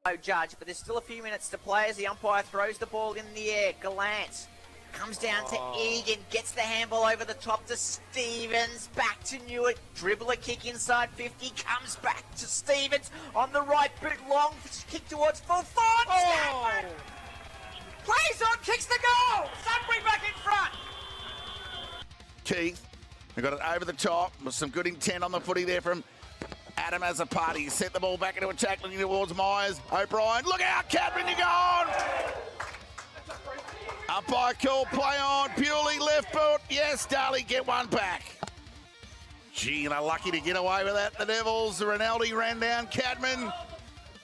No judge, but there's still a few minutes to play as the umpire throws the ball in the air. Gallant comes down to Egan, gets the handball over the top to Stevens, back to Newitt, dribble a kick inside 50, comes back to Stevens on the right boot, long kick towards full forward. Plays on, kicks the goal. Sunbury back in front. Keith, they got it over the top with some good intent on the footy there from Adam as a party. Set the ball back into attack, looking towards Myers. O'Brien, look out, Cadman, you're gone! Umpire call, play on, purely left foot. Yes, Darley, get one back. Gee, and lucky to get away with that. The Devils, Rinaldi ran down Cadman,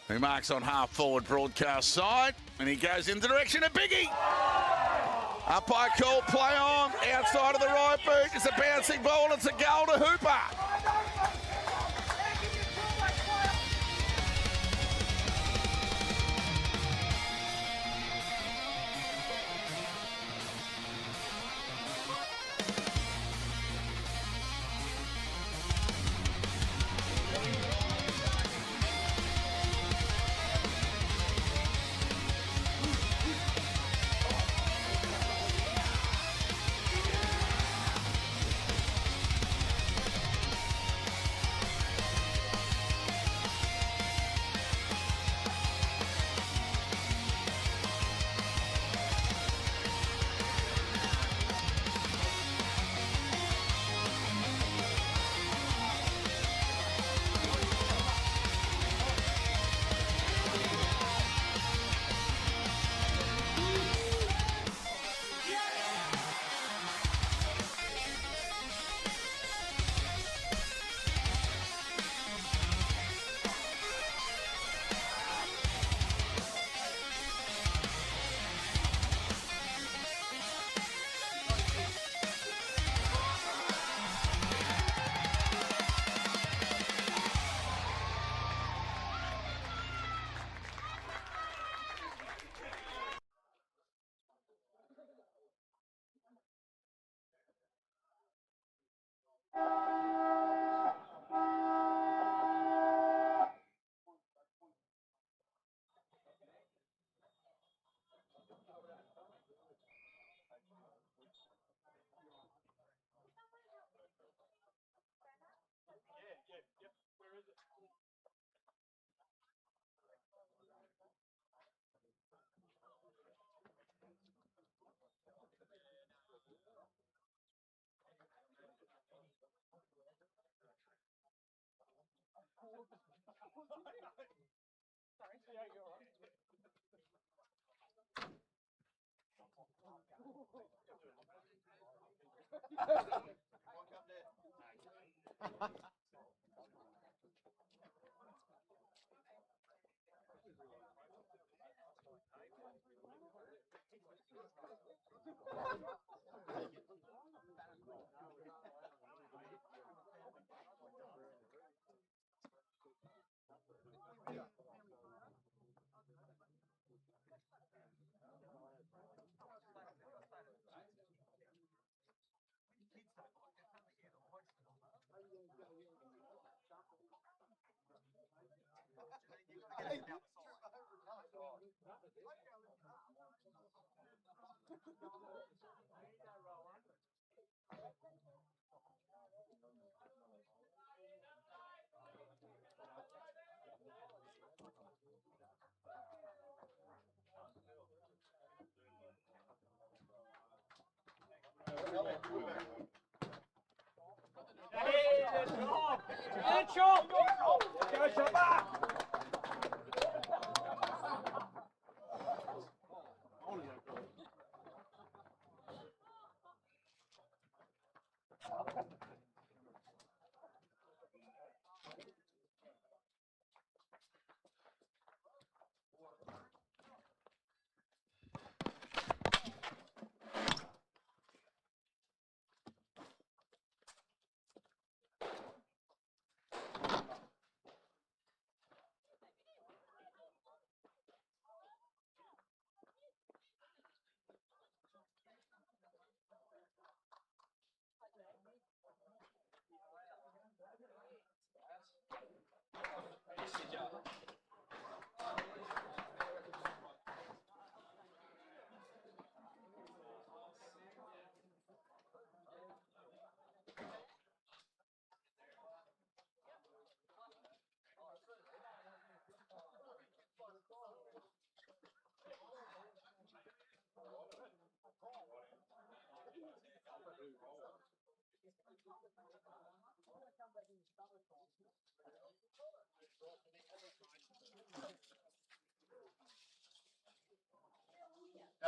who marks on half-forward broadcast side, and he goes in the direction of Biggie. Umpire call, play on, outside of the right boot. It's a bouncing ball, it's a goal to Hooper.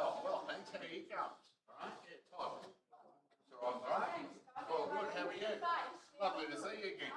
Oh, well, thanks. How are you going? All right, yeah, Todd. All right. Well, good. How are you? Lovely to see you again.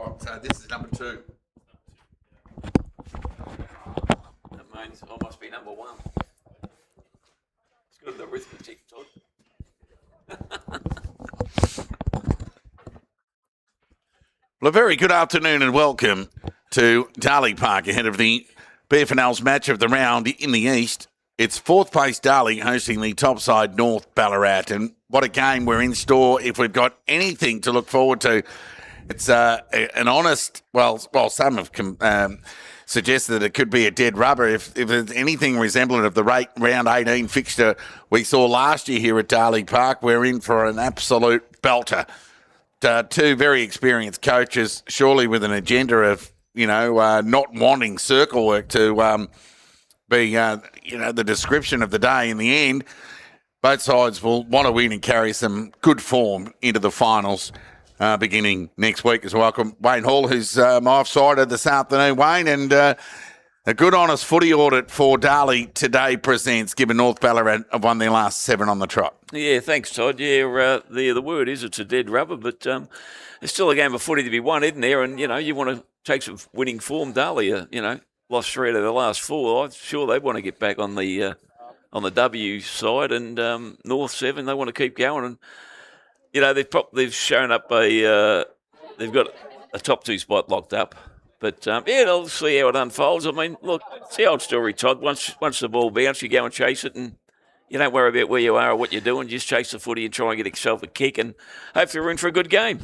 Oh, so this is number 2. That means I must be number 1. It's good, the arithmetic, Todd. Well, a very good afternoon and welcome to Darley Park ahead of the Bear Finals match of the round in the East. It's 4th place Darley hosting the top side North Ballarat, and what a game we're in store if we've got anything to look forward to. It's an honest, well, some have suggested that it could be a dead rubber if there's anything resemblant of the round 18 fixture we saw last year here at Darley Park. We're in for an absolute belter. 2 very experienced coaches, surely with an agenda of, not wanting circle work to be, the description of the day in the end. Both sides will want to win and carry some good form into the finals beginning next week. As welcome Wayne Hall, who's my offsider this afternoon, Wayne, and a good honest footy audit for Darley today presents, given North Ballarat have won their last 7 on the trot. Yeah, thanks, Todd. Yeah, the word is it's a dead rubber, but there's still a game of footy to be won, isn't there? And, you want to take some winning form. Darley, lost 3 out of the last 4. I'm sure they want to get back on the W side, and North 7, they want to keep going. And, they've shown up they've got a top 2 spot locked up. But, they'll see how it unfolds. I mean, look, it's the old story, Todd. Once the ball bounces, you go and chase it, and you don't worry about where you are or what you're doing. Just chase the footy and try and get yourself a kick, and hopefully we're in for a good game.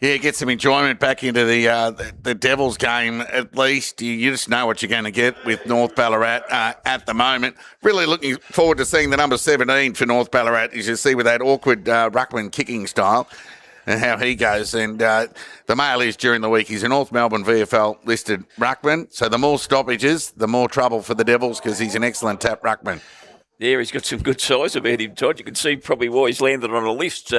Yeah, get some enjoyment back into the Devils game at least. You just know what you're going to get with North Ballarat at the moment. Really looking forward to seeing the number 17 for North Ballarat, as you see with that awkward ruckman kicking style and how he goes. And the mail is during the week he's a North Melbourne VFL listed ruckman. So the more stoppages, the more trouble for the Devils because he's an excellent tap ruckman. Yeah, he's got some good size about him, Todd. You can see probably why he's landed on a list.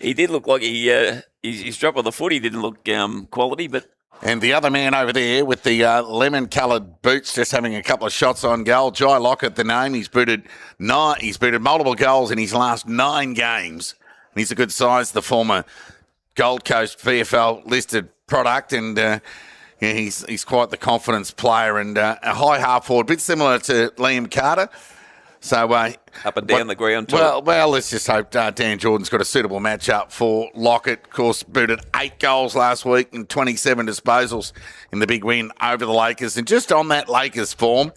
He did look like his drop of the foot, he didn't look quality, but... And the other man over there with the lemon-coloured boots, just having a couple of shots on goal, Jai Lockett, the name. He's booted multiple goals in his last 9 games. And he's a good size, the former Gold Coast VFL listed product, and he's quite the confidence player and a high half forward, bit similar to Liam Carter. So Up and down the ground, Todd. well, let's just hope Dan Jordan's got a suitable matchup for Lockett. Of course, booted 8 goals last week and 27 disposals in the big win over the Lakers. And just on that Lakers form,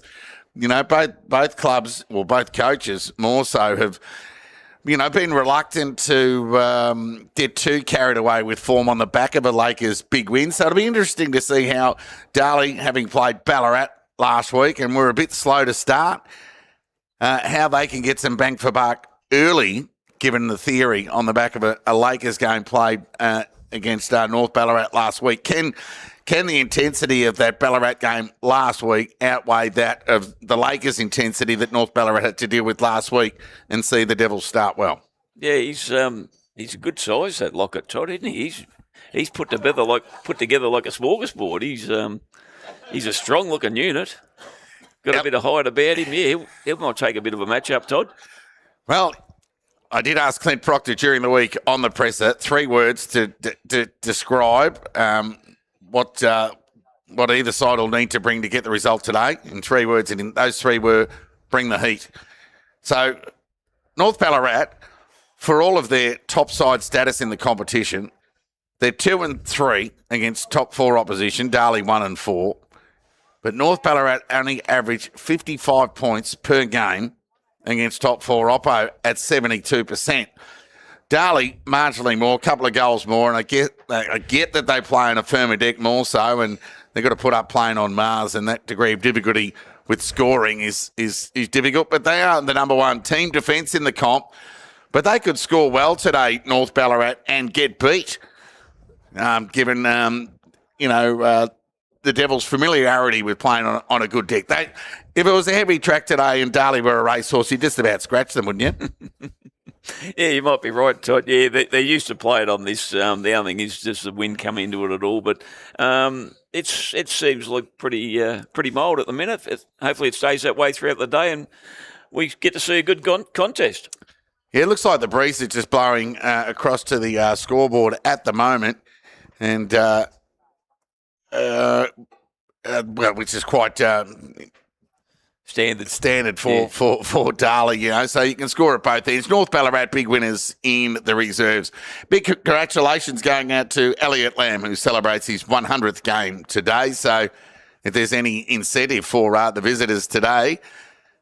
you know, both clubs, or both coaches more so, have, you know, been reluctant to get too carried away with form on the back of a Lakers big win. So it'll be interesting to see how Darley, having played Ballarat last week and were a bit slow to start, how they can get some bang for buck early, given the theory on the back of a Lakers game played against North Ballarat last week. Can the intensity of that Ballarat game last week outweigh that of the Lakers' intensity that North Ballarat had to deal with last week and see the Devils start well? Yeah, he's a good size, that Lockett, Todd, isn't he? He's put together like a smorgasbord. He's a strong looking unit. Got a bit of height about him. Yeah, he might take a bit of a match-up, Todd. Well, I did ask Clint Proctor during the week on the presser 3 words to describe what either side will need to bring to get the result today. And 3 words, and those 3 were bring the heat. So North Ballarat, for all of their top side status in the competition, they're 2-3 against top 4 opposition, Darley 1-4. But North Ballarat only averaged 55 points per game against top 4 oppo at 72%. Darley, marginally more, a couple of goals more, and I get that they play on a firmer deck more so, and they've got to put up playing on Mars, and that degree of difficulty with scoring is difficult. But they are the number 1 team defence in the comp. But they could score well today, North Ballarat, and get beat, given the Devils' familiarity with playing on a good deck. If it was a heavy track today and Darley were a racehorse, you'd just about scratch them, wouldn't you? Yeah, you might be right, Todd. Yeah, they used to play it on this. The only thing is just the wind coming into it at all. But it seems like pretty mild at the minute. Hopefully it stays that way throughout the day and we get to see a good contest. Yeah, it looks like the breeze is just blowing across to the scoreboard at the moment. And... which is quite standard for Darley, you know. So you can score at both ends. North Ballarat big winners in the reserves. Big congratulations going out to Elliot Lamb, who celebrates his 100th game today. So if there's any incentive for the visitors today,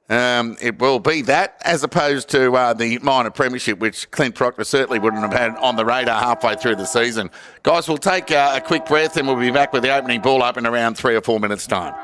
it will be that, as opposed to the minor premiership, which Clint Proctor certainly wouldn't have had on the radar halfway through the season. Guys, we'll take a quick breath and we'll be back with the opening ball up in around 3 or 4 minutes' time.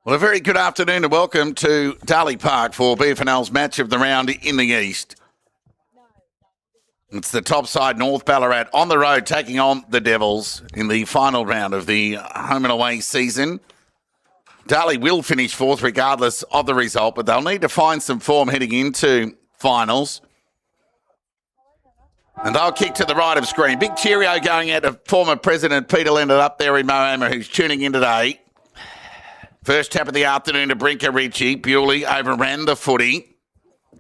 Well, a very good afternoon and welcome to Darley Park for BFNL's match of the round in the East. It's the top side, North Ballarat, on the road taking on the Devils in the final round of the home and away season. Darley will finish fourth regardless of the result, but they'll need to find some form heading into finals. And they'll kick to the right of screen. Big cheerio going out to former President Peter Leonard up there in Moama, who's tuning in today. First tap of the afternoon to Brinker Ritchie. Bewley overran the footy.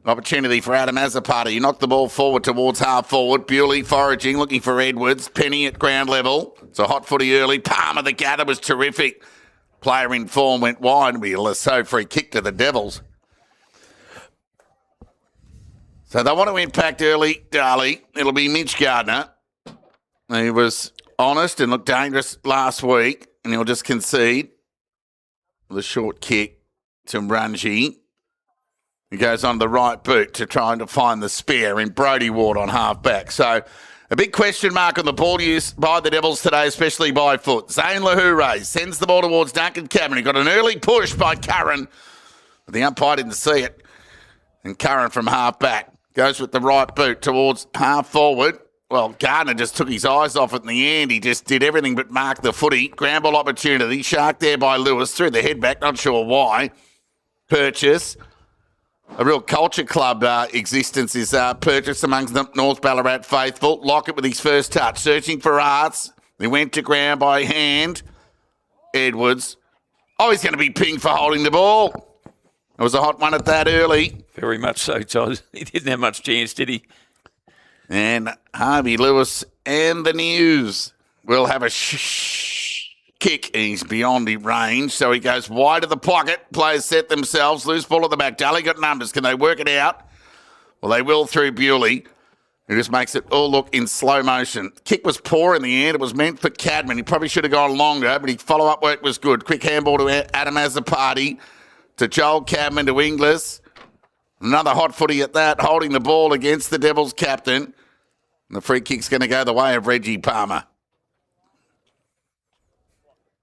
Opportunity for Adam Azzopardi. He knocked the ball forward towards half forward. Bewley foraging, looking for Edwards. Penny at ground level. It's a hot footy early. Palmer, the gather was terrific. Player in form went wide. We Lasso free kick to the Devils. So they want to impact early, Darley. It'll be Mitch Gardner. He was honest and looked dangerous last week, and he'll just concede. The short kick to Runji. He goes on the right boot to try to find the spare in Brodie Ward on half back. So a big question mark on the ball use by the Devils today, especially by foot. Zane Lahoure sends the ball towards Duncan Cameron. He got an early push by Curran, but the umpire didn't see it. And Curran from half back goes with the right boot towards half forward. Well, Gardner just took his eyes off it in the end. He just did everything but mark the footy. Ground ball opportunity. Shark there by Lewis. Through the head back. Not sure why. Purchase. A real culture club existence is Purchase amongst the North Ballarat faithful. Lockett with his first touch. Searching for Arts. He went to ground by hand. Edwards. Oh, he's going to be pinged for holding the ball. It was a hot one at that early. Very much so, Todd. He didn't have much chance, did he? And Harvey Lewis and the News will have a kick. He's beyond the range, so he goes wide of the pocket. Players set themselves. Loose ball at the back. Darley got numbers. Can they work it out? Well, they will through Bewley, who just makes it all look in slow motion. Kick was poor in the end. It was meant for Cadman. He probably should have gone longer, but his follow-up work was good. Quick handball to Adam Azzopardi, to Joel Cadman, to Inglis. Another hot footy at that, holding the ball against the Devils captain. And the free kick's going to go the way of Reggie Palmer.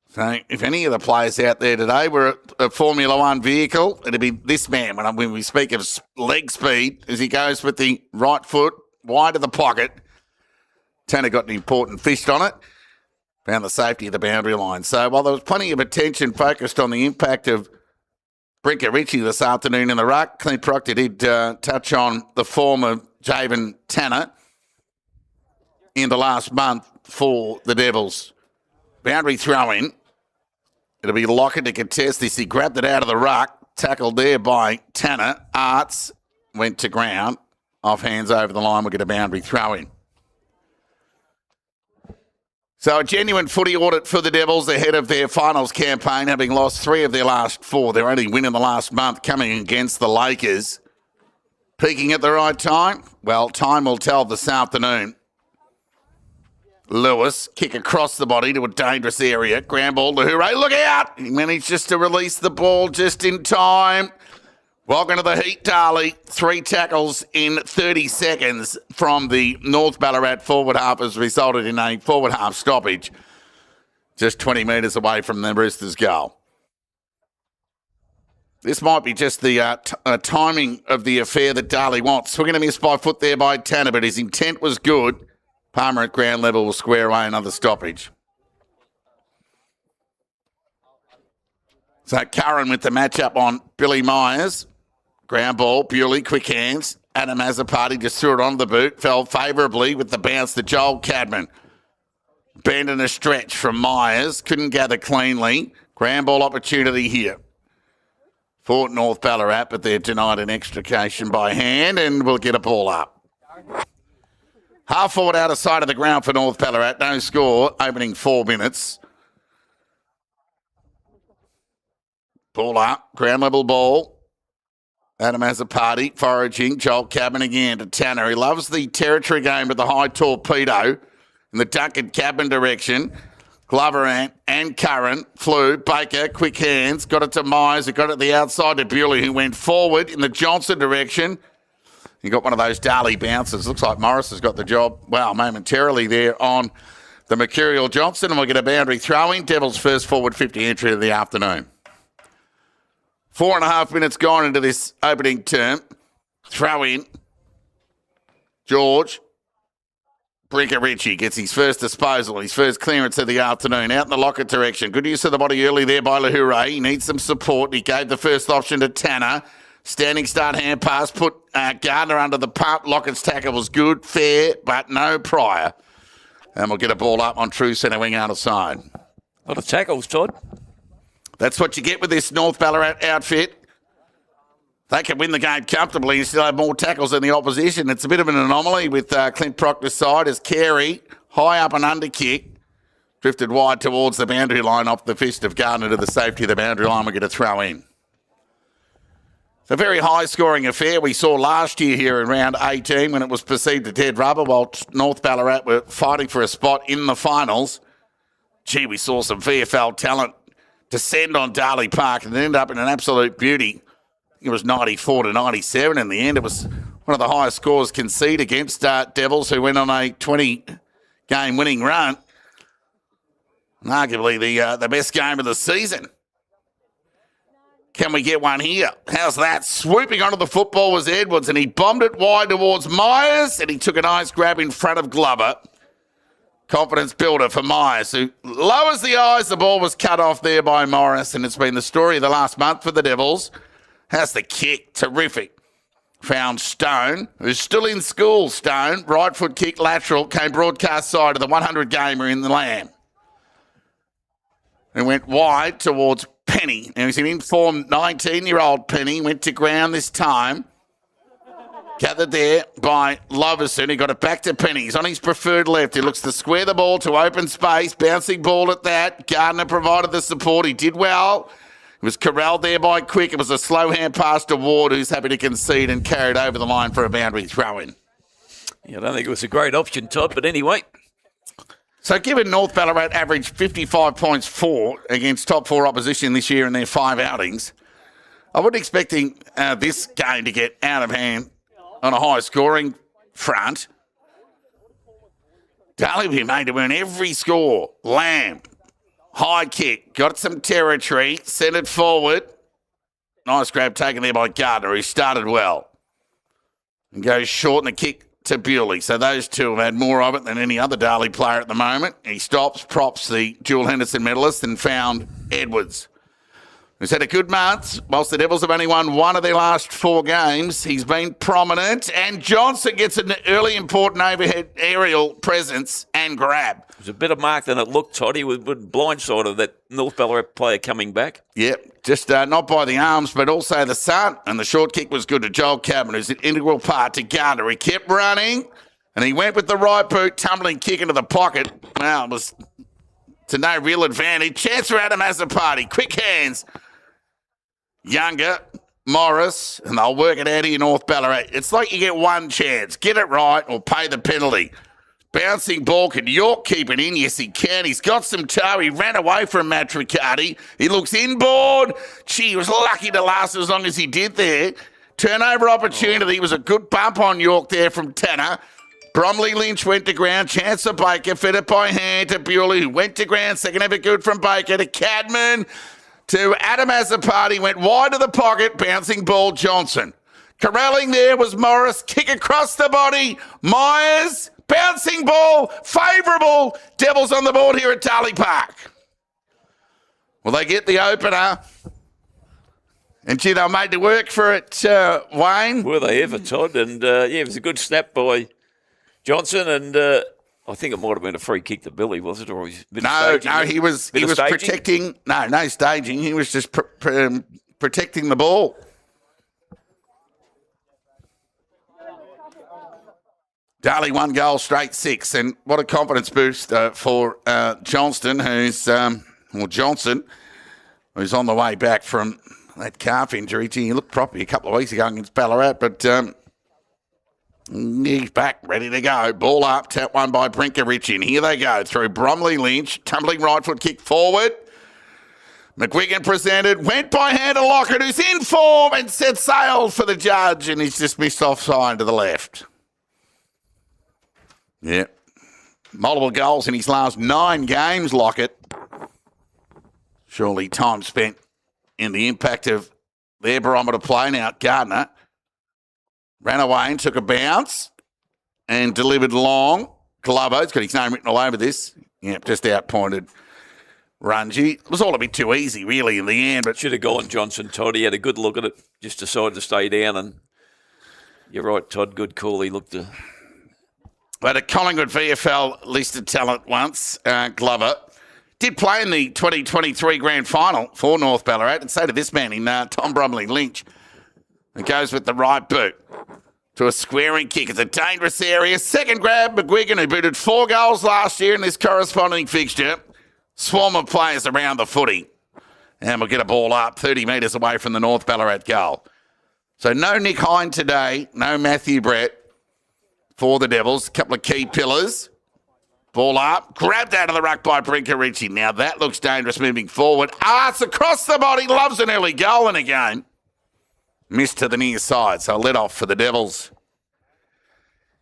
So if any of the players out there today were a Formula One vehicle, it'd be this man when we speak of leg speed, as he goes with the right foot wide of the pocket. Tanner got an important fist on it. Found the safety of the boundary line. So while there was plenty of attention focused on the impact of Brinker Ritchie this afternoon in the ruck, Clint Proctor did touch on the form of Javen Tanner in the last month for the Devils. Boundary throw-in. It'll be Lockett to contest this. He grabbed it out of the ruck. Tackled there by Tanner. Arts went to ground. Off hands over the line. We'll get a boundary throw-in. So a genuine footy audit for the Devils ahead of their finals campaign, having lost 3 of their last 4. Their only win in the last month coming against the Lakers. Peaking at the right time? Well, time will tell this afternoon. Lewis, kick across the body to a dangerous area. Ground ball to Hooray. Look out! He managed just to release the ball just in time. Welcome to the heat, Darley. 3 tackles in 30 seconds from the North Ballarat forward half has resulted in a forward half stoppage just 20 metres away from the Roosters' goal. This might be just the timing of the affair that Darley wants. We're going to miss by foot there by Tanner, but his intent was good. Palmer at ground level will square away another stoppage. So Curran with the matchup on Billy Myers. Ground ball, Bewley, quick hands. Adam Azzopardi just threw it on the boot. Fell favourably with the bounce to Joel Cadman. Bend and a stretch from Myers. Couldn't gather cleanly. Ground ball opportunity here. for North Ballarat, but they're denied an extrication by hand and will get a ball up. Half forward out of sight of the ground for North Ballarat. No score, opening 4 minutes. Ball up, ground level ball. Adam has a party, foraging. Joel Cabin again to Tanner. He loves the territory game with the high torpedo in the Duncan Cabin direction. Glover and Curran flew. Baker, quick hands, got it to Myers, who got it the outside to Bewley, who went forward in the Johnson direction. He got one of those Darley bounces. Looks like Morris has got the job, well, momentarily there on the Mercurial Johnson, and we'll get a boundary throw-in. Devils first forward 50 entry of the afternoon. 4.5 minutes gone into this opening term. Throw-in. George. Brinker Ritchie gets his first disposal, his first clearance of the afternoon. Out in the Lockett direction. Good use of the body early there by Lahure. He needs some support. He gave the first option to Tanner. Standing start hand pass, put Gardner under the pump. Lockett's tackle was good, fair, but no prior. And we'll get a ball up on true centre wing out of side. A lot of tackles, Todd. That's what you get with this North Ballarat outfit. They can win the game comfortably and still have more tackles than the opposition. It's a bit of an anomaly with Clint Proctor's side as Carey, high up and under kick, drifted wide towards the boundary line off the fist of Gardner to the safety of the boundary line. We'll get a throw in. It's a very high-scoring affair we saw last year here in round 18 when it was perceived a dead rubber while North Ballarat were fighting for a spot in the finals. Gee, we saw some VFL talent descend on Darley Park and end up in an absolute beauty. It was 94-97 in the end. It was one of the highest scores conceded against Devils, who went on a 20-game winning run. And arguably the best game of the season. Can we get one here? How's that? Swooping onto the football was Edwards, and he bombed it wide towards Myers, and he took a nice grab in front of Glover. Confidence builder for Myers, who lowers the eyes. The ball was cut off there by Morris, and it's been the story of the last month for the Devils. How's the kick? Terrific. Found Stone, who's still in school, Stone. Right foot kick, lateral, came broadcast side of the 100-gamer in the Lamb. And went wide towards Penny. Now he's an informed 19-year-old Penny. Went to ground this time. Gathered there by Loverson. He got it back to Penny. He's on his preferred left. He looks to square the ball to open space. Bouncing ball at that. Gardner provided the support. He did well. He was corralled there by Quick. It was a slow hand pass to Ward, who's happy to concede and carried over the line for a boundary throw-in. Yeah, I don't think it was a great option, Todd, but anyway. So given North Ballarat averaged 55 points for against top 4 opposition this year in their 5 outings, I wasn't expecting this game to get out of hand on a high-scoring front. Darley will be made to earn every score. Lamb, high kick, got some territory, sent it forward. Nice grab taken there by Gardner, who started well. And goes short in the kick to Bewley. So those two have had more of it than any other Darley player at the moment. He stops, props the Jewel Henderson medalist and found Edwards. He's had a good month. Whilst the Devils have only won 1 of their last 4 games, he's been prominent. And Johnson gets an early important overhead aerial presence and grab. It was a better mark than it looked, Todd. He was blindsided that North Ballarat player coming back. Yep, just not by the arms, but also the sun. And the short kick was good to Joel Cabin, who's an integral part to Gardner. He kept running, and he went with the right boot, tumbling kick into the pocket. Well, it was to no real advantage. Chance for Adam as a party. Quick hands. Younger, Morris, and they'll work it out here, North Ballarat. It's like you get one chance. Get it right or pay the penalty. Bouncing ball. Can York keep it in? Yes, he can. He's got some toe. He ran away from Matt Riccardi. He looks inboard. Gee, he was lucky to last as long as he did there. Turnover opportunity. It was a good bump on York there from Tanner. Bromley Lynch went to ground. Chance of Baker. Fed it by hand to Bewley, who went to ground. Second ever good from Baker to Cadman. To Adam Azzopardi, went wide of the pocket, bouncing ball Johnson. Corralling there was Morris, kick across the body, Myers, bouncing ball, favourable, Devils on the board here at Darley Park. Will they get the opener? And gee, they were made to work for it, Wayne. Were they ever, Todd? And it was a good snap by Johnson, and I think it might have been a free kick to Billy, was it? Or he was he was protecting. No staging. He was just protecting the ball. Darley 1 goal, straight 6. And what a confidence boost for Johnson, who's on the way back from that calf injury. Gee, he looked properly a couple of weeks ago against Ballarat, but he's back, ready to go. Ball up, tap one by Brinkerich in. Here they go through Bromley Lynch, tumbling right foot kick forward. McGuigan presented, went by hand to Lockett, who's in form and set sail for the judge, and he's just missed offside to the left. Yeah. Multiple goals in his last 9 games, Lockett. Surely time spent in the impact of their barometer play. Now, Gardner ran away and took a bounce and delivered long. Glover, he's got his name written all over this. Yep, just outpointed Rungy. It was all a bit too easy, really, in the end. But should have gone Johnson, Todd. He had a good look at it, just decided to stay down. And you're right, Todd, good call. He looked But a Collingwood VFL listed talent once, Glover, did play in the 2023 grand final for North Ballarat, and so did this man in Tom Bromley Lynch. It goes with the right boot to a squaring kick. It's a dangerous area. Second grab, McGuigan, who booted 4 goals last year in this corresponding fixture. Swarm of players around the footy. And we'll get a ball up 30 metres away from the North Ballarat goal. So no Nick Hine today, no Matthew Brett for the Devils. A couple of key pillars. Ball up, grabbed out of the ruck by Brinkerich. Now that looks dangerous moving forward. Arts across the body, loves an early goal in a game. Missed to the near side, so let off for the Devils.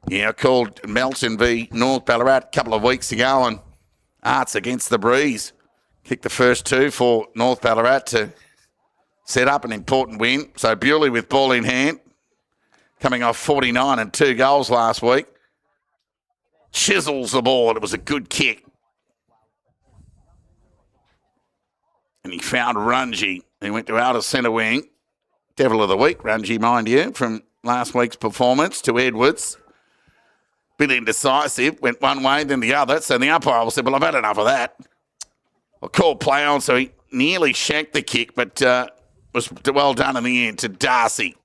Yeah, I called Melton v North Ballarat a couple of weeks ago, and Arts against the breeze. Kicked the first 2 for North Ballarat to set up an important win. So Bewley with ball in hand, coming off 49 and 2 goals last week. Chisels the ball. It was a good kick. And he found Rungy. He went to outer centre wing. Devil of the week, Rungy, mind you, from last week's performance to Edwards. Bit indecisive. Went one way, then the other. So the umpire said, well, I've had enough of that. I'll call play on. So he nearly shanked the kick, but was well done in the end to Darcy.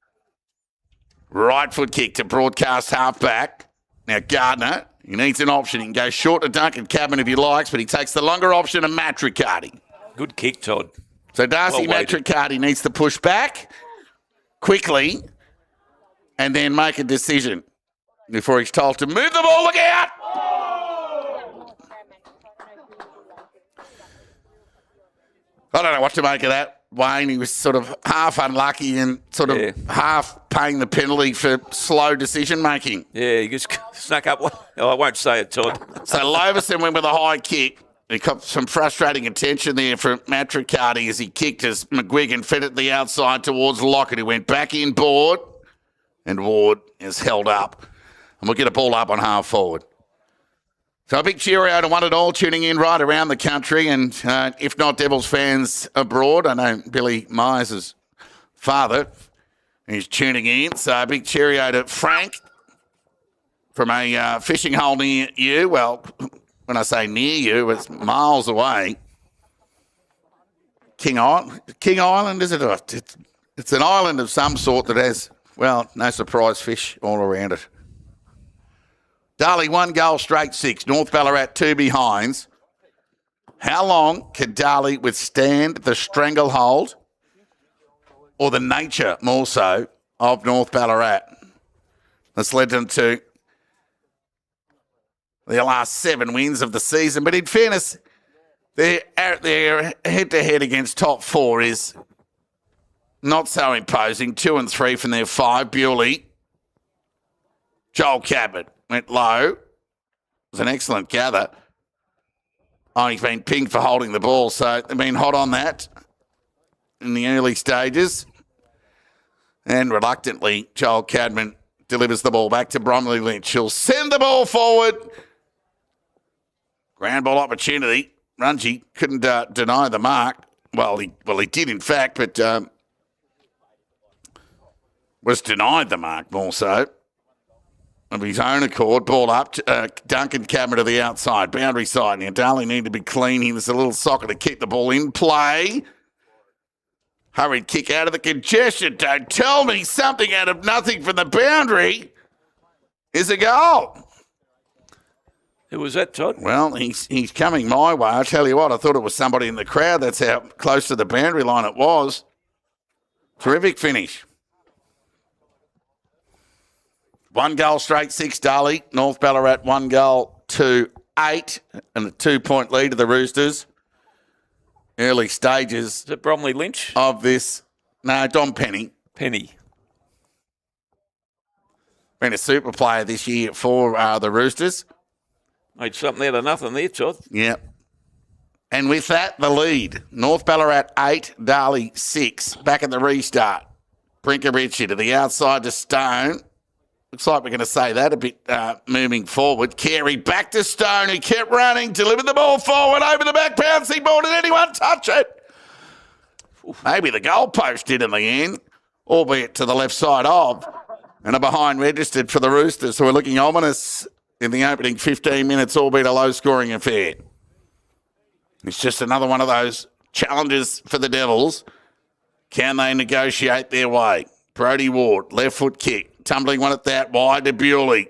Right foot kick to broadcast half-back. Now Gardner, he needs an option. He can go short to Duncan Cabin if he likes, but he takes the longer option of Matricardi. good kick, Todd. So Darcy Matricardi needs to push back quickly and then make a decision before he's told to move the ball. Look out! I don't know what to make of that. Wayne, he was sort of half unlucky and sort of half paying the penalty for slow decision-making. Yeah, he just snuck up one. Oh, I won't say it, Todd. So Loverson went with a high kick. He got some frustrating attention there from Matricardi as he kicked as McGuigan fed it the outside towards Lockett, who went back in Ward, and Ward is held up. And we'll get a ball up on half forward. So a big cheerio to one and all tuning in right around the country, and if not Devils fans abroad, I know Billy Myers' father is tuning in. So a big cheerio to Frank from a fishing hole near you. Well, when I say near you, it's miles away. King Island, is it? It's an island of some sort that has, well, no surprise fish all around it. Darley 1 goal, straight 6. North Ballarat 2 behinds. How long can Darley withstand the stranglehold or the nature, more so, of North Ballarat? That's led them to their last 7 wins of the season. But in fairness, their head-to-head against top 4 is not so imposing. 2 and 3 from their 5. Bewley. Joel Cabot went low. It was an excellent gather. Oh, he's been pinged for holding the ball, so they've been hot on that in the early stages. And reluctantly, Joel Cadman delivers the ball back to Bromley Lynch. He'll send the ball forward. Ground ball opportunity. Rungy couldn't deny the mark. Well, he did in fact, but was denied the mark more so. Of his own accord, ball up to Duncan Cabin to the outside, boundary side. Now, Darley need to be clean. He was a little socket to keep the ball in play. Hurried kick out of the congestion. Don't tell me something out of nothing from the boundary is a goal. Who was that, Todd? Well, he's coming my way. I tell you what, I thought it was somebody in the crowd. That's how close to the boundary line it was. Terrific finish. 1 goal straight, 6 Darley. North Ballarat 1 goal to 8 and a 2-point lead to the Roosters. Early stages. Is it Bromley Lynch? Of this. No, Dom Penny. Penny. Been a super player this year for the Roosters. Made something out of nothing there, Todd. Yep. And with that, the lead. North Ballarat 8, Darley 6. Back at the restart. Brinker Ritchie to the outside to Stone. Looks like we're going to say that a bit moving forward. Carey back to Stone, who kept running, delivered the ball forward over the back bouncing ball. Did anyone touch it? Maybe the goalpost did in the end, albeit to the left side of. And a behind registered for the Roosters, who are looking ominous in the opening 15 minutes, albeit a low-scoring affair. It's just another one of those challenges for the Devils. Can they negotiate their way? Brodie Ward, left foot kick. Tumbling one at that, wide to Bewley.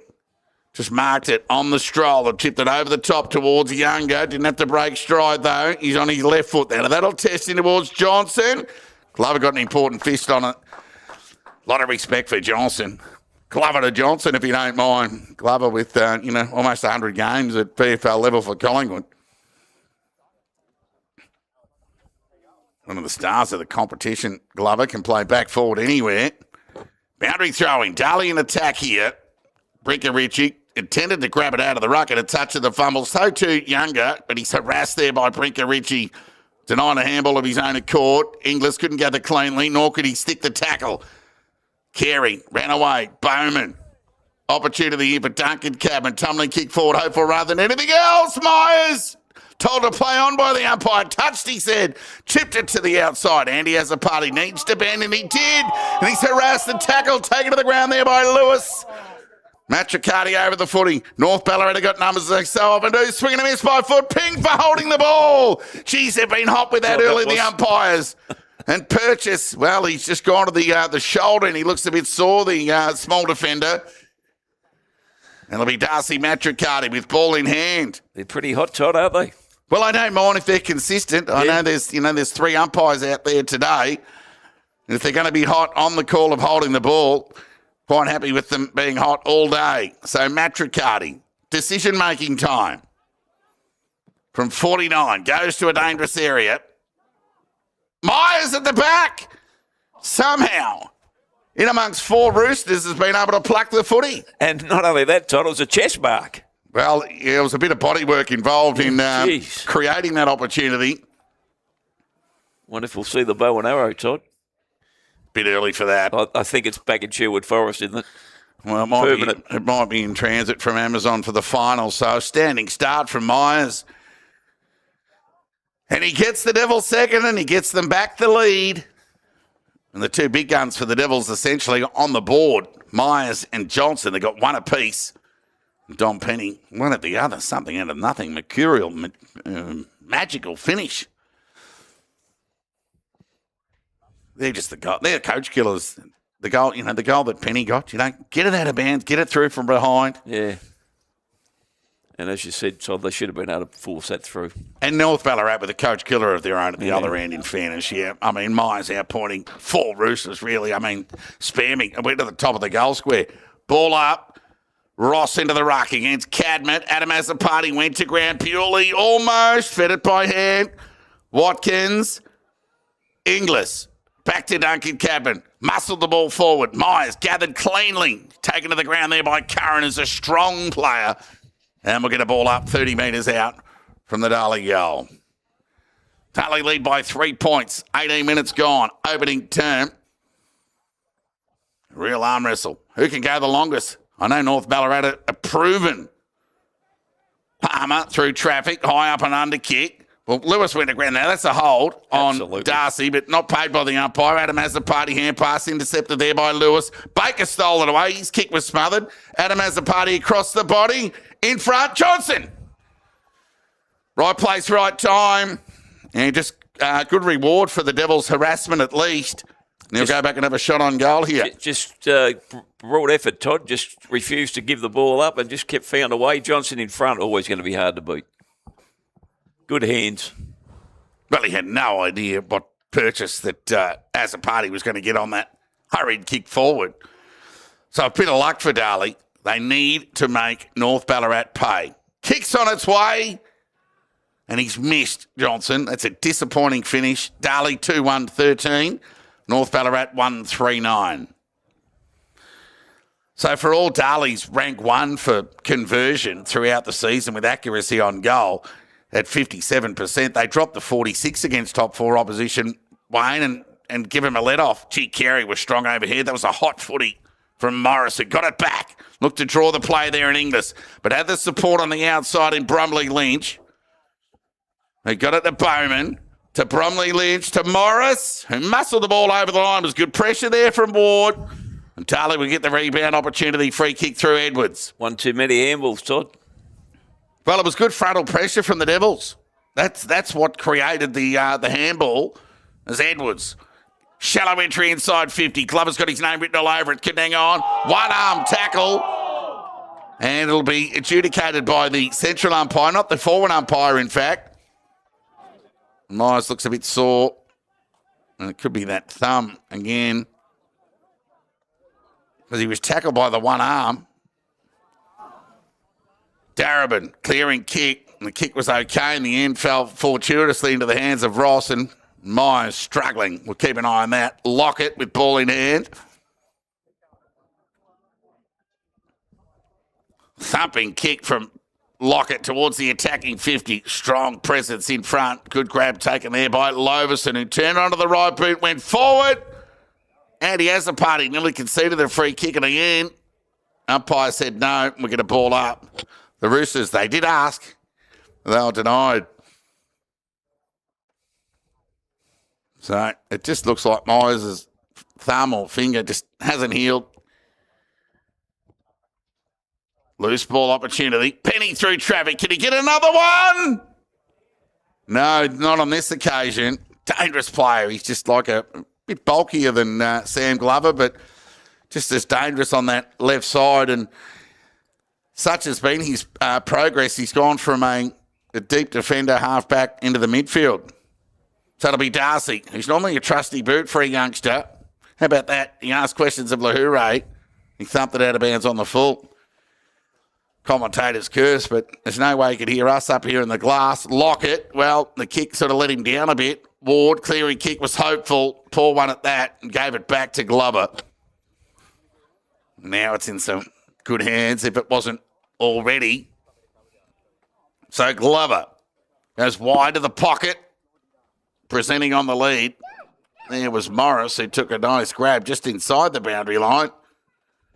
Just marked it on the stroll and tipped it over the top towards Younger. Didn't have to break stride, though. He's on his left foot there. Now that'll test in towards Johnson. Glover got an important fist on it. A lot of respect for Johnson. Glover to Johnson, if you don't mind. Glover with, almost 100 games at VFL level for Collingwood. One of the stars of the competition. Glover can play back forward anywhere. Boundary throwing. Darley in attack here. Brinker Ritchie intended to grab it out of the ruck at a touch of the fumble. So too Younger, but he's harassed there by Brinker Ritchie. Denying a handball of his own accord. Inglis couldn't gather cleanly, nor could he stick the tackle. Carey ran away. Bowman. Opportunity here for Duncan Cabin. Tumbling kick forward, hopeful rather than anything else. Myers told to play on by the umpire. Touched, he said. Chipped it to the outside. Andy has a party. Needs to bend, and he did. And he's harassed and tackled. Taken to the ground there by Lewis. Matricardi over the footy. North Ballarat got numbers they so often do. Swing and a miss by foot. Ping for holding the ball. Geez, they've been hot with that early, the umpires. And Purchase, well, he's just gone to the shoulder, and he looks a bit sore, the small defender. And it'll be Darcy Matricardi with ball in hand. They're pretty hot, Todd, aren't they? Well, I don't mind if they're consistent. I know there's 3 umpires out there today. And if they're going to be hot on the call of holding the ball, quite happy with them being hot all day. So Matricardi, decision-making time. From 49, goes to a dangerous area. Myers at the back. Somehow, in amongst 4 Roosters, has been able to pluck the footy. And not only that, Todd, it was a chest mark. Well, yeah, there was a bit of body work involved in creating that opportunity. Wonder if we'll see the bow and arrow, Todd. Bit early for that. I think it's back in Sherwood Forest, isn't it? Well, it might be in transit from Amazon for the final. So, standing start from Myers. And he gets the Devils second, and he gets them back the lead. And the 2 big guns for the Devils essentially on the board. Myers and Johnson, they got 1 apiece. Dom Penny, 1 at the other, something out of nothing, mercurial, magical finish. They're just they're coach killers. The goal, the goal that Penny got, get it out of bounds, get it through from behind. Yeah. And as you said, Todd, they should have been able to force that through. And North Ballarat with a coach killer of their own at the other end, in fairness, yeah. I mean, Myers outpointing 4 Roosters, really. I mean, spare me. I went to the top of the goal square. Ball up. Ross into the ruck against Cadman. Adam has a party, went to ground purely, almost, fed it by hand. Watkins, Inglis, back to Duncan Cadman, muscled the ball forward. Myers gathered cleanly, taken to the ground there by Curran as a strong player. And we'll get a ball up 30 metres out from the Darley goal. Darley lead by 3 points, 18 minutes gone, opening term. Real arm wrestle. Who can go the longest? I know North Ballarat are proven. Palmer through traffic, high up and under kick. Well, Lewis went to ground now. That's a hold on Darcy, but not paid by the umpire. Adam has the party hand pass, intercepted there by Lewis. Baker stole it away. His kick was smothered. Adam has the party across the body. In front, Johnson. Right place, right time. And he just good reward for the Devils' harassment at least. And he'll go back and have a shot on goal here. Just broad effort, Todd. Just refused to give the ball up and just kept found a way. Johnson in front, always going to be hard to beat. Good hands. Well, he had no idea what purchase that Azzopardi was going to get on that hurried kick forward. So a bit of luck for Darley. They need to make North Ballarat pay. Kick's on its way, and he's missed Johnson. That's a disappointing finish. Darley 2-1-13. North Ballarat 1-3-9. So for all, Darley's rank 1 for conversion throughout the season with accuracy on goal at 57%. They dropped to 46 against top 4 opposition, Wayne, and give him a let-off. Gee, Carey was strong overhead. That was a hot footy from Morris, who got it back. Looked to draw the play there in Inglis, but had the support on the outside in Brumley Lynch. He got it to Bowman, to Brumley Lynch, to Morris, who muscled the ball over the line. It was good pressure there from Ward. And Darley would get the rebound opportunity, free kick through Edwards. One too many handballs, Todd. Well, it was good frontal pressure from the Devils. That's what created the handball, as Edwards. Shallow entry inside 50. Glover's got his name written all over it. Can hang on. One-arm tackle. And it'll be adjudicated by the central umpire, not the forward umpire, in fact. Myers looks a bit sore. And it could be that thumb again. Because he was tackled by the one arm. Darabin clearing kick. And the kick was okay. In the end, fell fortuitously into the hands of Ross. And Myers struggling. We'll keep an eye on that. Lockett with ball in hand. Thumping kick from Lockett towards the attacking 50. Strong presence in front. Good grab taken there by Loverson, who turned onto the right boot, went forward. And he has a party. Nearly conceded a free kick in the end. Umpire said no, we're going to ball up. The Roosters, they did ask. They were denied. So it just looks like Myers' thumb or finger just hasn't healed. Loose ball opportunity. Penny through traffic. Can he get another one? No, not on this occasion. Dangerous player. He's just like a bit bulkier than Sam Glover, but just as dangerous on that left side. And such has been his progress. He's gone from a deep defender halfback into the midfield. So it'll be Darcy, who's normally a trusty boot for a youngster. How about that? He asked questions of Lahure. He thumped it out of bounds on the full. Commentator's curse, but there's no way he could hear us up here in the glass. Lockett, well, the kick sort of let him down a bit. Ward, clearing kick, was hopeful. Poor one at that, and gave it back to Glover. Now it's in some good hands, if it wasn't already. So Glover goes wide to the pocket, presenting on the lead. There was Morris, who took a nice grab just inside the boundary line.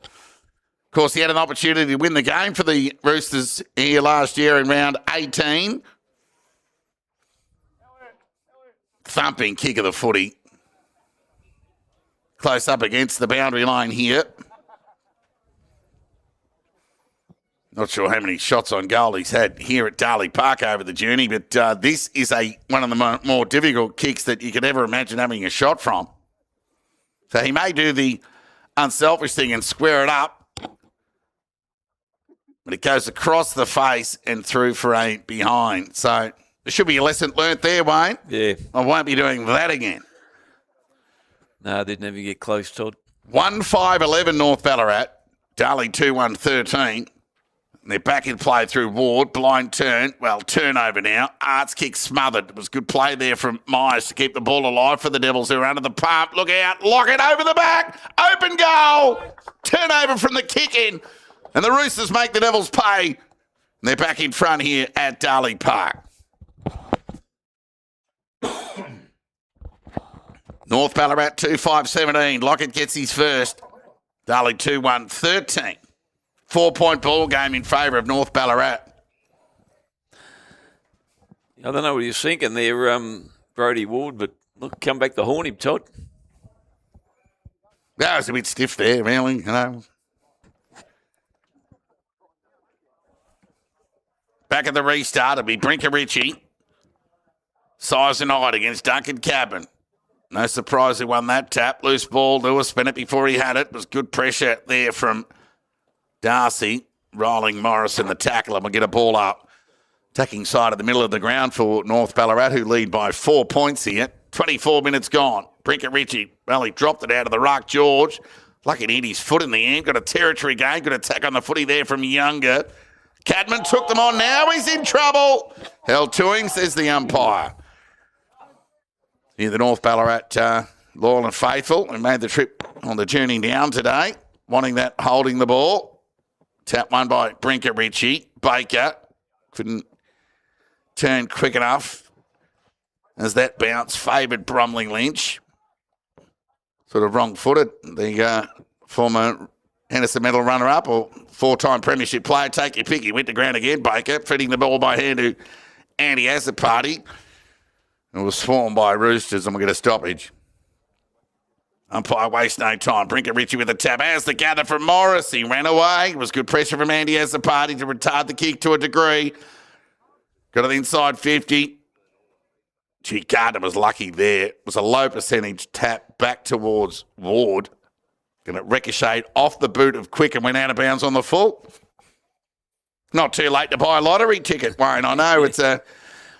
Of course, he had an opportunity to win the game for the Roosters here last year in round 18. Thumping kick of the footy. Close up against the boundary line here. Not sure how many shots on goal he's had here at Darley Park over the journey, but this is one of the more difficult kicks that you could ever imagine having a shot from. So he may do the unselfish thing and square it up, but it goes across the face and through for a behind. So there should be a lesson learnt there, Wayne. Yeah. I won't be doing that again. No, they'd never get close, Todd. 1-5-11 North Ballarat. Darley 2-1-13. They're back in play through Ward. Blind turn. Well, turnover now. Arts kick smothered. It was good play there from Myers to keep the ball alive for the Devils, who are under the pump. Look out. Lock it over the back. Open goal. Turnover from the kick in. And the Roosters make the Devils pay. And they're back in front here at Darley Park. North Ballarat 2-5-17. Lockett gets his first. Darley 2-1-13. 4-point ball game in favour of North Ballarat. I don't know what he's thinking there, Brodie Ward, but look, come back to horn him, Todd. That was a bit stiff there, really, you know. Back at the restart, it'll be Brinker Ritchie. Size and height against Duncan Cabin. No surprise he won that tap. Loose ball. Lewis spent it before he had it. It was good pressure there from Darcy. Rolling Morris in the tackle, and we'll get a ball up. Attacking side of the middle of the ground for North Ballarat, who lead by 4 points here. 24 minutes gone. Brinker Ritchie, well, he dropped it out of the ruck. George, lucky to hit his foot in the end. Got a territory gain. Good attack on the footy there from Younger. Cadman took them on. Now he's in trouble. Held to him, says the umpire. Here the North Ballarat loyal and faithful, and made the trip on the journey down today, wanting that holding the ball. Tap one by Brinker Ritchie. Baker couldn't turn quick enough as that bounce favoured Bromley Lynch. Sort of wrong-footed. The former Henderson medal runner-up or four-time premiership player. Take your pick. He went to ground again, Baker, feeding the ball by hand to Andy Azzopardi. It was swarmed by Roosters, and we'll get a stoppage. Umpire waste no time. Brinker Ritchie with a tap. As the gather from Morris. He ran away. It was good pressure from Andy Azzopardi to retard the kick to a degree. Got it inside 50. Gee, Gardner was lucky there. It was a low percentage tap back towards Ward. Going to ricochet off the boot of Quick and went out of bounds on the full. Not too late to buy a lottery ticket, Wayne. I know it's a...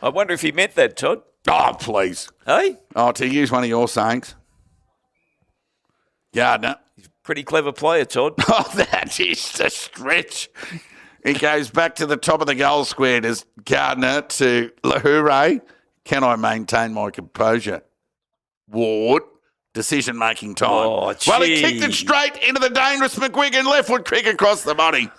I wonder if he meant that, Todd. Oh, please. Hey? Oh, to use one of your sayings. Gardner. He's a pretty clever player, Todd. Oh, that is a stretch. He goes back to the top of the goal square. Does Gardner to Lahure. Can I maintain my composure? Ward. Decision-making time. Oh, well, he kicked it straight into the dangerous McGuigan. Left foot kick across the body.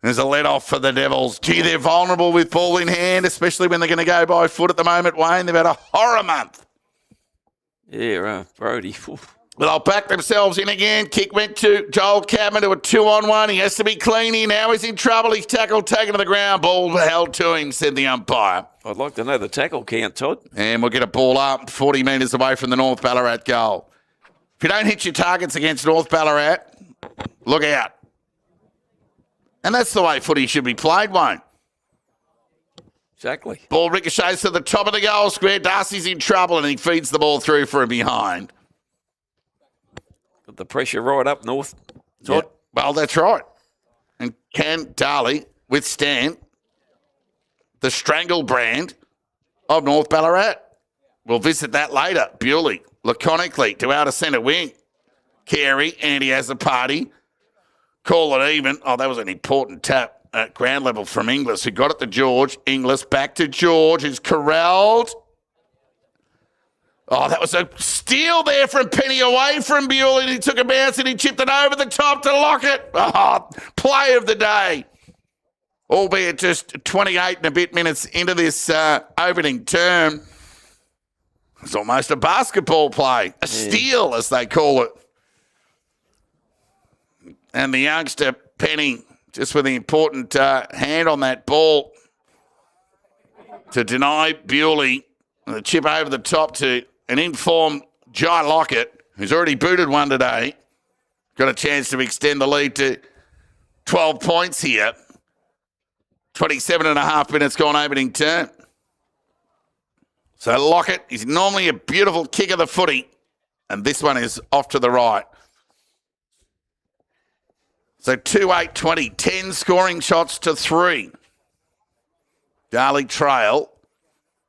There's a let-off for the Devils. Gee, they're vulnerable with ball in hand, especially when they're going to go by foot at the moment, Wayne. They've had a horror month. Yeah, Brody. But they'll back themselves in again. Kick went to Joel Cadman to a 2-on-1. He has to be clean here now. He's in trouble. He's tackled, taken to the ground. Ball held to him, said the umpire. I'd like to know the tackle count, Todd. And we'll get a ball up 40 metres away from the North Ballarat goal. If you don't hit your targets against North Ballarat, look out. And that's the way footy should be played, Wayne. Exactly. Ball ricochets to the top of the goal square. Darcy's in trouble and he feeds the ball through for a behind. Got the pressure right up north. Todd. Yep. Well, that's right. And can Darley withstand the strangle brand of North Ballarat? We'll visit that later. Bewley, laconically, to outer centre wing. Carey, Andy Azzopardi. Call it even. Oh, that was an important tap at ground level from Inglis, who got it to George. Inglis back to George, who's corralled. Oh, that was a steal there from Penny away from Bewley. He took a bounce and he chipped it over the top to Lockett. Oh, play of the day. Albeit just 28 and a bit minutes into this opening term. It's almost a basketball play. A steal, as they call it. And the youngster, Penny, just with the important hand on that ball to deny Bewley. The chip over the top to an informed Jai Lockett, who's already booted one today. Got a chance to extend the lead to 12 points here. 27 and a half minutes gone opening turn. So Lockett is normally a beautiful kick of the footy, and this one is off to the right. So 2-8-20, 10 scoring shots to 3. Darley trail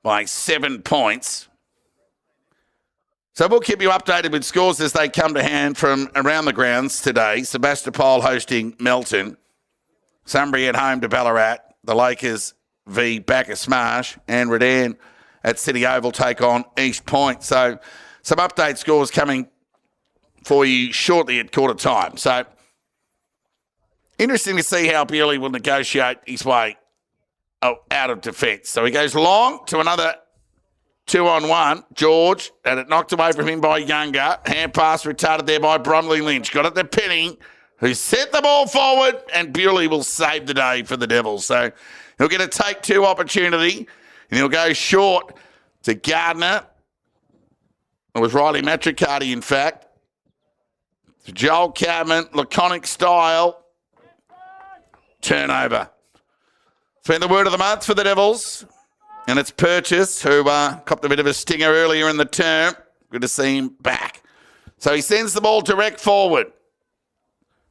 by 7 points. So we'll keep you updated with scores as they come to hand from around the grounds today. Sebastopol hosting Melton. Sunbury at home to Ballarat. The Lakers v Bacchus Marsh. And Redan at City Oval take on East Point. So some update scores coming for you shortly at quarter time. So interesting to see how Bewley will negotiate his way out of defence. So he goes long to another 2-on-1. George, and it knocked away from him by Younger. Hand pass retarded there by Bromley Lynch. Got it to Penny, who set the ball forward, and Bewley will save the day for the Devils. So he'll get a take-two opportunity, and he'll go short to Gardner. It was Riley Matricardi, in fact. To Joel Cadman, laconic style. Turnover. It's been the word of the month for the Devils. And it's Purchase, who copped a bit of a stinger earlier in the term. Good to see him back. So he sends the ball direct forward.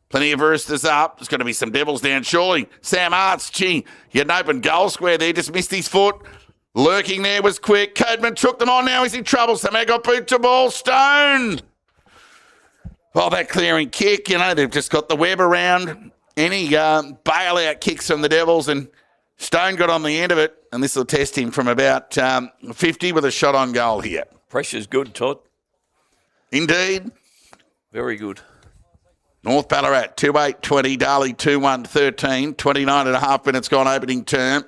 Plenty of Roosters up. There's going to be some Devils down, surely. Sam Arts, gee, he had an open goal square there, just missed his foot. Lurking there was quick. Codeman took them on. Now he's in trouble. Samag got boot to ball. Stone. Oh, that clearing kick, they've just got the web around. Any bailout kicks from the Devils, and Stone got on the end of it, and this will test him from about 50 with a shot on goal here. Pressure's good, Todd. Indeed. Very good. North Ballarat, 2-8-20, Darley 2-1-13, 29 and a half minutes gone opening term.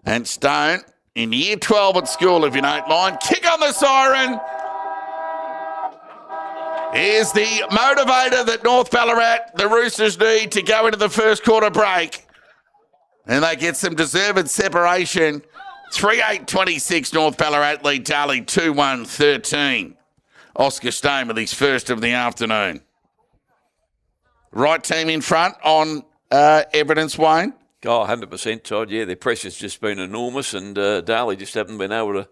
And Stone, in year 12 at school, if you don't mind, kick on the siren. Here's the motivator that North Ballarat, the Roosters, need to go into the first quarter break. And they get some deserved separation. 3-8-26, North Ballarat lead Darley 2-1-13. Oscar Stone with his first of the afternoon. Right team in front on evidence, Wayne? Oh, 100%, Todd. Yeah, their pressure's just been enormous, and Darley just haven't been able to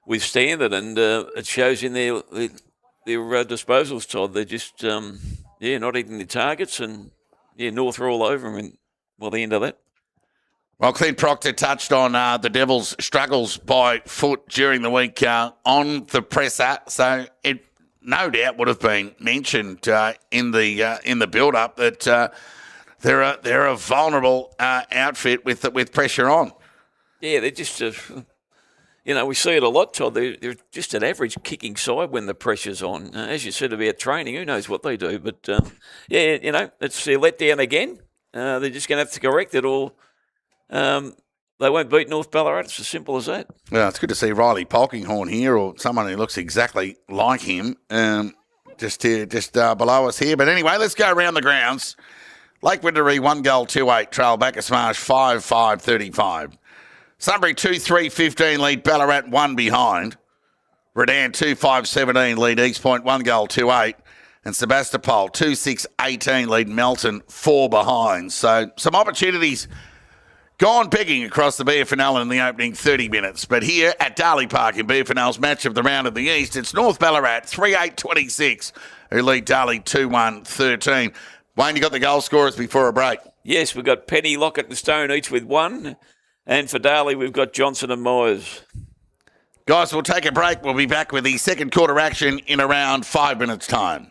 withstand it, and it shows in their disposals, Todd. They're just, not hitting their targets, and, North are all over them, and, the end of that. Well, Clint Proctor touched on the Devils' struggles by foot during the week on the presser, so it no doubt would have been mentioned in the build-up that they're a vulnerable outfit with pressure on. Yeah, they're just, we see it a lot, Todd. They're just an average kicking side when the pressure's on. As you said about training, who knows what they do? But, it's their letdown again. They're just going to have to correct it, or they won't beat North Ballarat. It's as simple as that. Well, it's good to see Riley Polkinghorn here, or someone who looks exactly like him, just below us here. But anyway, let's go around the grounds. Lake Windermere 1-goal 2-8, trail Bacchus Marsh 5-5-35. Sunbury 2-3-15 lead Ballarat 1 behind. Redan 2-5-17 lead East Point 1-goal 2-8. And Sebastopol 2-6-18 lead Melton 4 behind. So some opportunities gone begging across the BFNL in the opening 30 minutes. But here at Darley Park in BFNL's match of the round of the East, it's North Ballarat 3-8-26 who lead Darley 2-1-13. Wayne, you got the goal scorers before a break? Yes, we've got Penny, Lockett and Stone each with 1. And for Darley, we've got Johnson and Myers. Guys, we'll take a break. We'll be back with the second quarter action in around 5 minutes' time.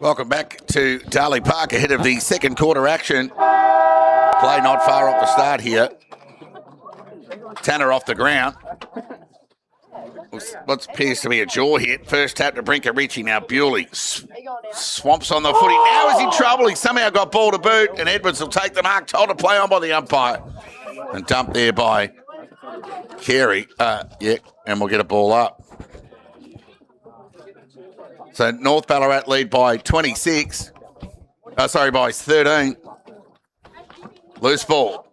Welcome back to Darley Park ahead of the second quarter action. Play not far off the start here. Tanner off the ground. What appears to be a jaw hit. First tap to Brinker Ritchie. Now Bewley swamps on the footy. Now is in trouble. He somehow got ball to boot, and Edwards will take the mark. Told to play on by the umpire. And dumped there by Carey. And we'll get a ball up. So North Ballarat lead by 26. By 13. Loose ball.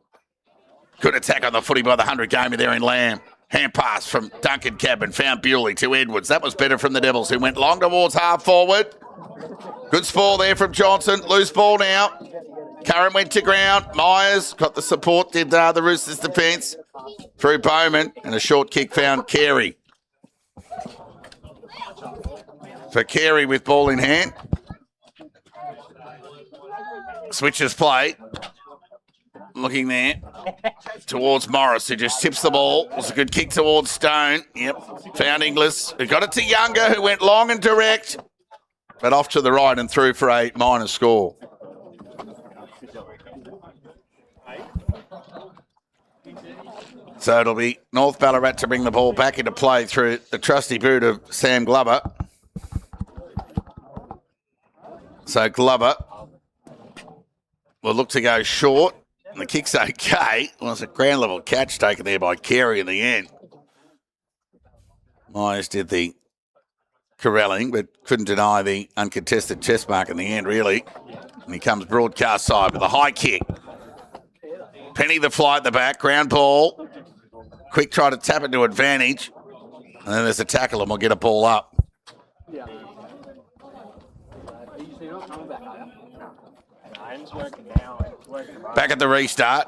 Good attack on the footy by the 100 gamer there in Lamb. Hand pass from Duncan Cabin. Found Bewley to Edwards. That was better from the Devils, who went long towards half forward. Good spoil there from Johnson. Loose ball now. Curran went to ground. Myers got the support, did the Roosters defence. Through Bowman. And a short kick found Carey. For Carey with ball in hand. Switches play. Looking there towards Morris, who just tips the ball. It was a good kick towards Stone. Yep. Found Inglis, who got it to Younger, who went long and direct, but off to the right and through for a minor score. So it'll be North Ballarat to bring the ball back into play through the trusty boot of Sam Glover. So Glover will look to go short. And the kick's okay. Well, it's a ground level catch taken there by Carey in the end. Myers did the corralling, but couldn't deny the uncontested chest mark in the end, really. And he comes broadcast side with a high kick. Penny the fly at the back, ground ball. Quick try to tap it to advantage. And then there's a tackle and we'll get a ball up. Back at the restart.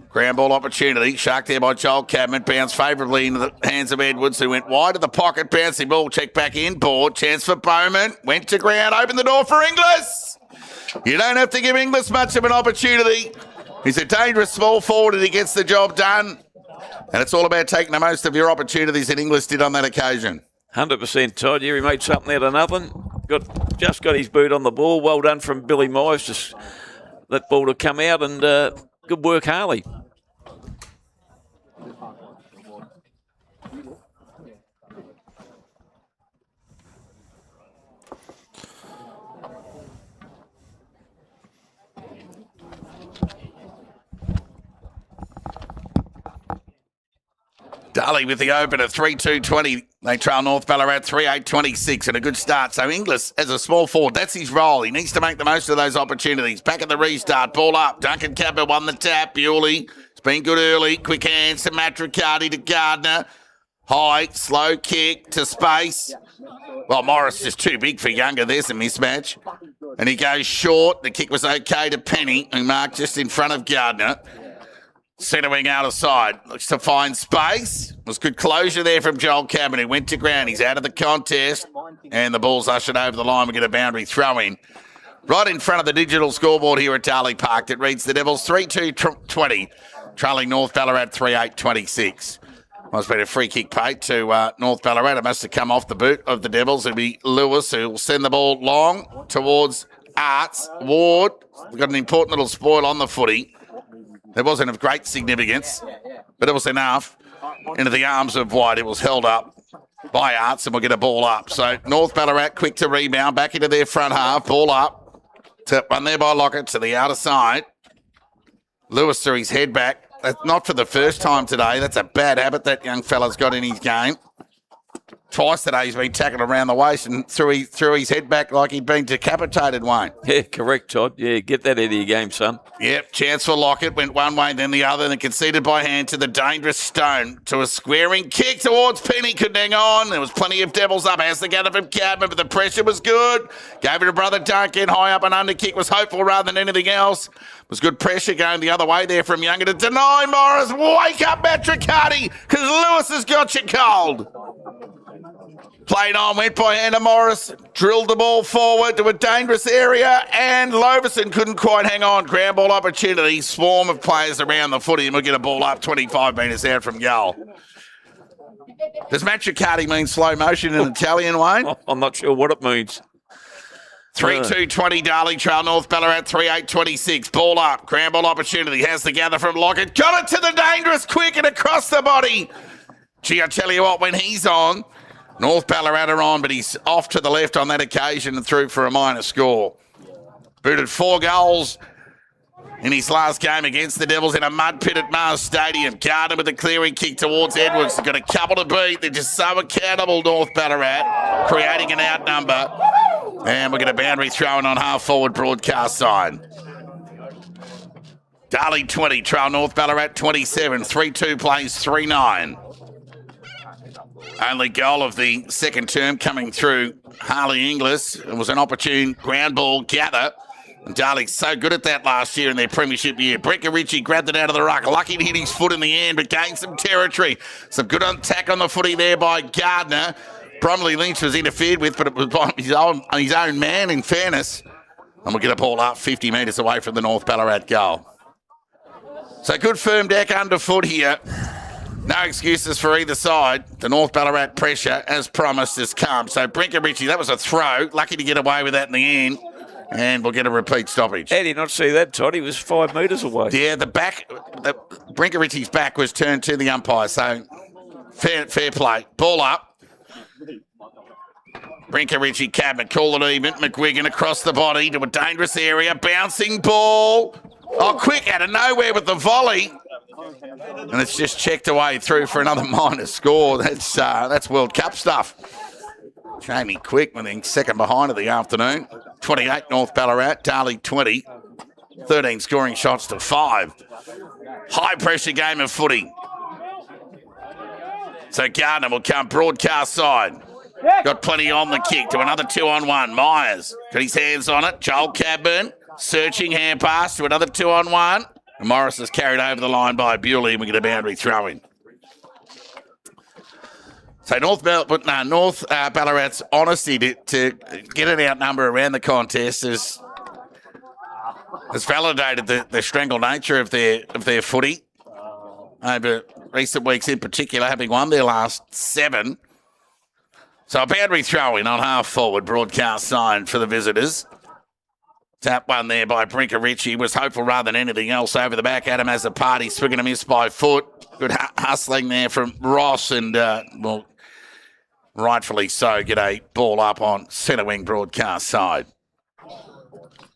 Ground ball opportunity. Shark there by Joel Cadman. Bounced favourably into the hands of Edwards, who went wide of the pocket. Bouncing ball. Check back in. Board. Chance for Bowman. Went to ground. Opened the door for Inglis. You don't have to give Inglis much of an opportunity. He's a dangerous small forward and he gets the job done. And it's all about taking the most of your opportunities that Inglis did on that occasion. 100%, Todd. Yeah, he made something out of nothing. Just got his boot on the ball. Well done from Billy Myers. Just that ball to come out, and good work, Harley. Darley with the open at 3-2-20. They trail North Ballarat 3-8-26 and a good start. So Inglis as a small forward, that's his role. He needs to make the most of those opportunities. Back at the restart, ball up. Duncan Capper won the tap. Bewley, it's been good early. Quick hands to Matt Riccardi to Gardner. High, slow kick to space. Well, Morris is too big for Younger. There's a mismatch. And he goes short. The kick was okay to Penny, who marked just in front of Gardner. Centre wing out of side. Looks to find space. It was good closure there from Joel Cabin, who went to ground. He's out of the contest. And the ball's ushered over the line. We get a boundary throw in. Right in front of the digital scoreboard here at Darley Park that reads the Devils 3-2-20. Trailing North Ballarat 3-8-26. Must have been a free kick paid to North Ballarat. It must have come off the boot of the Devils. It'll be Lewis who will send the ball long towards Arts. Ward. We've got an important little spoil on the footy. It wasn't of great significance, but it was enough. Into the arms of White. It was held up by Arts, and we'll get a ball up. So North Ballarat quick to rebound, back into their front half. Ball up. To run there by Lockett to the outer side. Lewis threw his head back. That's not for the first time today. That's a bad habit that young fella's got in his game. Twice today he's been tackled around the waist and threw his head back like he'd been decapitated, Wayne. Yeah, correct, Todd. Yeah, get that out of your game, son. Yep, chance for Lockett. Went one way, then the other, then conceded by hand to the dangerous Stone. To a squaring kick towards Penny. Couldn't hang on. There was plenty of devils up. Has the gather from Cadman, but the pressure was good. Gave it to brother Duncan. High up and under kick was hopeful rather than anything else. Was good pressure going the other way there from Younger to deny Morris. Wake up, Matricati, because Lewis has got you cold. Played on, went by hand to Morris, drilled the ball forward to a dangerous area, and Loverson couldn't quite hang on. Ground ball opportunity, swarm of players around the footy, and we'll get a ball up 25 metres out from goal. Does Matricati mean slow motion in Italian, Wayne? I'm not sure what it means. 3-2-20 Darley trail North Ballarat 3-8-26. Ball up. Ground ball opportunity. Has the gather from Lockett. Got it to the dangerous quick and across the body. Gee, I tell you what, when he's on, North Ballarat are on, but he's off to the left on that occasion and through for a minor score. Booted 4 goals in his last game against the Devils in a mud pit at Mars Stadium. Gardner with a clearing kick towards Edwards. They've got a couple to beat. They're just so accountable, North Ballarat, creating an outnumber. And we're going to boundary throwing on half-forward broadcast side. Darley 20, trail North Ballarat 27. 3-2 plays 3-9. Only goal of the second term coming through Harley Inglis. It was an opportune ground ball gather. And Darley's so good at that last year in their premiership year. Brinker Ritchie grabbed it out of the ruck. Lucky to hit his foot in the end, but gained some territory. Some good attack on the footy there by Gardner. Bromley Lynch was interfered with, but it was by his own man, in fairness. And we'll get a ball up 50 metres away from the North Ballarat goal. So good firm deck underfoot here. No excuses for either side. The North Ballarat pressure, as promised, has come. So Brinker Ritchie, that was a throw. Lucky to get away with that in the end. And we'll get a repeat stoppage. How did you not see that, Todd? He was 5 metres away. Yeah, Brinker Ritchie's back was turned to the umpire. So fair play. Ball up. Brinker Ritchie, Cadman, call it even. McGuigan across the body to a dangerous area. Bouncing ball. Oh, quick out of nowhere with the volley. And it's just checked away through for another minor score. That's World Cup stuff. Jamie Quick, I think, second behind of the afternoon. 28 North Ballarat, Darley 20. 13 scoring shots to 5. High pressure game of footy. So Gardner will come broadcast side. Got plenty on the kick to another 2-on-1. Myers got his hands on it. Joel Cadburn searching hand pass to another 2-on-1. And Morris is carried over the line by Bewley, and we get a boundary throw in. So North Ballarat's honesty to get an outnumber around the contest has validated the strangle nature of their footy over recent weeks, in particular, having won their last 7. So a boundary throw in on half forward broadcast sign for the visitors. Tap one there by Brinker Ritchie. Was hopeful rather than anything else over the back. Adam has a party, swinging a miss by foot. Good hustling there from Ross, and rightfully so, get a ball up on centre wing broadcast side.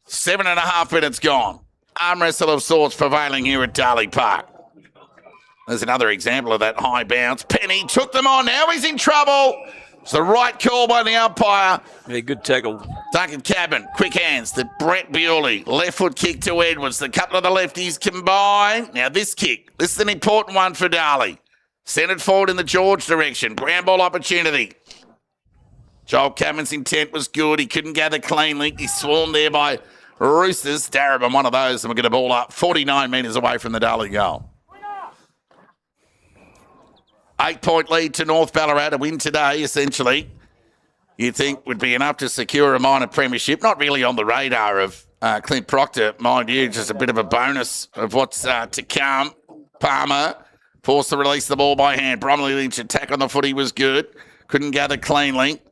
7.5 minutes gone. Arm wrestle of sorts prevailing here at Darley Park. There's another example of that high bounce. Penny took them on. Now he's in trouble. It's the right call by the umpire. Yeah, good tackle. Duncan Cadman, quick hands to Brett Bewley. Left foot kick to Edwards. The couple of the lefties combine. Now this kick. This is an important one for Darley. Centred forward in the George direction. Ground ball opportunity. Joel Cadman's intent was good. He couldn't gather cleanly. He's swarmed there by Roosters. Darabin, one of those, and we'll get a ball up 49 metres away from the Darley goal. 8-point lead to North Ballarat. A win today, essentially, you'd think would be enough to secure a minor premiership. Not really on the radar of Clint Proctor, mind you, just a bit of a bonus of what's to come. Palmer forced to release the ball by hand. Bromley Lynch attack on the footy was good. Couldn't gather cleanly.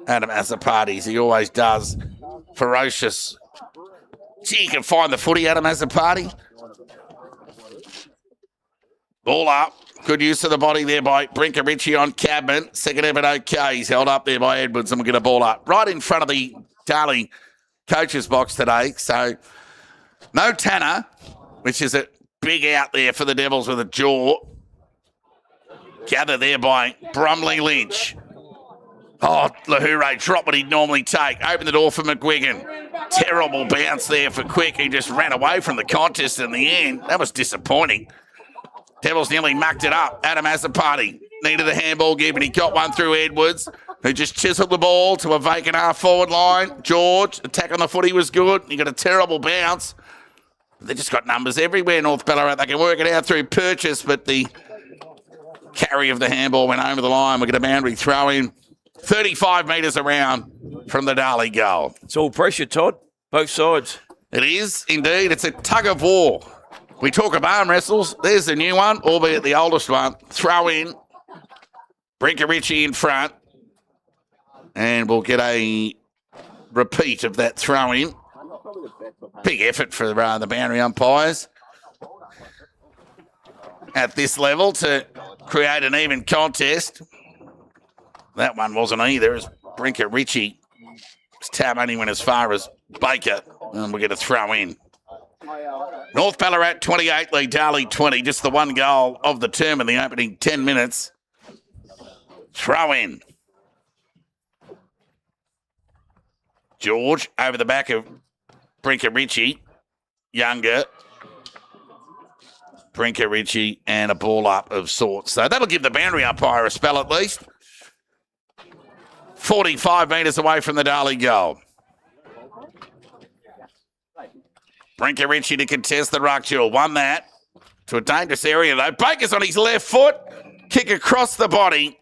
Adam Azzopardi, he always does. Ferocious. Gee, he can find the footy, Adam Azzopardi. Ball up. Good use of the body there by Brinker Ritchie on Cadman. Second effort okay. He's held up there by Edwards, and we'll get a ball up. Right in front of the Darley coach's box today. So no Tanner, which is a big out there for the Devils with a jaw. Gathered there by Brumley Lynch. Oh, Lahure dropped what he'd normally take. Opened the door for McGuigan. Terrible bounce there for Quick. He just ran away from the contest in the end. That was disappointing. Devils nearly mucked it up. Adam Azzopardi needed a handball give, and he got one through Edwards, who just chiseled the ball to a vacant half-forward line. George, attack on the footy was good. He got a terrible bounce. They just got numbers everywhere, North Ballarat. They can work it out through purchase, but the carry of the handball went over the line. We get a boundary throw in 35 metres around from the Darley goal. It's all pressure, Todd. Both sides. It is, indeed. It's a tug of war. We talk of arm wrestles. There's the new one, albeit the oldest one. Throw in. Brinker Ritchie in front. And we'll get a repeat of that throw in. Big effort for the boundary umpires at this level to create an even contest. That one wasn't either, as Brinker Ritchie. His tab only went as far as Baker, and we'll get a throw in. North Ballarat 28, lead Darley 20, just the one goal of the term in the opening 10 minutes. Throw in. George over the back of Brinker Ritchie. Younger. Brinker Ritchie and a ball up of sorts. So that'll give the boundary umpire a spell at least. 45 metres away from the Darley goal. Brinker Ritchie to contest the ruck duel. Won that to a dangerous area though. Baker's on his left foot. Kick across the body.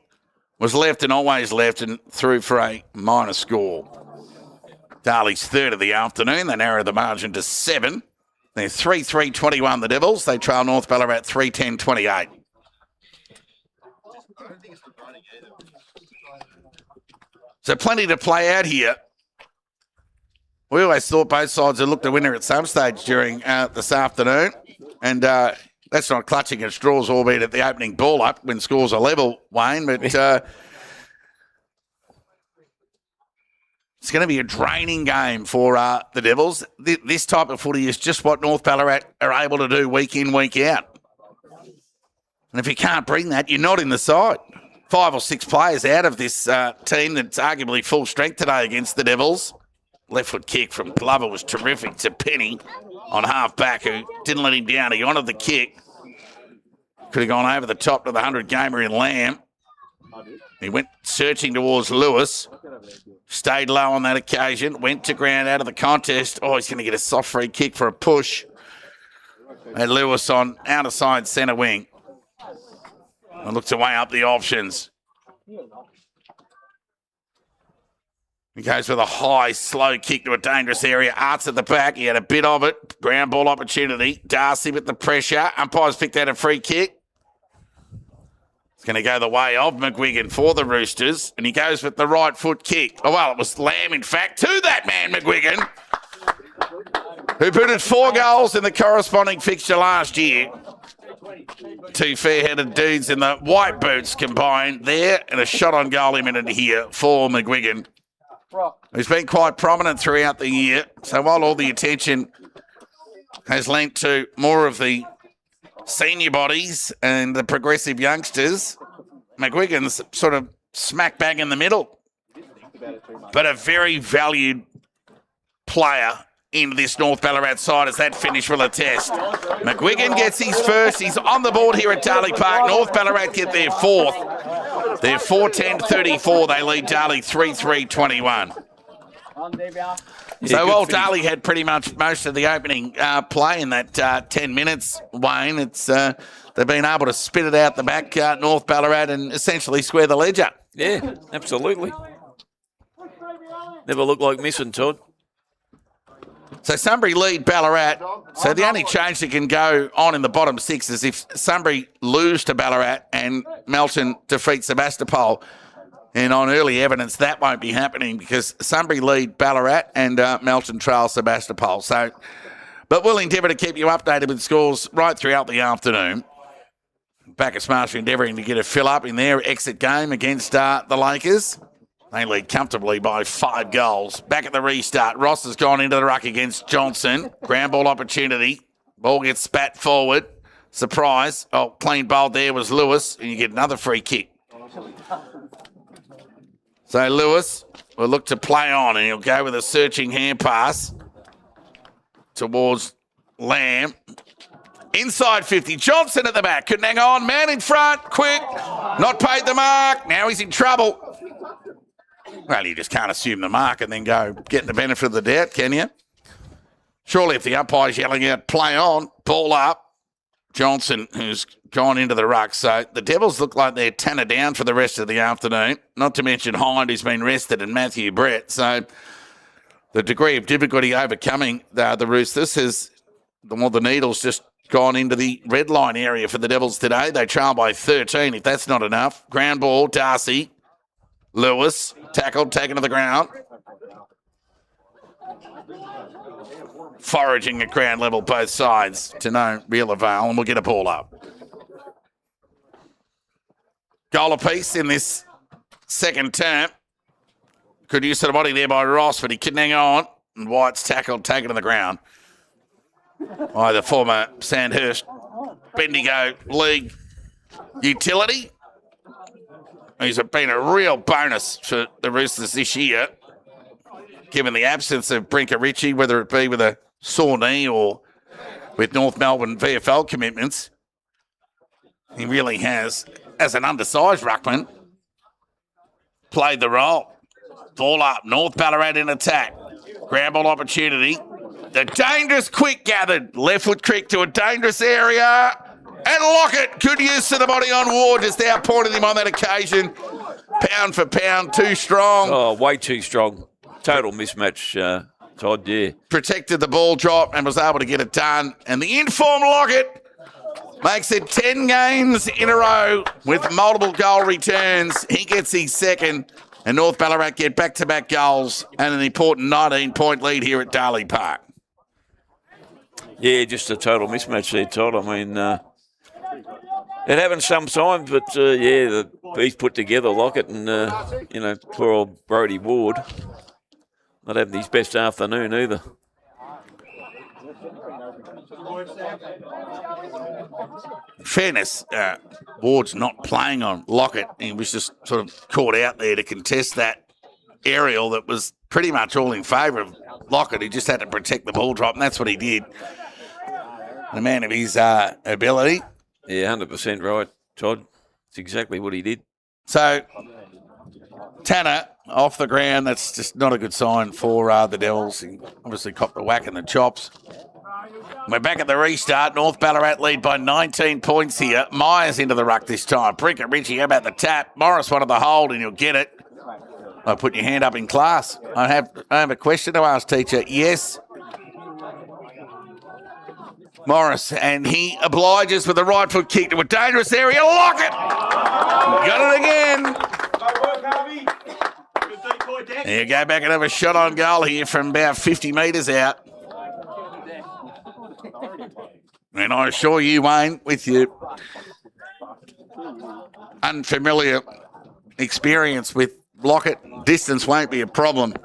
Was left and always left and through for a minor score. Darley's third of the afternoon. They narrow the margin to 7. They're 3-3-21, the Devils. They trail North Ballarat 3-10-28. So plenty to play out here. We always thought both sides had looked a winner at some stage during this afternoon. And that's not clutching at straws, albeit at the opening ball up when scores are level, Wayne. But it's going to be a draining game for the Devils. This type of footy is just what North Ballarat are able to do week in, week out. And if you can't bring that, you're not in the side. 5 or 6 players out of this team that's arguably full strength today against the Devils. Left foot kick from Glover was terrific to Penny on half back, who didn't let him down. He honoured the kick. Could have gone over the top to the 100-gamer in Lamb. He went searching towards Lewis. Stayed low on that occasion. Went to ground out of the contest. Oh, he's going to get a soft free kick for a push. And Lewis on outer side centre wing. And look to weigh up the options. He goes with a high, slow kick to a dangerous area. Arts at the back. He had a bit of it. Ground ball opportunity. Darcy with the pressure. Umpires picked out a free kick. It's going to go the way of McGuigan for the Roosters. And he goes with the right foot kick. Oh, well, it was Lamb, in fact, to that man, McGuigan, who booted 4 goals in the corresponding fixture last year. 2 fair-headed dudes in the white boots combined there, and a shot on goal imminent here for McGuigan, who's been quite prominent throughout the year. So while all the attention has lent to more of the senior bodies and the progressive youngsters, McGuigan's sort of smack bang in the middle. But a very valued player in this North Ballarat side, as that finish will attest. McGuigan gets his first. He's on the board here at Darley Park. North Ballarat get their 4th. They're 4-10-34. They lead Darley 3-3-21. So while Darley had pretty much most of the opening play in that 10 minutes, Wayne, it's they've been able to spit it out the back, North Ballarat, and essentially square the ledger. Yeah, absolutely. Never looked like missing, Todd. So Sunbury lead Ballarat. So the only change that can go on in the bottom 6 is if Sunbury lose to Ballarat and Melton defeats Sebastopol. And on early evidence, that won't be happening because Sunbury lead Ballarat and Melton trail Sebastopol. So, but we'll endeavour to keep you updated with scores right throughout the afternoon. Bacchus Marsh endeavouring to get a fill-up in their exit game against the Lakers. They lead comfortably by 5 goals. Back at the restart, Ross has gone into the ruck against Johnson. Ground ball opportunity. Ball gets spat forward. Surprise. Oh, clean bowled there was Lewis, and you get another free kick. So Lewis will look to play on, and he'll go with a searching hand pass towards Lamb. Inside 50. Johnson at the back. Couldn't hang on. Man in front. Quick. Not paid the mark. Now he's in trouble. Well, you just can't assume the mark and then go get the benefit of the doubt, can you? Surely if the umpire's yelling out, play on, ball up. Johnson, who's gone into the ruck. So the Devils look like they're tanner down for the rest of the afternoon. Not to mention Hind, who's been rested, and Matthew Brett. So the degree of difficulty overcoming the Roosters has, the Needles just gone into the red line area for the Devils today. They trail by 13, if that's not enough. Ground ball, Darcy. Lewis, tackled, taken to the ground. Foraging at ground level, both sides, to no real avail, and we'll get a ball up. Goal apiece in this second term. Good use of the body there by Ross, but he couldn't hang on. And White's tackled, taken to the ground by the former Sandhurst Bendigo League utility. He's been a real bonus for the Roosters this year, given the absence of Brinker Ritchie, whether it be with a sore knee or with North Melbourne VFL commitments. He really has, as an undersized ruckman, played the role. Ball up, North Ballarat in attack. Grab ball opportunity. The dangerous quick gathered. Left foot kick to a dangerous area. And Lockett, good use of the body on Ward, just outpointed him on that occasion. Pound for pound, too strong. Oh, way too strong. Total mismatch, Todd, yeah. Protected the ball drop and was able to get it done. And the informed Lockett makes it 10 games in a row with multiple goal returns. He gets his second, and North Ballarat get back-to-back goals and an important 19-point lead here at Darley Park. Yeah, just a total mismatch there, Todd. I mean, it happens sometimes, but, yeah, the piece put together, Lockett, and, poor old Brodie Ward not having his best afternoon either. Fairness, Ward's not playing on Lockett. He was just sort of caught out there to contest that aerial that was pretty much all in favour of Lockett. He just had to protect the ball drop, and that's what he did. The man of his ability. Yeah, 100% right, Todd. It's exactly what he did. So, Tanner off the ground. That's just not a good sign for the Devils. He obviously copped the whack in the chops. We're back at the restart. North Ballarat lead by 19 points here. Myers into the ruck this time. Brinker Ritchie, how about the tap? Morris wanted the hold, and you'll get it. I put your hand up in class. I have a question to ask, teacher. Yes. Morris, and he obliges with a right foot kick to a dangerous area. Lockett! Got it again. There you go, back and have a shot on goal here from about 50 metres out. And I assure you, Wayne, with your unfamiliar experience with Lockett, distance won't be a problem.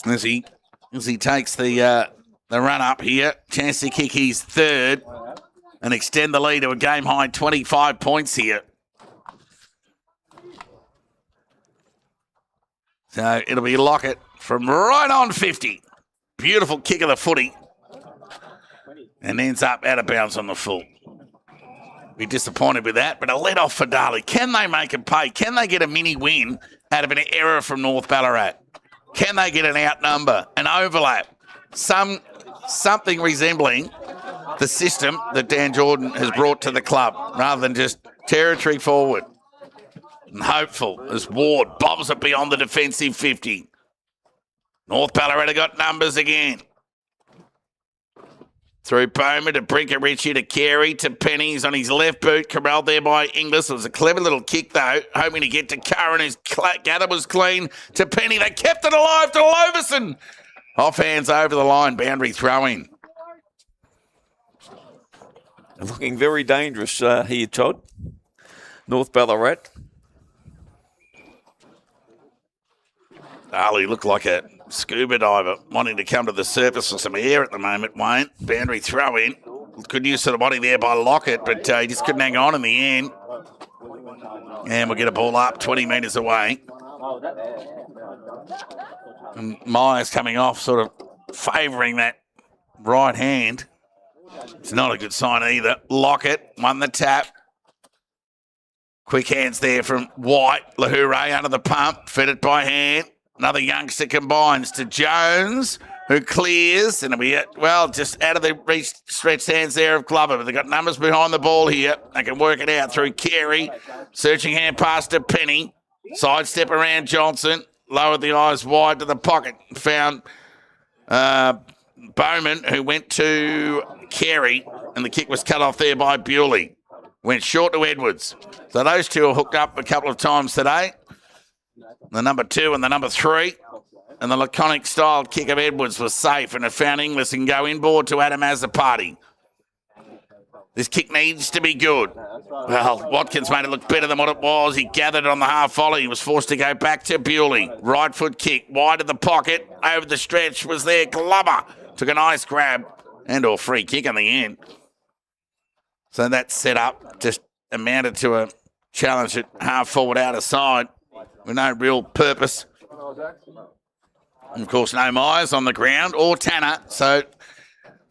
As he takes the run up here, chance to kick his third and extend the lead to a game high 25 points here. So it'll be Lockett from right on 50. Beautiful kick of the footy. And ends up out of bounds on the full. Be disappointed with that, but a let off for Darley. Can they make it pay? Can they get a mini win out of an error from North Ballarat? Can they get an outnumber, an overlap, something resembling the system that Dan Jordan has brought to the club, rather than just territory forward? And hopeful as Ward bobs it beyond the defensive 50. North Ballarat have got numbers again. Through Bowman to Brinker Ritchie to Carey to Penny's on his left boot. Corralled there by Inglis. It was a clever little kick, though. Hoping to get to Curran, whose gather was clean. To Penny. They kept it alive to Loverson. Off hands over the line. Boundary throwing. Looking very dangerous here, Todd. North Ballarat. Darley looked like a scuba diver wanting to come to the surface for some air at the moment, Wayne. Boundary throw in. Good use of the body there by Lockett, but he just couldn't hang on in the end. And we'll get a ball up 20 metres away. And Myers coming off, sort of favouring that right hand. It's not a good sign either. Lockett won the tap. Quick hands there from White. Lahoure under the pump. Fed it by hand. Another youngster combines to Jones, who clears. And it'll be, just out of the reach, stretched hands there of Glover. But they've got numbers behind the ball here. They can work it out through Carey. Searching hand pass to Penny. Sidestep around Johnson. Lowered the eyes wide to the pocket. Found Bowman, who went to Carey. And the kick was cut off there by Bewley. Went short to Edwards. So those two are hooked up a couple of times today. The number 2 and the number 3. And the laconic style kick of Edwards was safe, and it found Inglis and go inboard to Adam Azzopardi. This kick needs to be good. Well, Watkins made it look better than what it was. He gathered on the half volley. He was forced to go back to Bewley. Right foot kick, wide of the pocket. Over the stretch was there. Glover took a nice grab and or free kick in the end. So that set up just amounted to a challenge at half forward out of side with no real purpose. And of course, no Myers on the ground or Tanner. So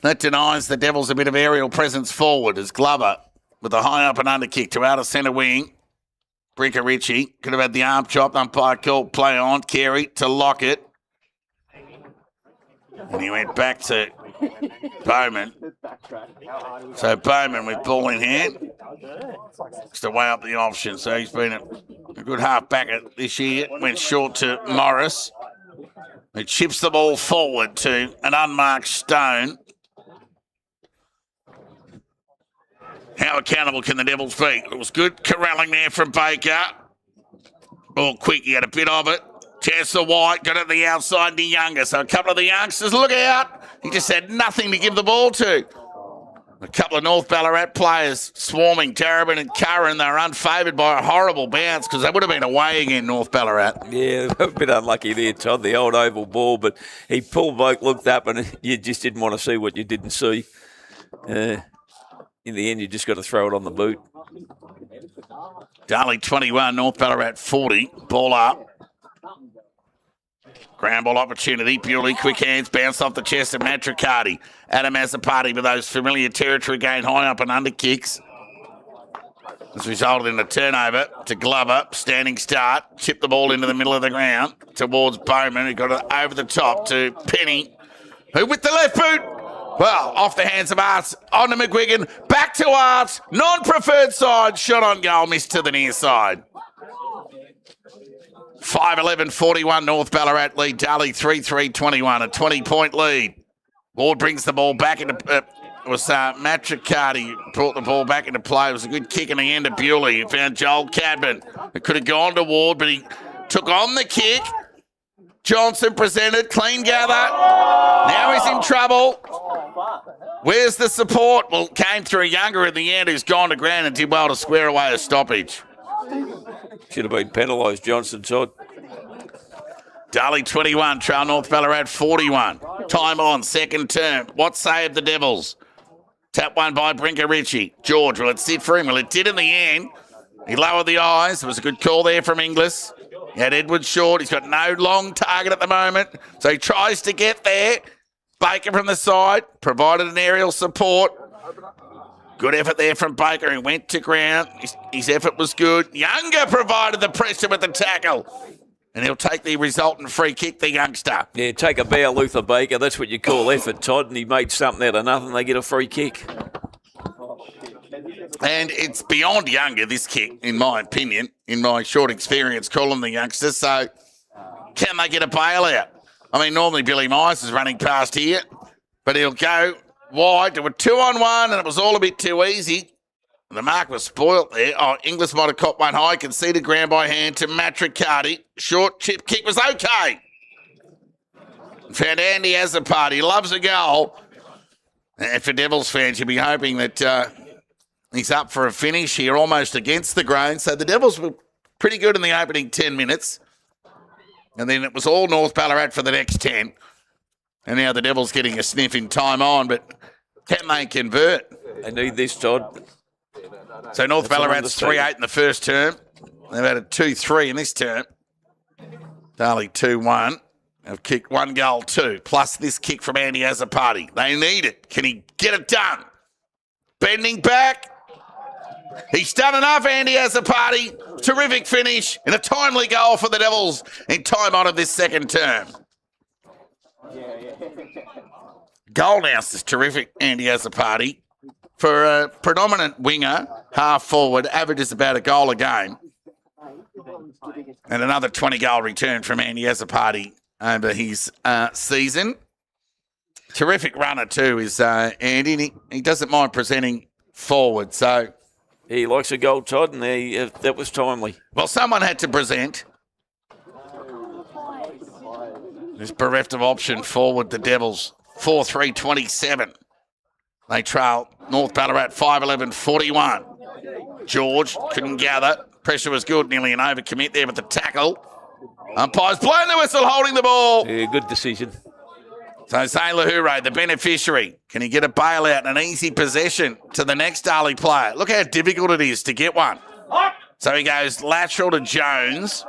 that denies the Devils a bit of aerial presence forward as Glover with a high up and under kick to outer centre wing. Brinker Ritchie could have had the arm chopped. Umpire called play on. Carey to Lockett. And he went back to Bowman. So Bowman with ball in hand. Just to weigh up the option. So he's been a good half back this year. Went short to Morris. He chips the ball forward to an unmarked Stone. How accountable can the Devils be? It was good corralling there from Baker. Ball quick, he had a bit of it. Chance to White, got it the outside to Younger. So a couple of the youngsters, look out. He just had nothing to give the ball to. A couple of North Ballarat players swarming Tarabin and Curran. They were unfavoured by a horrible bounce because they would have been away again, North Ballarat. Yeah, a bit unlucky there, Todd, the old oval ball. But he pulled back, looked up, and you just didn't want to see what you didn't see. In the end, you just got to throw it on the boot. Darley 21, North Ballarat 40. Ball up. Ground ball opportunity. Bewley, quick hands, bounced off the chest of Matricardi. Adam Azzopardi with those familiar territory gain high up and under kicks. This resulted in a turnover to Glover. Standing start. Chipped the ball into the middle of the ground towards Bowman, who got it over the top to Penny, who with the left boot. Well, off the hands of Arts, on to McGuigan, back to Arts, non-preferred side, shot on goal, missed to the near side. 5-11-41 North Ballarat lead, Darley 3-3-21, a 20-point lead. Ward brings the ball back into, it was Matricardi brought the ball back into play. It was a good kick in the end of Bewley. He found Joel Cadman. It could have gone to Ward, but he took on the kick. Johnson presented, clean gather. Now he's in trouble. Where's the support? Well, came through Younger in the end, who's gone to ground and did well to square away a stoppage. Should have been penalised, Johnson, Todd. Darley 21, trail North Ballarat 41. Time on, second term. What saved the Devils? Tap one by Brinker Ritchie. George, will it sit for him? Well, it did in the end. He lowered the eyes. It was a good call there from Inglis. He had Edwards short. He's got no long target at the moment. So he tries to get there. Baker from the side. Provided an aerial support. Good effort there from Baker. He went to ground. His effort was good. Younger provided the pressure with the tackle. And he'll take the resultant free kick, the youngster. Yeah, take a bow, Luther Baker. That's what you call effort, Todd. And he made something out of nothing. They get a free kick. And it's beyond Younger, this kick, in my opinion, in my short experience calling the youngsters. So can they get a bailout? I mean, normally Billy Myers is running past here, but he'll go wide to a 2-on-1, and it was all a bit too easy. The mark was spoilt there. Oh, Inglis might have caught one high, conceded ground by hand to Matricardi. Short chip kick was okay. Found Andy Azzopardi. Loves a goal. And for Devils fans, you'll be hoping that he's up for a finish here, almost against the grain. So the Devils were pretty good in the opening 10 minutes. And then it was all North Ballarat for the next 10. And now the Devils getting a sniff in time on, but can they convert? They need this, Todd. So North Ballarat's 3-8 in the first term. They've had a 2-3 in this term. Darley 2-1. They've kicked 1 goal, 2, plus this kick from Andy Azzopardi. They need it. Can he get it done? Bending back. He's done enough, Andy Azzopardi. Terrific finish and a timely goal for the Devils in time on of this second term. Goal now is terrific, Andy Azzopardi. For a predominant winger, half forward, averages about a goal a game. And another 20-goal return from Andy Azzopardi over his season. Terrific runner too is Andy. He doesn't mind presenting forward, so... He likes a goal, Todd, and that was timely. Well, someone had to present. This bereft of option forward, the Devils, 4-3-27. They trail North Ballarat 5-11-41. George couldn't gather. Pressure was good, nearly an overcommit there with the tackle. Umpire's blowing the whistle, holding the ball. Yeah, good decision. So Zane Lahoure, the beneficiary. Can he get a bailout and an easy possession to the next Darley player? Look how difficult it is to get one. So he goes lateral to Jones.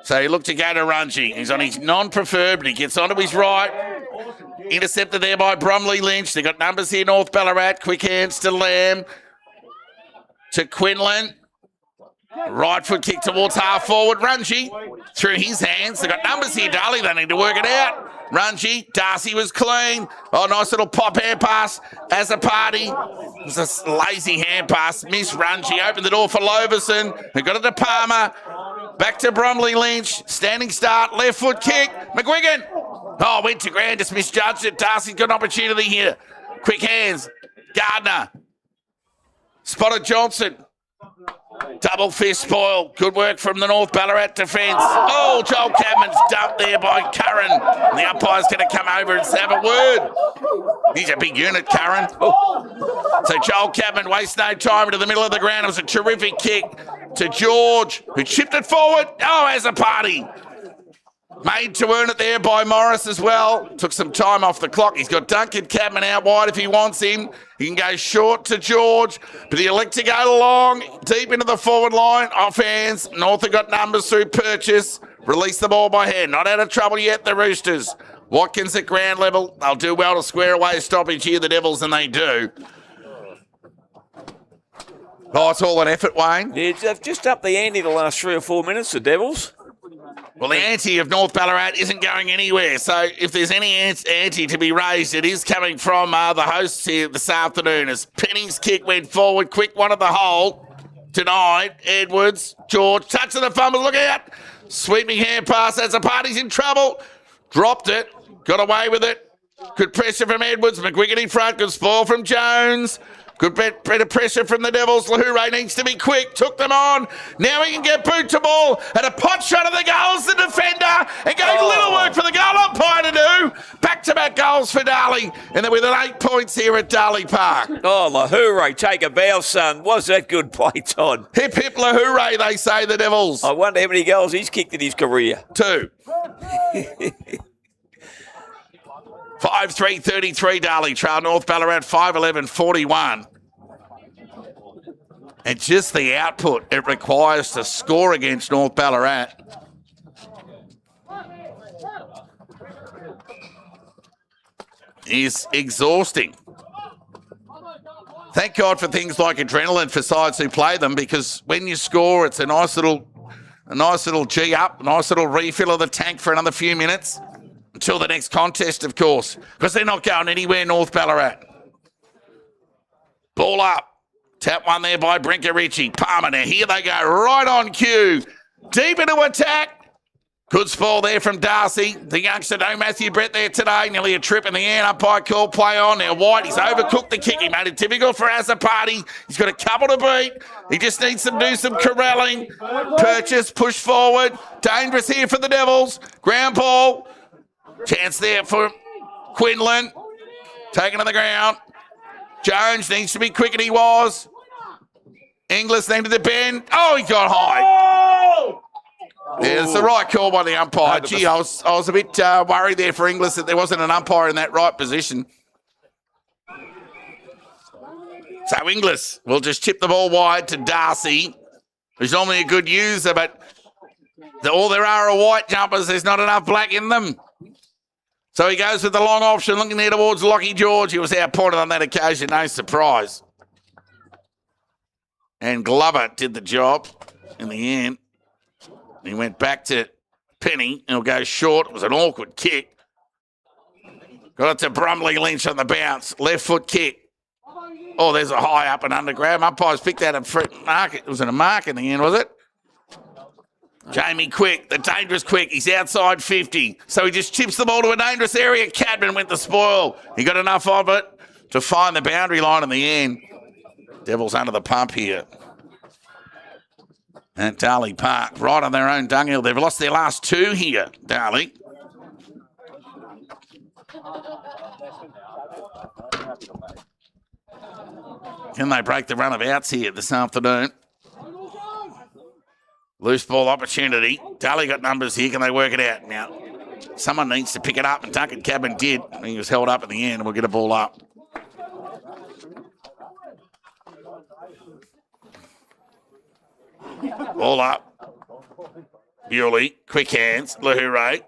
So he looked to go to Rungy. He's on his non-preferred, but he gets onto his right. Intercepted there by Bromley Lynch. They got numbers here, North Ballarat. Quick hands to Lamb. To Quinlan. Right foot kick towards half forward. Rungy through his hands. They got numbers here, Darley. They need to work it out. Rungy. Darcy was clean. Oh, nice little pop hand pass. Azzopardi. It was a lazy hand pass. Miss Rungy. Opened the door for Loverson. They got it to Palmer. Back to Bromley Lynch. Standing start. Left foot kick. McGuigan. Oh, went to ground. Just misjudged it. Darcy's got an opportunity here. Quick hands. Gardner. Spotted Johnson. Double fist spoil. Good work from the North Ballarat defence. Oh, Joel Cadman's dumped there by Curran. The umpire's going to come over and have a word. He's a big unit, Curran. So Joel Cadman wastes no time into the middle of the ground. It was a terrific kick to George, who chipped it forward. Oh, as a party. Made to earn it there by Morris as well. Took some time off the clock. He's got Duncan Cadman out wide if he wants him. He can go short to George, but he'll elect to go long, deep into the forward line. Off hands. North have got numbers through purchase. Release the ball by hand. Not out of trouble yet, the Roosters. Watkins at ground level. They'll do well to square away a stoppage here, the Devils, and they do. Oh, it's all an effort, Wayne. Yeah, they've just upped the ante the last 3 or 4 minutes, the Devils. Well, the ante of North Ballarat isn't going anywhere, so if there's any ante to be raised, it is coming from the hosts here this afternoon as Penning's kick went forward, quick one at the hole, denied, Edwards, George, touch of the fumble, look out, sweeping hand pass, as the party's in trouble, dropped it, got away with it, good pressure from Edwards, McGuigan in front, good spoil from Jones. Good bit of pressure from the Devils. Lahoure needs to be quick. Took them on. Now he can get boot to ball. And a pot shot of the goals, the defender. And gave little work for the goal umpire to do. Back-to-back goals for Darley. And they're within 8 points here at Darley Park. Oh, Lahoure, take a bow, son. Was that good play, Todd? Hip, hip, Lahoure, they say, the Devils. I wonder how many goals he's kicked in his career. 2. 5-3-33 Darley trail North Ballarat 5-11-41. And just the output it requires to score against North Ballarat. Is exhausting. Thank God for things like adrenaline for sides who play them, because when you score, it's a nice little G up, a nice little refill of the tank for another few minutes. Until the next contest, of course, because they're not going anywhere, North Ballarat. Ball up. Tap one there by Brinker Ritchie. Palmer now. Here they go. Right on cue. Deep into attack. Good spoil there from Darcy. The youngster, no Matthew Brett there today. Nearly a trip in the air. Umpire call play on. Now White, he's overcooked the kick. He made it difficult for Azzopardi. He's got a couple to beat. He just needs to do some corralling. Purchase, push forward. Dangerous here for the Devils. Ground ball. Chance there for Quinlan. Taken to the ground. Jones needs to be quick, and he was. Inglis needed to bend. Oh, he got high. Yeah, it's the right call by the umpire. 100%. Gee, I was a bit worried there for Inglis that there wasn't an umpire in that right position. So Inglis will just chip the ball wide to Darcy, who's normally a good user, but all there are white jumpers. There's not enough black in them. So he goes with the long option, looking there towards Lockie George. He was outpointed on that occasion, no surprise. And Glover did the job in the end. He went back to Penny. He'll go short. It was an awkward kick. Got it to Brumley Lynch on the bounce. Left foot kick. Oh, there's a high up and under grab. Umpires picked that up for mark. It wasn't a mark in the end, was it? Jamie Quick, the dangerous Quick. He's outside 50. So he just chips the ball to a dangerous area. Cadman went the spoil. He got enough of it to find the boundary line in the end. Devils under the pump here. At Darley Park, right on their own dunghill. They've lost their last two here, Darley. Can they break the run of outs here this afternoon? Loose ball opportunity. Darley got numbers here. Can they work it out? Now, someone needs to pick it up, and Duncan Cabin did. He was held up in the end, and we'll get a ball up. Ball up. Bewley, quick hands, Lahoure.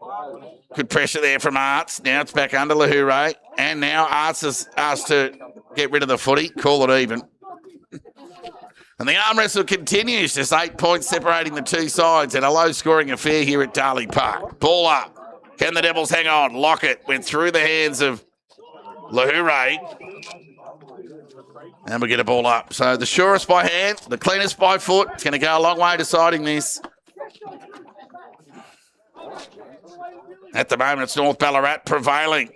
Good pressure there from Arts. Now it's back under Lahoure. And now Arts is asked to get rid of the footy, call it even. And the arm wrestle continues, just 8 points separating the two sides and a low-scoring affair here at Darley Park. Ball up. Can the Devils hang on? Lockett went through the hands of Lahoure. And we get a ball up. So the surest by hand, the cleanest by foot. It's going to go a long way deciding this. At the moment, it's North Ballarat prevailing.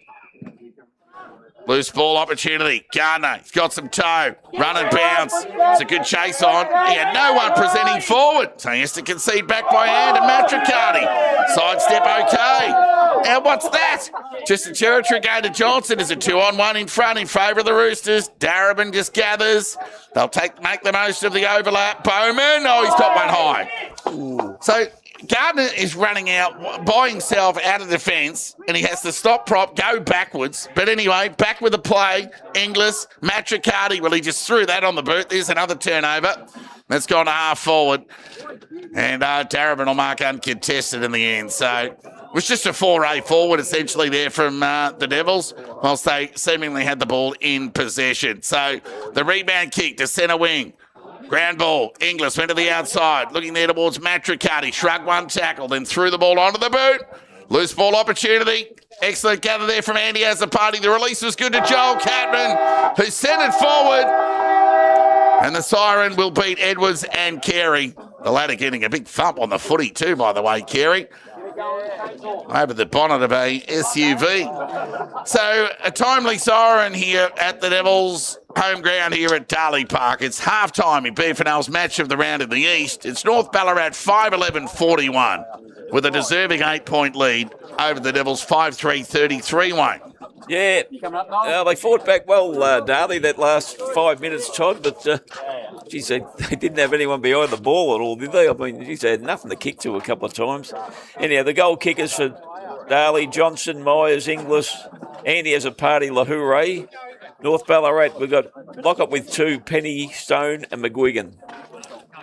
Loose ball opportunity. Gardner, he's got some toe. Run and bounce. It's a good chase on. He had no one presenting forward. So he has to concede back by hand and Matricati. Sidestep okay. Now what's that? Just a territory gain to Johnson. Is a 2-on-1 in front in favour of the Roosters. Darabin just gathers. They'll make the most of the overlap. Bowman. Oh, he's got one high. Ooh. So Gardner is running out by himself out of defence, and he has to stop prop, go backwards. But anyway, back with the play. Inglis, Matricati, well, he just threw that on the boot. There's another turnover. That's gone to half forward. And Darabin will mark uncontested in the end. So it was just a foray forward, essentially, there from the Devils, whilst they seemingly had the ball in possession. So the rebound kick to centre wing. Ground ball. Inglis went to the outside. Looking there towards Matricati. Shrugged one tackle. Then threw the ball onto the boot. Loose ball opportunity. Excellent gather there from Andy as a party. The release was good to Joel Cadman, who sent it forward. And the siren will beat Edwards and Carey. The latter getting a big thump on the footy too, by the way, Carey. Over the bonnet of a SUV. So a timely siren here at the Devils' home ground here at Darley Park. It's half-time in BFNL's match of the round in the East. It's North Ballarat 5-11-41 with a deserving 8-point lead over the Devils 5-3-33, Wayne. Yeah, they fought back well, Darley, that last 5 minutes, Todd, but geez, they didn't have anyone behind the ball at all, did they? I mean, geez, they had nothing to kick to a couple of times. Anyhow, the goal kickers for Darley, Johnson, Myers, Inglis, Andy as a party, Lahoure. North Ballarat, we've got lock-up with 2, Penny, Stone and McGuigan.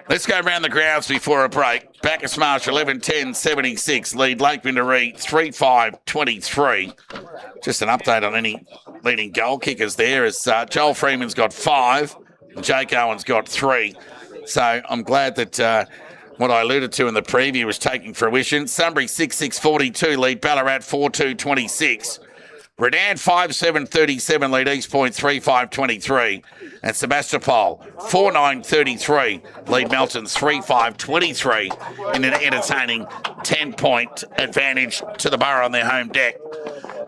Let's go around the grounds before a break. Bacchus Marsh 11-10-76. Lead Lake Windaree 3-5-23. Just an update on any leading goal kickers there as Joel Freeman's got 5 and Jake Owen's got 3. So I'm glad that what I alluded to in the preview was taking fruition. Sunbury 6-6-42. Lead Ballarat 4-2-26. Redan 5-7-37, lead East Point 3-5-23. And Sebastopol 4-9-33, lead Melton 3-5-23 in an entertaining 10-point advantage to the Borough on their home deck.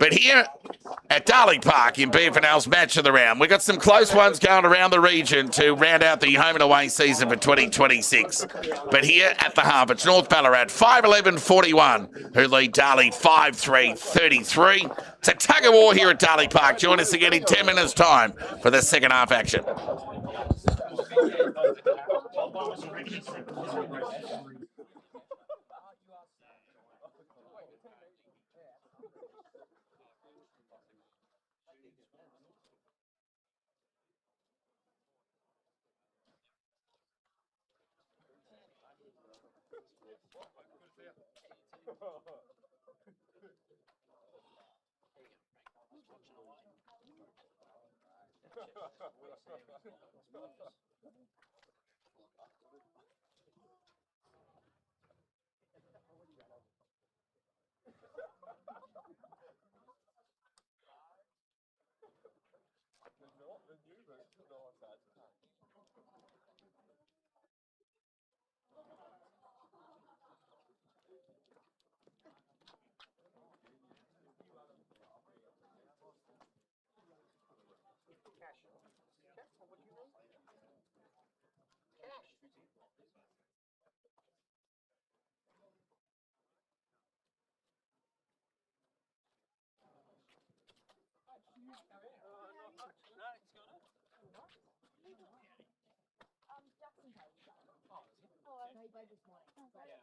But here at Darley Park in BFNL's match of the round, we've got some close ones going around the region to round out the home and away season for 2026. But here at the Harbour, it's North Ballarat 5-11-41, who lead Darley 5-3-33. It's a tug of war here at Darley Park. Join us again in 10 minutes' time for the second half action. Jackson Page. Oh, no, he played this morning. Oh, yeah,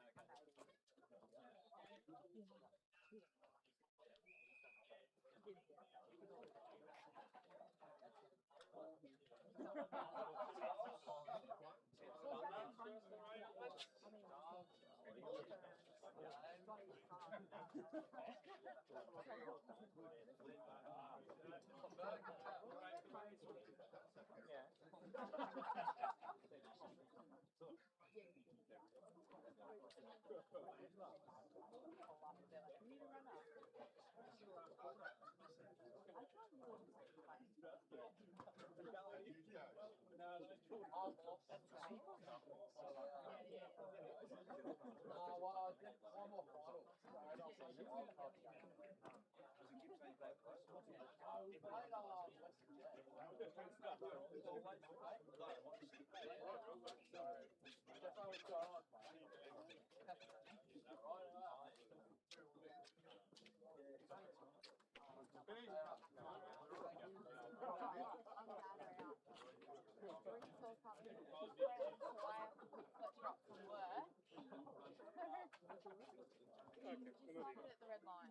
at the red line.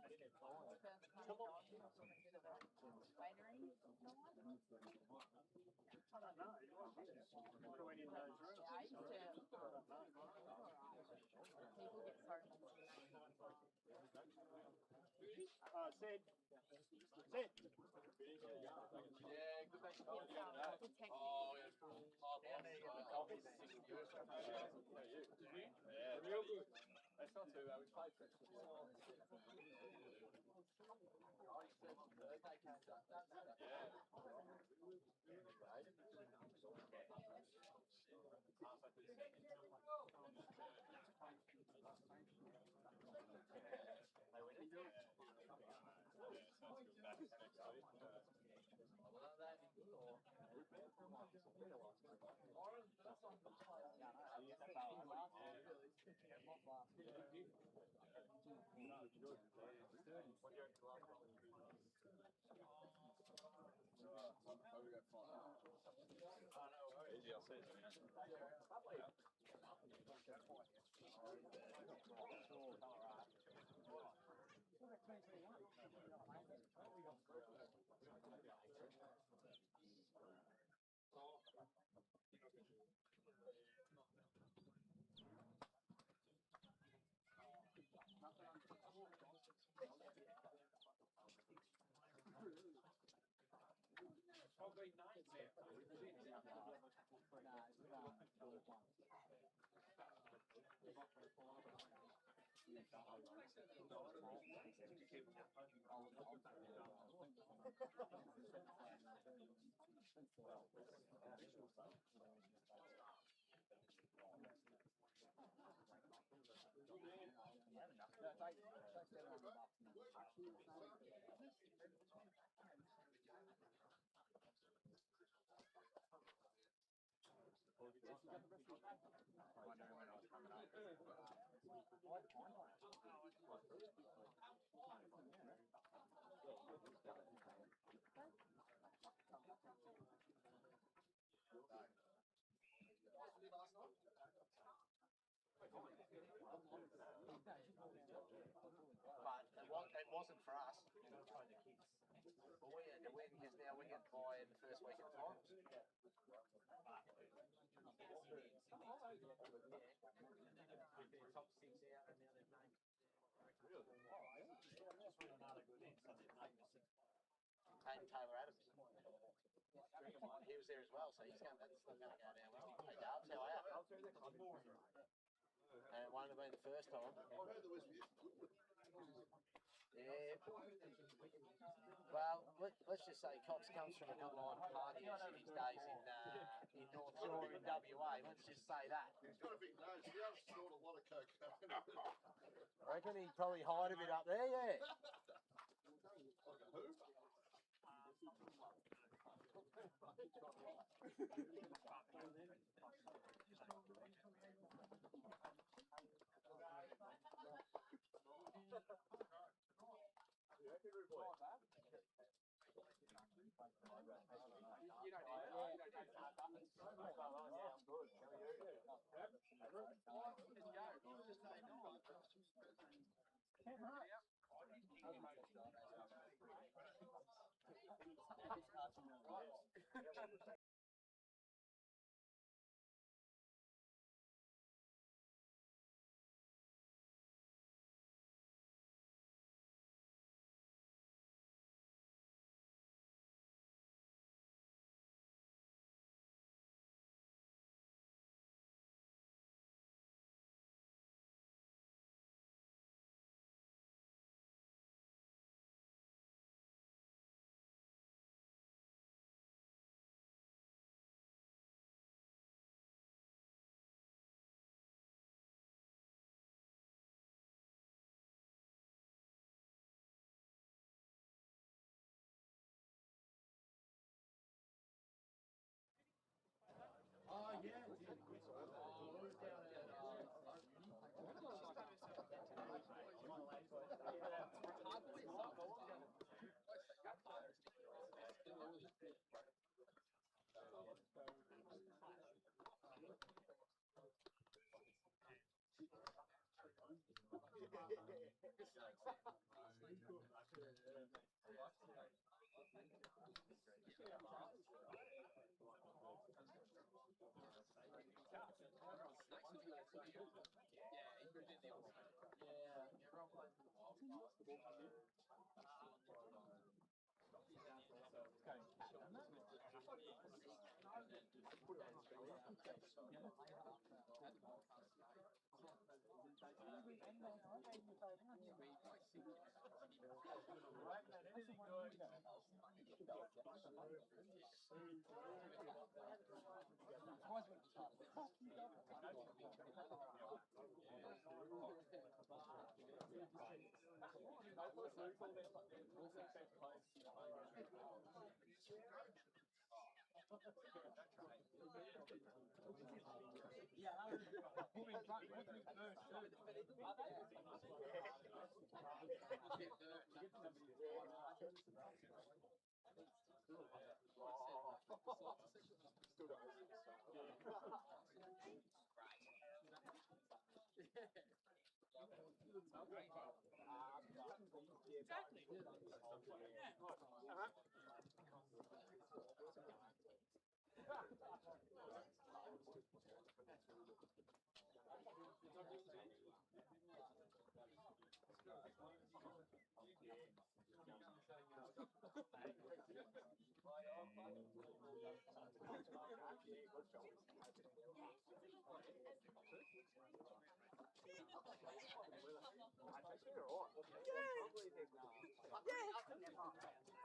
But it wasn't for us. The win is now we get by in the first week of the finals. Top 6 out. Hayden Taylor Adams. He was there as well, so he's going. That's still going to go down well. Hey, Dubs, how are you? And it won't have been the first time. Yeah. Well, let's just say Cox comes from a good line of parties in his days in North Shore in WA. Let's just say that. He's got a big nose. He has snorted a lot of cocaine. I reckon he'd probably hide a bit up there, yeah. Like a who? Oh, yeah.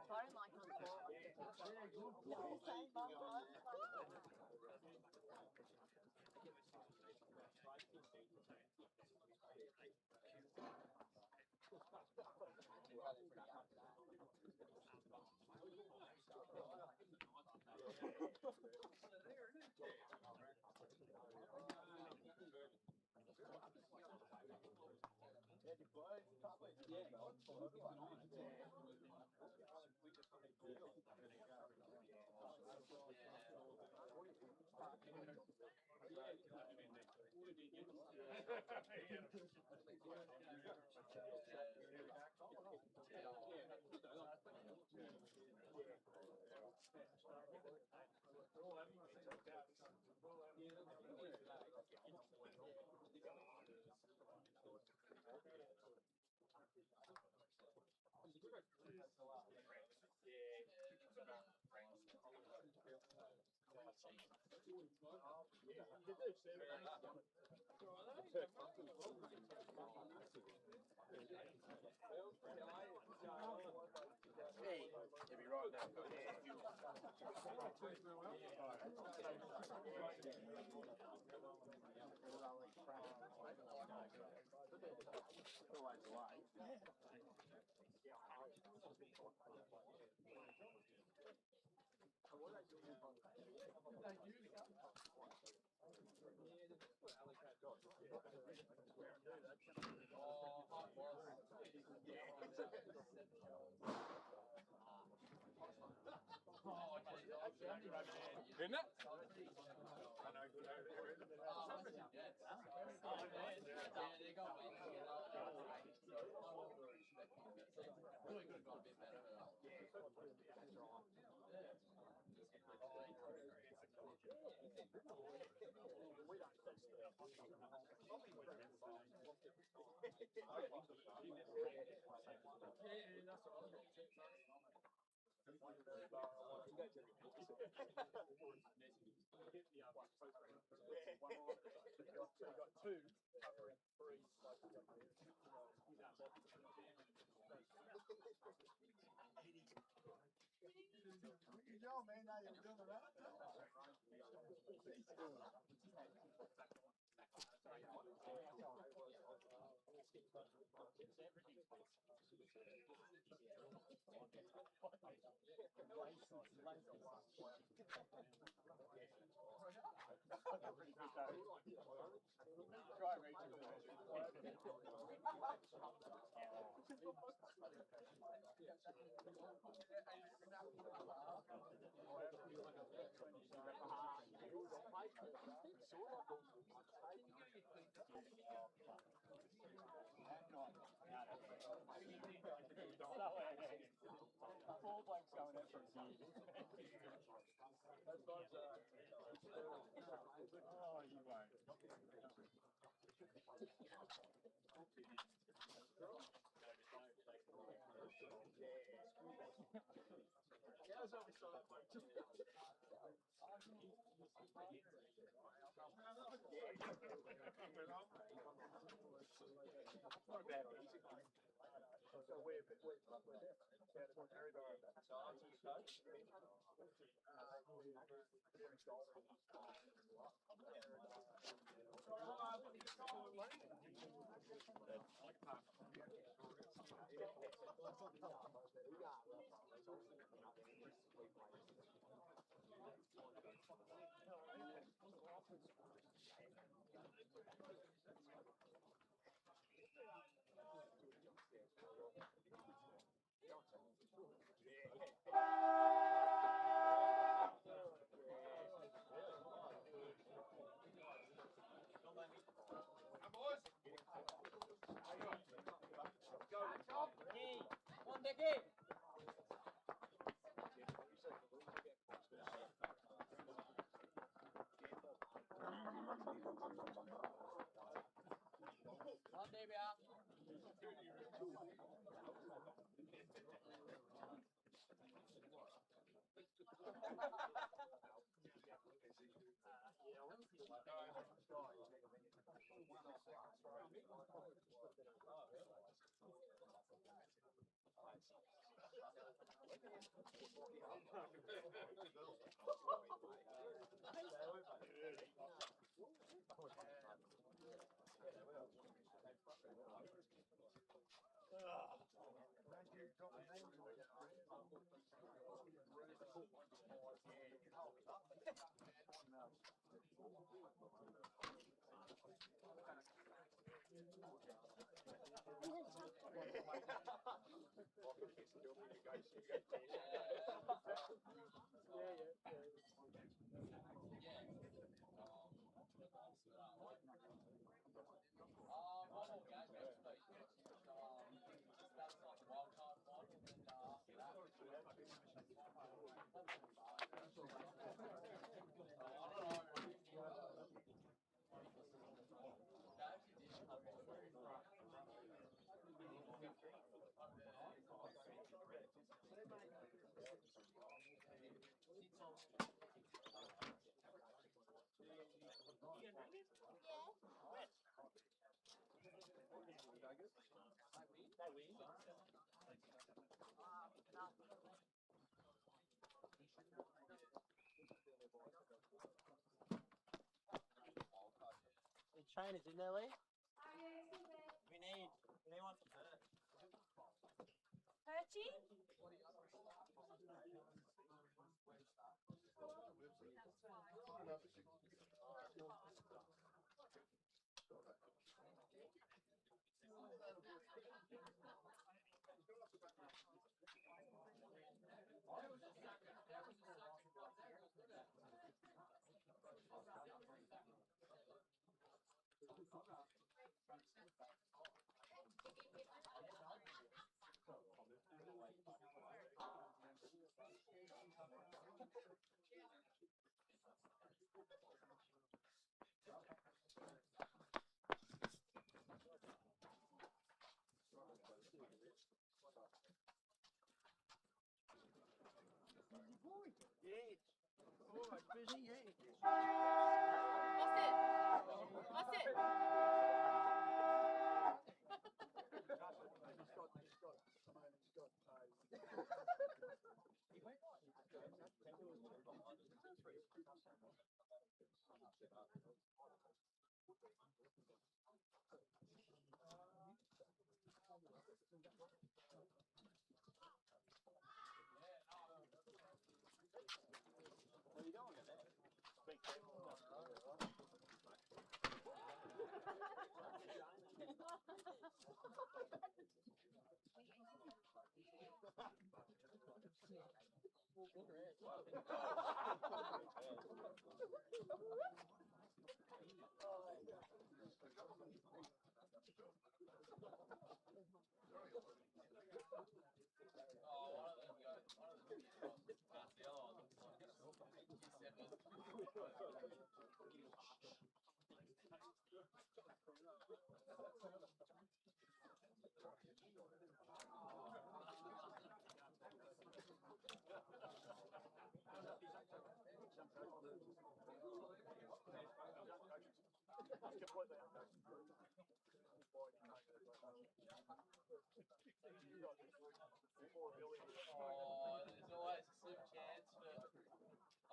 Phone like on The trainers in there, Lee? We need one for Perth. Perchy? What's it? Oh, there's always a slim chance for. I don't know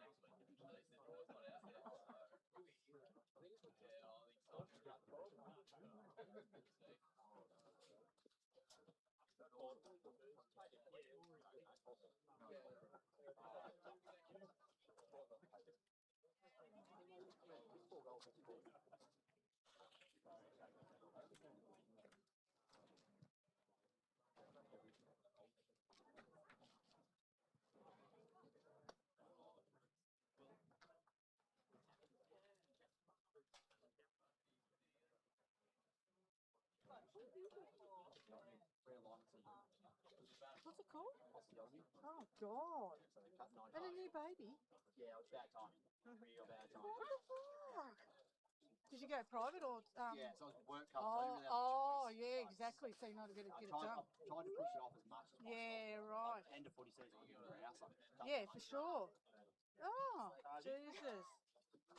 who we have next week. Actually, the draw's not out yet. So. Yeah, I think so. What's it called? Oh, God. And a new baby? Yeah, it's about time. Real bad time. What the fuck? Did you go private or? Yeah, so it's work cup. So Yeah, exactly. So you know to get it done. I'm trying to push it off as much as possible. Yeah, right. End of footy season, we're going to house on it. Yeah, for sure. Oh, Jesus.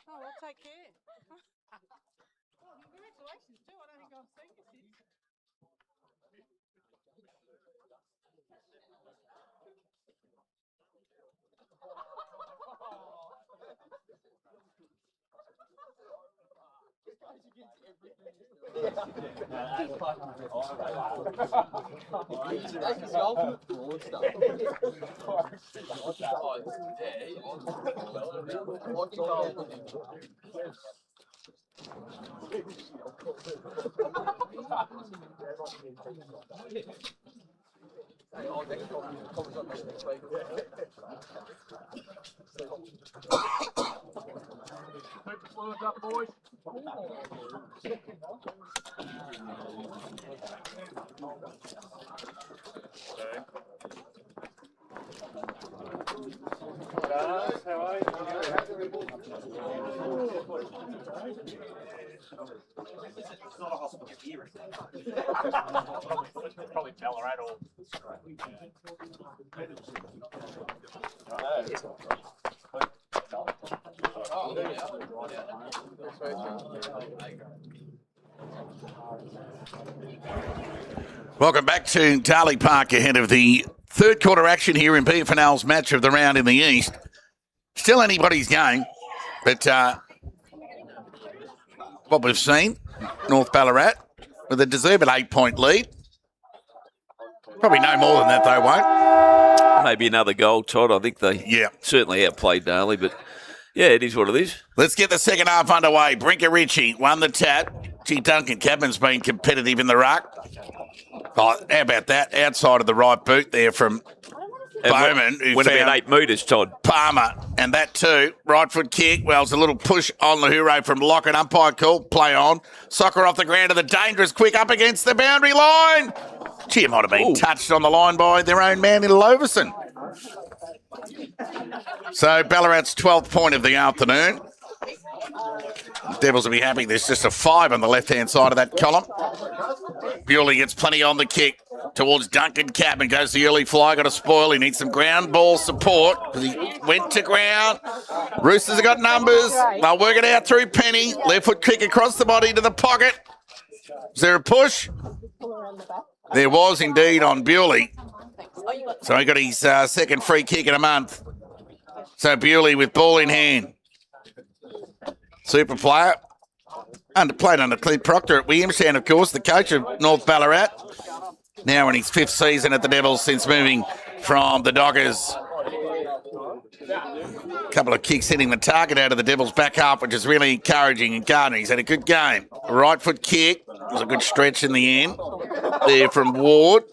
Oh, well, take care. Well, congratulations too. I don't think I've seen you since. How are you? Probably Ballarat or. Welcome back to Darley Park ahead of the third quarter action here in PFNL's match of the round in the East. Still anybody's game, but what we've seen, North Ballarat with a deserved 8-point lead. Probably no more than that, though, won't? Maybe another goal, Todd. I think they certainly outplayed Darley, but yeah, it is what it is. Let's get the second half underway. Brinker Ritchie won the tap. Gee, Duncan Cabman's been competitive in the ruck. Oh, how about that? Outside of the right boot there from Bowman. Went about 8 metres, Todd. Palmer. And that too. Right foot kick. Well, it's a little push on Lahuro from Lockett. Umpire call. Play on. Soccer off the ground to the dangerous quick up against the boundary line. Gee, it might have been touched on the line by their own man in Loverson. So Ballarat's 12th point of the afternoon. Devils will be happy. There's just a 5 on the left-hand side of that column. Bewley gets plenty on the kick towards Duncan Cabman. Goes the early fly. Got a spoil. He needs some ground ball support because he went to ground. Roosters have got numbers. They'll work it out through Penny. Left foot kick across the body to the pocket. Is there a push? There was indeed on Bewley. So he got his second free kick in a month. So Bewley with ball in hand. Super player. Played under Clint Proctor at Williamstown, of course, the coach of North Ballarat. Now in his 5th season at the Devils since moving from the Dockers. A couple of kicks hitting the target out of the Devils back half, which is really encouraging. And Gardner, he's had a good game. A right foot kick. It was a good stretch in the end. There from Ward.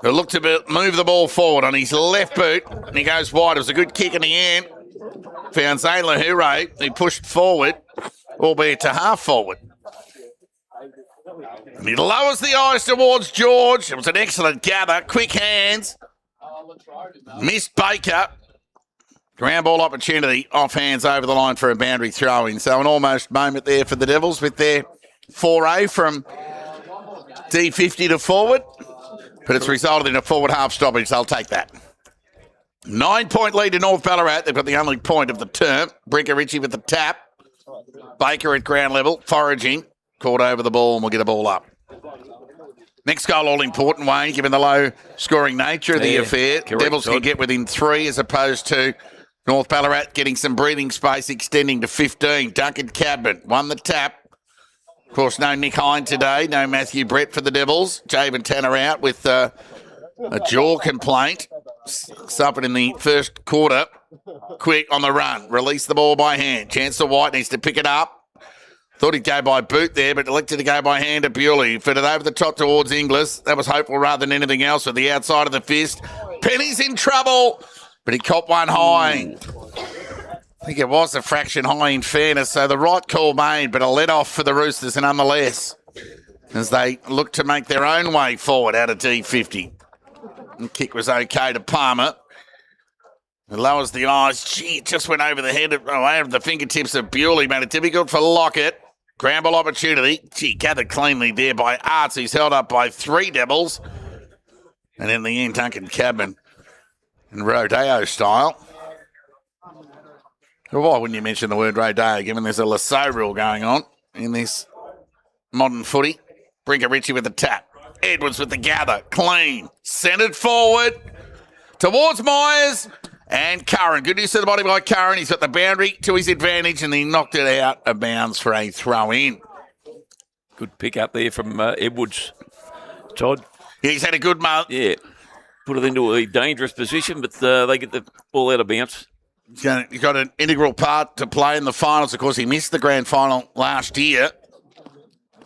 He'll look to move the ball forward on his left boot. And he goes wide. It was a good kick in the end. Found Zane Lahuro. He pushed forward, albeit to half forward. And he lowers the eyes towards George. It was an excellent gather. Quick hands. Missed Baker. Ground ball opportunity. Off hands over the line for a boundary throw-in. So an almost moment there for the Devils with their foray from D50 to forward. But it's resulted in a forward half stoppage. They'll take that. 9-point lead to North Ballarat. They've got the only point of the term. Brinker Ritchie with the tap. Baker at ground level. Foraging. Caught over the ball and we'll get a ball up. Next goal all important, Wayne, given the low scoring nature of the affair. Correct, Devils Todd. can get within 3 as opposed to North Ballarat getting some breathing space extending to 15. Duncan Cabman won the tap. Of course, no Nick Hine today. No Matthew Brett for the Devils. Javen Tanner out with a jaw complaint. Suffered in the first quarter. Quick on the run. Release the ball by hand. Chancellor White needs to pick it up. Thought he'd go by boot there, but elected to go by hand to Bewley. Fed it over the top towards Inglis. That was hopeful rather than anything else with the outside of the fist. Penny's in trouble, but he copped one high. I think it was a fraction high in fairness, so the right call made, but a let-off for the Roosters nonetheless as they look to make their own way forward out of D50. The kick was okay to Palmer. It lowers the eyes. Gee, it just went over the head of the fingertips of Bewley. Made it difficult for Lockett. Gramble opportunity. Gee, gathered cleanly there by Arts. He's held up by 3 Devils. And in the end, Duncan Cabman in Rodeo style. Well, why wouldn't you mention the word Rodeo, given there's a lasso rule going on in this modern footy? Brinker Ritchie with the tap. Edwards with the gather. Clean. Centred forward towards Myers. And Curran. Good news to the body by Curran. He's got the boundary to his advantage and he knocked it out of bounds for a throw-in. Good pick up there from Edwards, Todd. Yeah, he's had a good month. Yeah, put it into a dangerous position, but they get the ball out of bounds. He's got an integral part to play in the finals. Of course, he missed the grand final last year.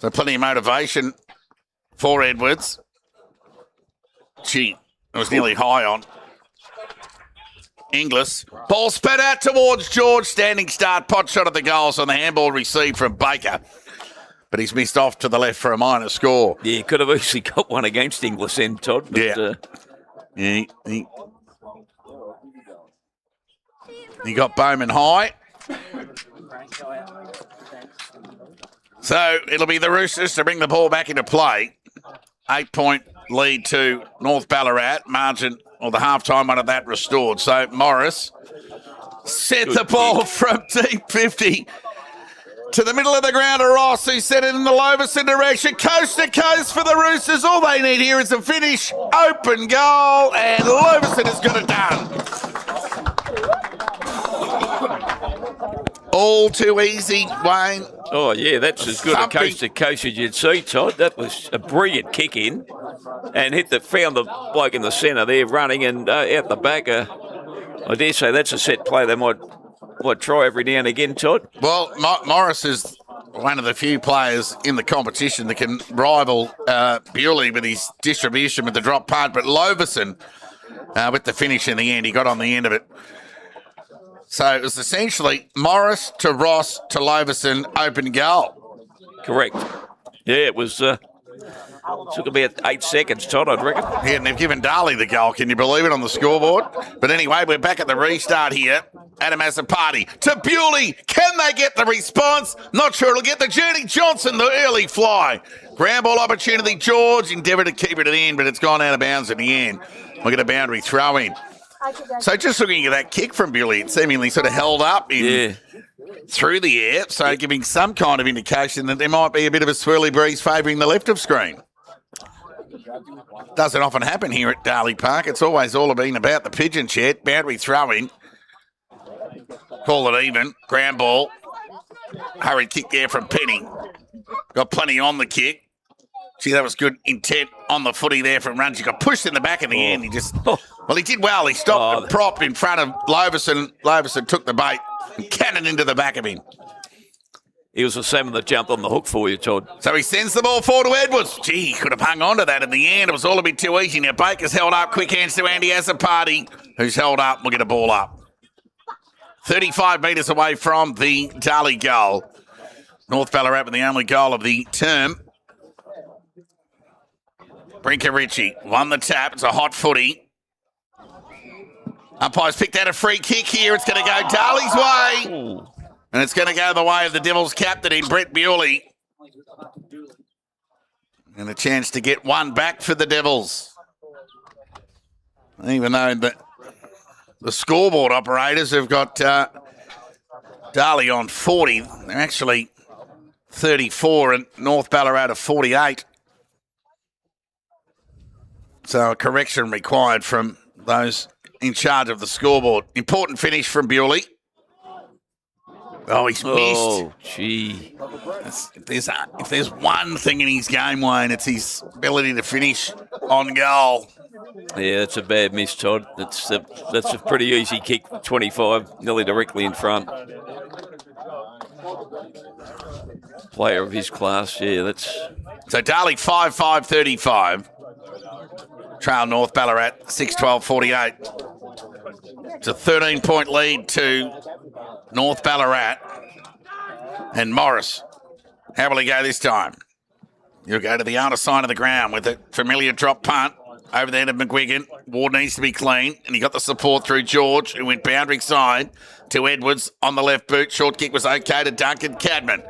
So plenty of motivation for Edwards. Gee, it was nearly high on. Inglis. Ball spat out towards George. Standing start. Pot shot at the goals on the handball received from Baker. But he's missed off to the left for a minor score. Yeah, he could have easily got one against Inglis then, Todd. But, yeah. He got Bowman high. So it'll be the Roosters to bring the ball back into play. 8-point lead to North Ballarat. Margin, or the halftime one of that restored. So Morris set Good the ball kick. from deep 50 to the middle of the ground to Ross, who sent it in the Loverson direction. Coast to coast for the Roosters. All they need here is a finish. Open goal, and Loverson has got it done. All too easy, Wayne. Oh, yeah, that's as good a coast to coast as you'd see, Todd. That was a brilliant kick in and found the bloke in the centre there running and out the back. I dare say that's a set play they might try every now and again, Todd. Well, Morris is one of the few players in the competition that can rival Bewley with his distribution with the drop punt, but Loverson with the finish in the end, he got on the end of it. So it was essentially Morris to Ross to Loverson, open goal. Correct. Yeah, it was. Took about 8 seconds, Todd, I'd reckon. Yeah, and they've given Darley the goal. Can you believe it on the scoreboard? But anyway, we're back at the restart here. Adam has a party to Bewley. Can they get the response? Not sure it'll get the journey. Johnson, the early fly. Ground ball opportunity. George endeavoured to keep it at the end, but it's gone out of bounds in the end. We'll get a boundary throw in. So just looking at that kick from Bewley, it seemingly sort of held up through the air, so giving some kind of indication that there might be a bit of a swirly breeze favouring the left of screen. Doesn't often happen here at Darley Park. It's always all been about the pigeon shed. Boundary throw in. Call it even. Ground ball. Hurried kick there from Penny. Got plenty on the kick. Gee, that was good intent on the footy there from Runge. He got pushed in the back in the end. He just, well, he did well. He stopped and propped in front of Loverson. Loverson took the bait and cannoned into the back of him. He was the salmon that jumped on the hook for you, Todd. So he sends the ball forward to Edwards. Gee, he could have hung on to that in the end. It was all a bit too easy. Now Baker's held up. Quick hands to Andy Azzopardi, who's held up. We'll get a ball up. 35 metres away from the Darley goal. North Ballarat with the only goal of the term. Brinker Ritchie won the tap. It's a hot footy. Umpire's picked out a free kick here. It's going to go Darley's way. Ooh. And it's going to go the way of the Devils captain in Brett Bewley. And a chance to get one back for the Devils. Even though the scoreboard operators have got Darley on 40. They're actually 34 and North Ballarat are 48. So a correction required from those in charge of the scoreboard. Important finish from Bewley. Oh, he's missed. Oh, gee. If there's one thing in his game, Wayne, it's his ability to finish on goal. Yeah, that's a bad miss, Todd. That's a pretty easy kick, 25, nearly directly in front. Player of his class, yeah, that's... So Darley 5-5-35. Trail North Ballarat 6-12-48. It's a 13-point lead to North Ballarat. And Morris, how will he go this time? He'll go to the outer side of the ground with a familiar drop punt over the head of McGuigan. Ward needs to be clean, and he got the support through George, who went boundary side to Edwards on the left boot. Short kick was okay to Duncan Cadman.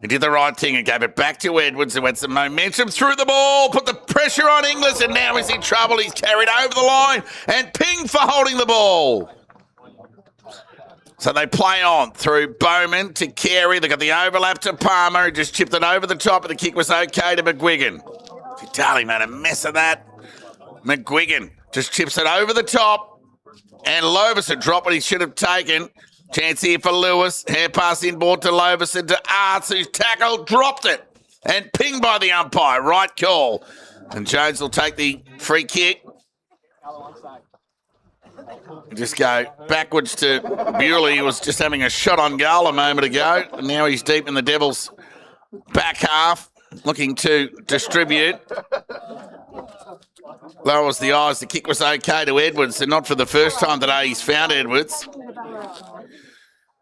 He did the right thing and gave it back to Edwards, who had some momentum through the ball, put the pressure on Inglis, and now he's in trouble. He's carried over the line and pinged for holding the ball. So they play on through Bowman to Carey. They got the overlap to Palmer, who just chipped it over the top, and the kick was okay to McGuigan. Darley made a mess of that. McGuigan just chips it over the top, and Loverson dropped what he should have taken. Chance here for Lewis. Hair pass inboard to Loverson to Arts, who's tackled, dropped it, and pinged by the umpire. Right call. And Jones will take the free kick. Just go backwards to Bewley, who was just having a shot on goal a moment ago. And now he's deep in the Devils' back half, looking to distribute. Lowers the eyes. The kick was okay to Edwards, and not for the first time today he's found Edwards.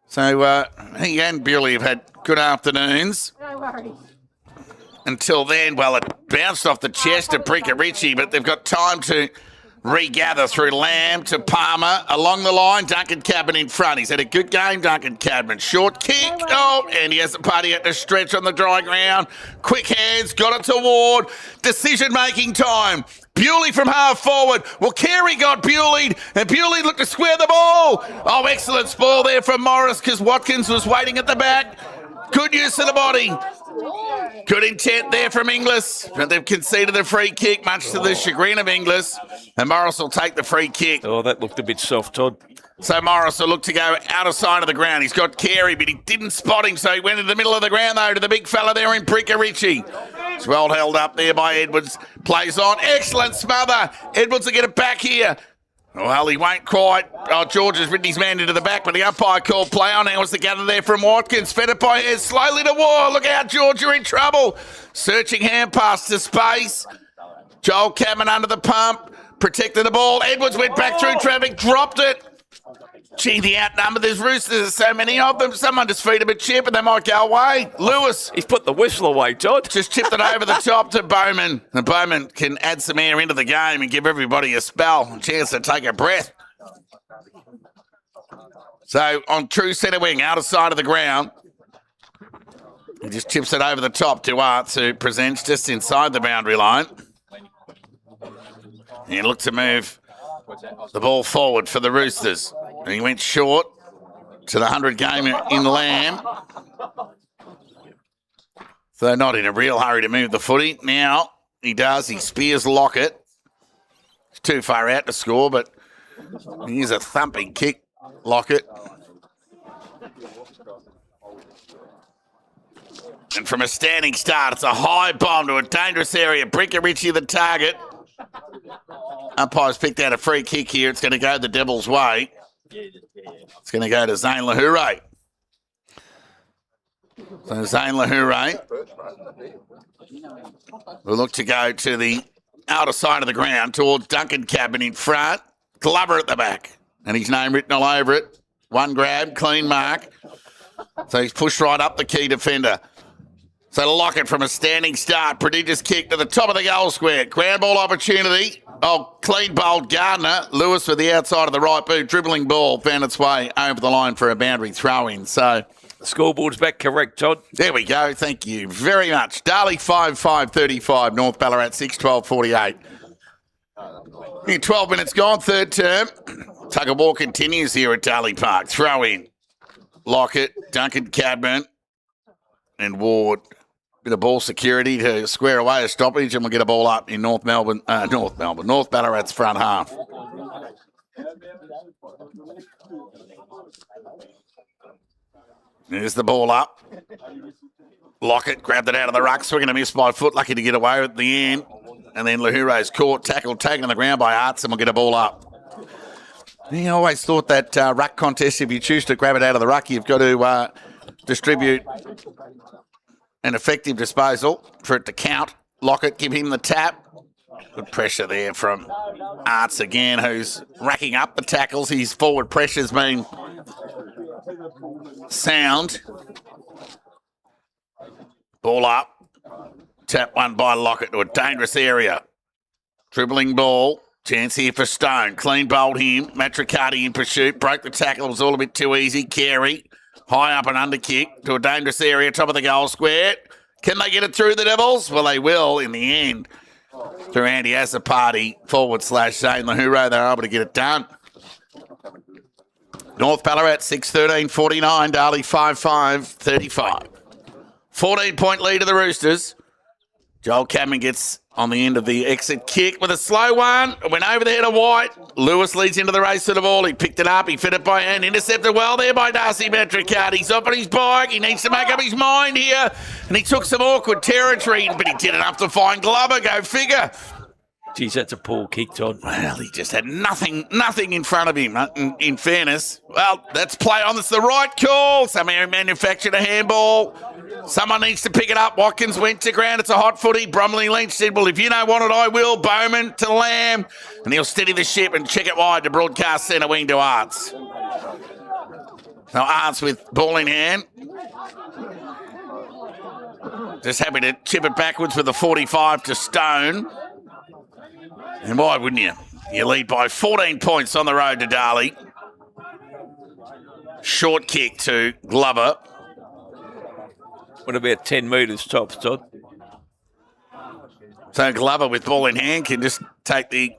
So he and Bewley have had good afternoons. No worries. Until then, well, it bounced off the chest of Brinker Ritchie, but they've got time to regather through Lamb to Palmer. Along the line, Duncan Cadman in front. He's had a good game, Duncan Cadman. Short kick. Oh, and he has the party at the stretch on the dry ground. Quick hands, got it to Ward. Decision-making time. Bewley from half forward. Well, Carey got Bewleyed, and Bewley looked to square the ball. Oh, excellent spoil there from Morris because Watkins was waiting at the back. Good use of the body. Good intent there from Inglis, but they've conceded a free kick, much to the chagrin of Inglis, and Morris will take the free kick. Oh, that looked a bit soft, Todd. So Morris will look to go out of side of the ground. He's got Carey, but he didn't spot him, so he went into the middle of the ground, though, to the big fella there in Pricarici. It's well held up there by Edwards. Plays on. Excellent smother. Edwards will get it back here. Well, he won't quite. Oh, George has ridden his man into the back, but the umpire called play on. Now was the gather there from Watkins. Fed it by Hez. Slowly to War. Look out, George, you're in trouble. Searching hand pass to space. Joel Cadman under the pump. Protected the ball. Edwards went back through traffic. Dropped it. Gee, the outnumber. There's Roosters. There's so many of them. Someone just feed him a chip and they might go away. Lewis. He's put the whistle away, Todd. Just chipped it over the top to Bowman. And Bowman can add some air into the game and give everybody a spell, a chance to take a breath. So on true centre wing, out of sight of the ground, he just chips it over the top to Arts, who presents just inside the boundary line. He looked to move the ball forward for the Roosters. And he went short to the 100 game in Lamb. So they're not in a real hurry to move the footy. Now he does. He spears Lockett. It's too far out to score, but he's a thumping kick, Lockett. And from a standing start, it's a high bomb to a dangerous area. Bricarici the target. Umpire's picked out a free kick here. It's going to go the Devils' way. It's going to go to Zane Lahoure. So Zane Lahoure will look to go to the outer side of the ground towards Duncan Cadman in front. Glover at the back. And his name written all over it. One grab, clean mark. So he's pushed right up the key defender. So Lockett from a standing start. Prodigious kick to the top of the goal square. Ground ball opportunity. Oh, clean bowled Gardner. Lewis with the outside of the right boot. Dribbling ball found its way over the line for a boundary throw-in. So the scoreboard's back correct, Todd. There we go. Thank you very much. Darley 5-5-35. North Ballarat 6-12-48. 12 minutes gone. Third term. Tug of war continues here at Darley Park. Throw in. Lockett, Duncan Cadman, and Ward. Bit of ball security to square away a stoppage, and we'll get a ball up in North Ballarat's front half. There's the ball up. Lockett grabbed it out of the ruck, swinging a miss by foot, lucky to get away at the end. And then Lahoure's caught, tackled, taken on the ground by Arts, and we'll get a ball up. I always thought that ruck contest, if you choose to grab it out of the ruck, you've got to distribute an effective disposal for it to count. Lockett, give him the tap. Good pressure there from Arts again, who's racking up the tackles. His forward pressure's been sound. Ball up. Tap one by Lockett to a dangerous area. Dribbling ball. Chance here for Stone. Clean bowled him. Matricati in pursuit. Broke the tackle. It was all a bit too easy. Carey. High up and under kick to a dangerous area, top of the goal square. Can they get it through the Devils? Well, they will in the end. Through Andy Azzopardi, / Zane Lahoure, they're able to get it done. North Ballarat 6-13-49, Darley 5-5-35. 14-point lead to the Roosters. Joel Cadman gets on the end of the exit kick with a slow one. It went over the head of White. Lewis leads into the race to the ball. He picked it up. He fed it by hand. Intercepted well there by Darcy Matricati. He's off on his bike. He needs to make up his mind here. And he took some awkward territory, but he did enough to find Glover. Go figure. Geez, that's a poor kick, Todd. Well, he just had nothing in front of him, in fairness. Well, that's play on. That's the right call. Somebody manufactured a handball. Someone needs to pick it up. Watkins went to ground. It's a hot footy. Bromley Lynch said, well, if you don't want it, I will. Bowman to Lamb. And he'll steady the ship and check it wide to broadcast centre wing to Arts. Now Arts with ball in hand. Just happy to chip it backwards with a 45 to Stone. And why wouldn't you? You lead by 14 points on the road to Darley. Short kick to Glover. What about 10 metres tops, Todd? So Glover with ball in hand can just take the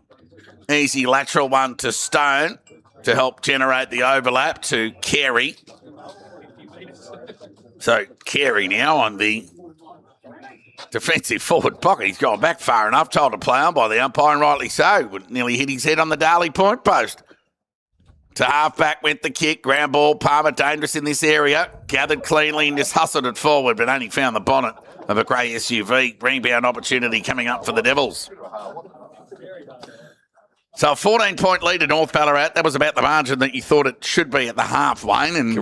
easy lateral one to Stone to help generate the overlap to Carey. So Carey now on the defensive forward pocket. He's gone back far enough, told to play on by the umpire, and rightly so. Would nearly hit his head on the Darley point post. To half-back went the kick. Ground ball. Palmer dangerous in this area. Gathered cleanly and just hustled it forward, but only found the bonnet of a grey SUV. Rebound opportunity coming up for the Devils. So a 14-point lead to North Ballarat. That was about the margin that you thought it should be at the half, Wayne. And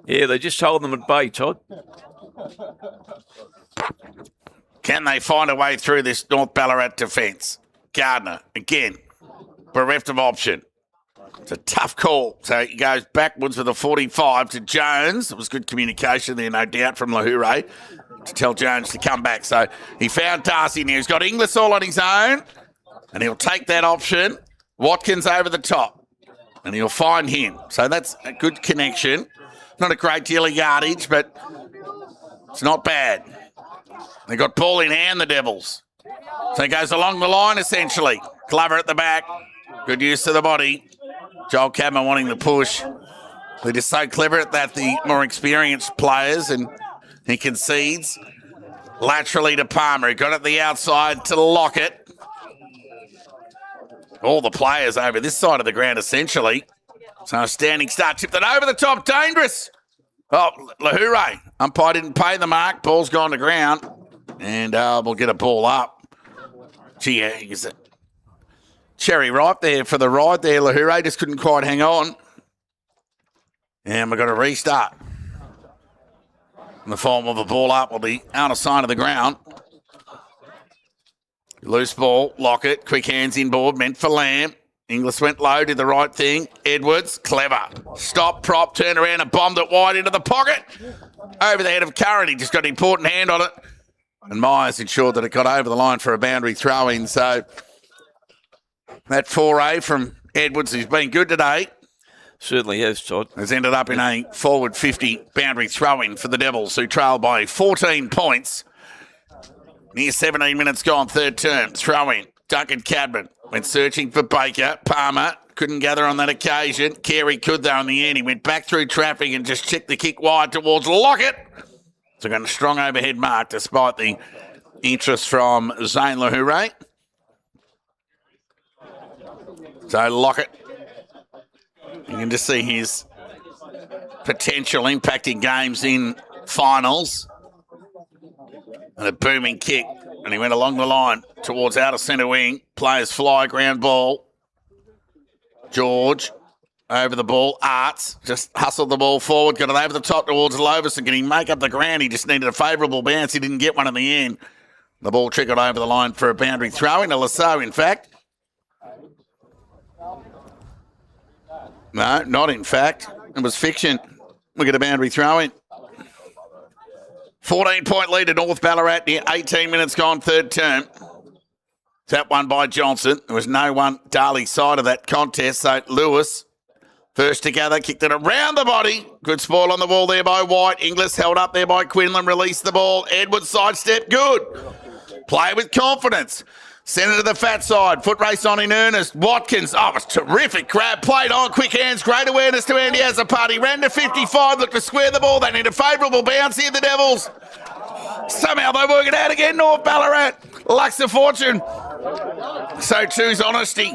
yeah, they just hold them at bay, Todd. Can they find a way through this North Ballarat defence? Gardner, again, bereft of option. It's a tough call. So he goes backwards with a 45 to Jones. It was good communication there, no doubt, from Lahure to tell Jones to come back. So he found Darcy now. He's got Inglesall on his own, and he'll take that option. Watkins over the top, and he'll find him. So that's a good connection. Not a great deal of yardage, but it's not bad. They got ball in hand, the Devils. So he goes along the line, essentially. Glover at the back. Good use of the body. Joel Cadman wanting the push. They're just so clever at that, the more experienced players, and he concedes. Laterally to Palmer. He got it the outside to Lockett. All the players over this side of the ground, essentially. So a standing start. Tipped it over the top. Dangerous. Oh, Lahure. Umpire didn't pay the mark. Ball's gone to ground. And we'll get a ball up. Gee, is it cherry ripe there for the ride there. Lahure just couldn't quite hang on. And we've got to restart. In the form of a ball up on the outer side of the ground. Loose ball, Lockett, quick hands inboard, meant for Lamb. Inglis went low, did the right thing. Edwards, clever. Stop, prop, turned around and bombed it wide into the pocket. Over the head of Curran. He just got an important hand on it. And Myers ensured that it got over the line for a boundary throw-in. So that foray from Edwards, who's been good today, Certainly has, Todd. has ended up in a forward 50 boundary throw-in for the Devils, who trail by 14 points. Near 17 minutes gone, third term. Throw-in. Duncan Cadman went searching for Baker. Palmer couldn't gather on that occasion. Carey could, though, in the end. He went back through traffic and just checked the kick wide towards Lockett. So got a strong overhead mark despite the interest from Zane Lahure. So Lockett, you can just see his potential impacting games in finals. And a booming kick. And he went along the line towards outer centre wing. Players fly, ground ball. George over the ball. Arts just hustled the ball forward. Got it over the top towards Lovis. Can he make up the ground? He just needed a favourable bounce. He didn't get one in the end. The ball trickled over the line for a boundary throw in. A Lasso, in fact. No, not in fact. It was fiction. Look at a boundary throw in. 14-point lead to North Ballarat, near 18 minutes gone, third term. That one by Johnson. There was no one Darley side of that contest. So Lewis, first together, kicked it around the body. Good spoil on the ball there by White. Inglis held up there by Quinlan, released the ball. Edwards sidestep, good. Play with confidence. Send it to the fat side. Foot race on in earnest. Watkins, oh, it was terrific grab. Played on, quick hands, great awareness to Andy Azapati. Ran to 55, looked to square the ball. They need a favourable bounce here, the Devils. Somehow they work it out again, North Ballarat. Luck's of fortune. So too's honesty.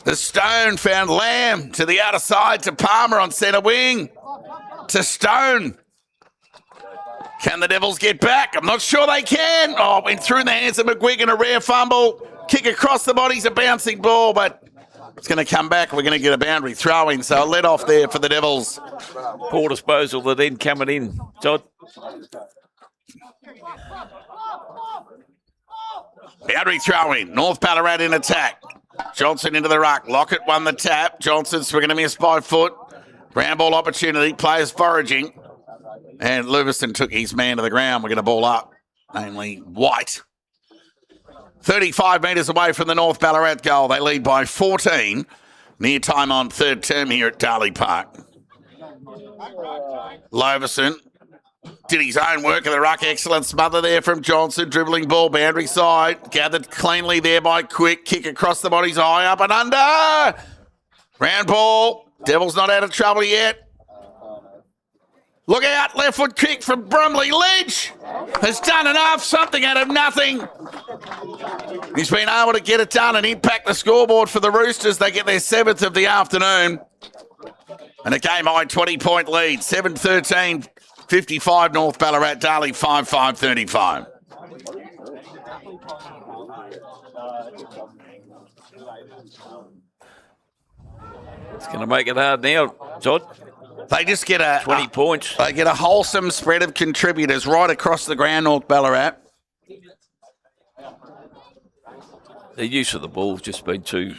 The Stone found Lamb to the outer side to Palmer on centre wing. To Stone. Can the Devils get back? I'm not sure they can. Oh, went through the hands of McGuigan, a rare fumble. Kick across the body's a bouncing ball, but it's going to come back. We're going to get a boundary throw-in, so a let off there for the Devils. Poor disposal, they're then coming in, Todd. Boundary throw-in. North Ballarat in attack. Johnson into the ruck. Lockett won the tap. Johnson's going to miss by foot. Ground ball opportunity. Players foraging. And Lewiston took his man to the ground. We're going to ball up, namely White. 35 metres away from the North Ballarat goal. They lead by 14. Near time on third term here at Darley Park. Loverson did his own work in the ruck. Excellent smother there from Johnson. Dribbling ball boundary side. Gathered cleanly there by Quick. Kick across the bodies. High up and under. Round ball. Devils not out of trouble yet. Look out. Left foot kick from Brumley. Lynch has done enough. Something out of nothing. He's been able to get it done and impact the scoreboard for the Roosters. They get their 7th of the afternoon. And a game-high 20-point lead. 7-13, 55 North Ballarat. Darley 5-5, 35. It's going to make it hard now, Todd. They just get 20 points. They get a wholesome spread of contributors right across the ground, North Ballarat. Their use of the ball's just been too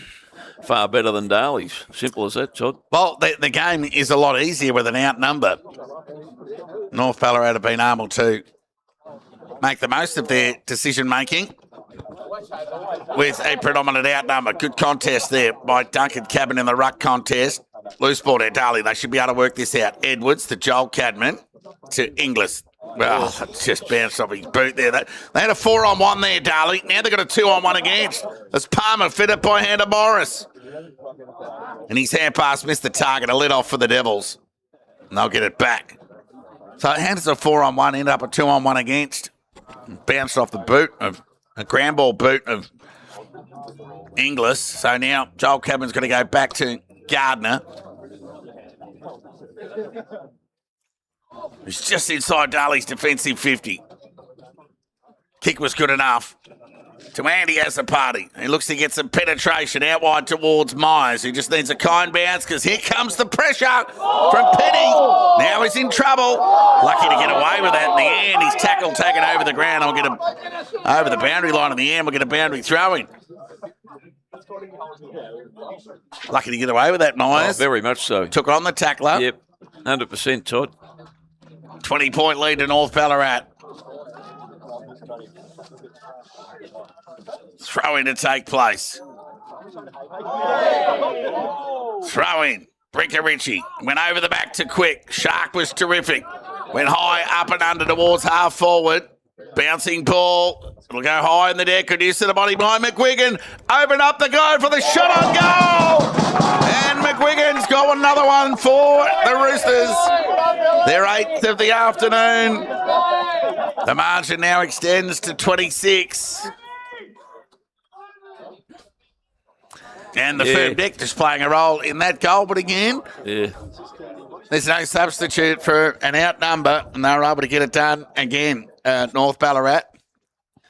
far better than Darley's. Simple as that, Todd. Well, the game is a lot easier with an outnumber. North Ballarat have been able to make the most of their decision-making with a predominant outnumber. Good contest there by Duncan Cabin in the ruck contest. Loose ball there, Darley. They should be able to work this out. Edwards to Joel Cadman to Inglis. Well, just bounced off his boot there. They had a 4-on-1 there, Darley. Now they've got a 2-on-1 against. As Palmer fed it by hand to Morris. And his hand pass missed the target. A let off for the Devils. And they'll get it back. So how does a 4-on-1 end up a 2-on-1 against? Bounced off the boot of a ground ball boot of Inglis. So now Joel Cadman's going to go back to Gardner. He's just inside Darley's defensive 50. Kick was good enough. To Andy Azapati. He looks to get some penetration out wide towards Myers, who just needs a kind bounce because here comes the pressure from Penny. Now he's in trouble. Lucky to get away with that in the end. He's tackle taken over the ground. I'll get him over the boundary line in the end. We'll get a boundary throw-in. Lucky to get away with that, Myers. Oh, very much so. Took on the tackler. Yep, 100%, Todd. 20-point lead to North Ballarat. Throw-in to take place. Throw-in. Brinker Ritchie. Went over the back to Quick. Shark was terrific. Went high, up and under towards half forward. Bouncing ball. It'll go high in the deck. Good use of the body behind McGuigan. Open up the go for the shot on goal. And McGuigan's got another one for the Roosters. Their 8th of the afternoon. The margin now extends to 26. And the firm deck just playing a role in that goal. But again, there's no substitute for an outnumber. And they were able to get it done again. North Ballarat.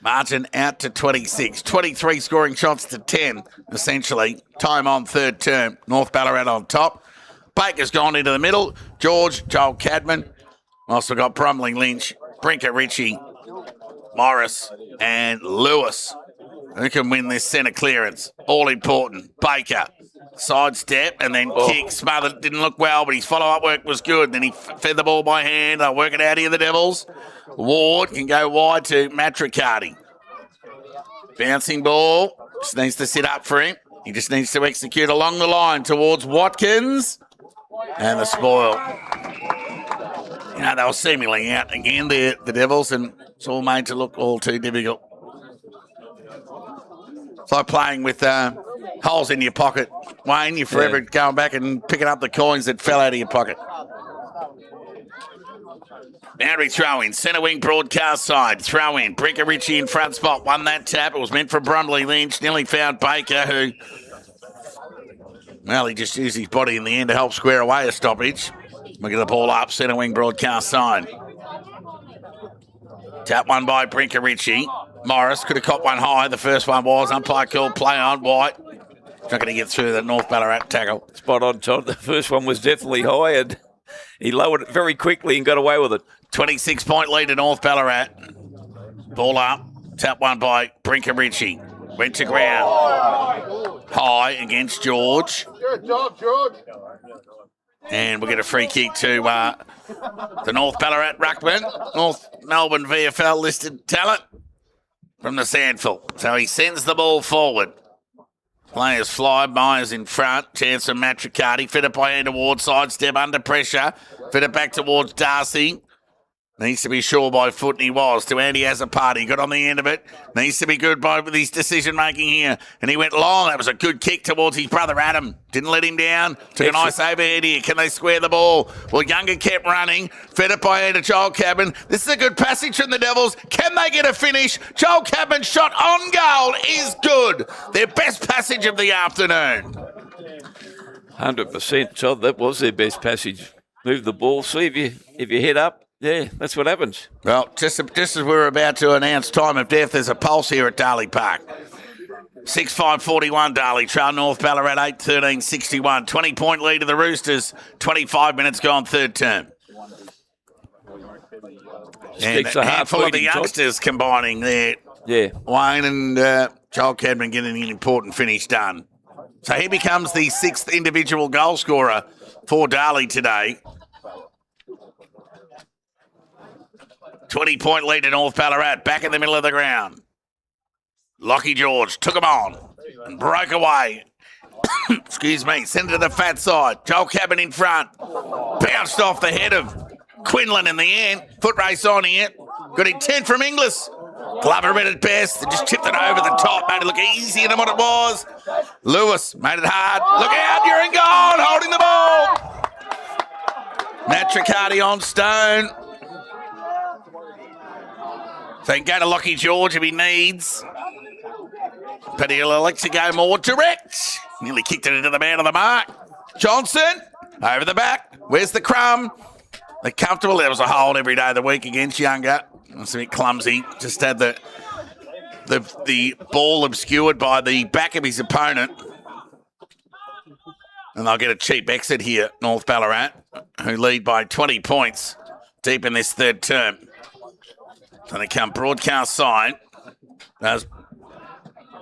Margin out to 26. 23 scoring shots to 10, essentially. Time on third term. North Ballarat on top. Baker's gone into the middle. George, Joel Cadman. Also got Brumley Lynch, Brinker Ritchie, Morris, and Lewis. Who can win this centre clearance? All important. Baker. Sidestep and then kick. Smothered. Didn't look well, but his follow-up work was good. Then he fed the ball by hand. They'll work it out here, the Devils. Ward can go wide to Matricardi. Bouncing ball. Just needs to sit up for him. He just needs to execute along the line towards Watkins. And the spoil. You know, they were seemingly out again, the Devils, and it's all made to look all too difficult. It's like playing with holes in your pocket. Wayne, you're forever going back and picking up the coins that fell out of your pocket. Boundary throw-in, centre wing broadcast side, throw-in. Brinker Ritchie in front spot, won that tap. It was meant for Brumley Lynch. Nearly found Baker, who, well, he just used his body in the end to help square away a stoppage. We'll get the ball up, centre wing broadcast side. Tap one by Brinker Ritchie. Morris could have caught one high. The first one was umpire called play on. White not going to get through the North Ballarat tackle. Spot on, Todd. The first one was definitely high, and he lowered it very quickly and got away with it. 26-point lead to North Ballarat. Ball up. Tap one by Brinker Ritchie. Went to ground. High against George. Good job, George. And we'll get a free kick to the North Ballarat ruckman. North Melbourne VFL listed talent. from the Sandful. So he sends the ball forward. Players fly, Myers in front, chance of Matricati, fed it by hand towards side step under pressure, fed it back towards Darcy. Needs to be sure by foot, and he was, to Andy Azapati. Got on the end of it. Needs to be good by with his decision-making here. And he went long. That was a good kick towards his brother Adam. Didn't let him down. Took a nice overhead here. Can they square the ball? Well, Younger kept running. Fed it by hand to Joel Cabin. This is a good passage from the Devils. Can they get a finish? Joel Cabin's shot on goal is good. Their best passage of the afternoon. 100%, Todd. That was their best passage. Move the ball. See if you head up. Yeah, that's what happens. Well, just as we're about to announce time of death, there's a pulse here at Darley Park. 6-5-41 Darley, trail North Ballarat 8-13-61. 20-point lead to the Roosters, 25 minutes gone third term. And a handful of the youngsters combining there. Yeah. Wayne and Joel Cadman getting an important finish done. So he becomes the 6th individual goal scorer for Darley today. 20-point lead to North Ballarat, back in the middle of the ground. Lockie George took him on and broke away. Excuse me, sent it to the fat side. Joel Cabin in front. Bounced off the head of Quinlan in the end. Foot race on here. Good intent from Inglis. Glover read it best. Just tipped it over the top. Made it look easier than what it was. Lewis made it hard. Look out, you're in goal. Holding the ball. Matricati on Stone. So he can go to Lockie George if he needs. But he'll elect to go more direct. Nearly kicked it into the man on the mark. Johnson, over the back. Where's the crumb? They're comfortable. There was a hold every day of the week against Younger. It's a bit clumsy. Just had the ball obscured by the back of his opponent. And they'll get a cheap exit here, North Ballarat, who lead by 20 points deep in this third term. So they come broadcast side. There's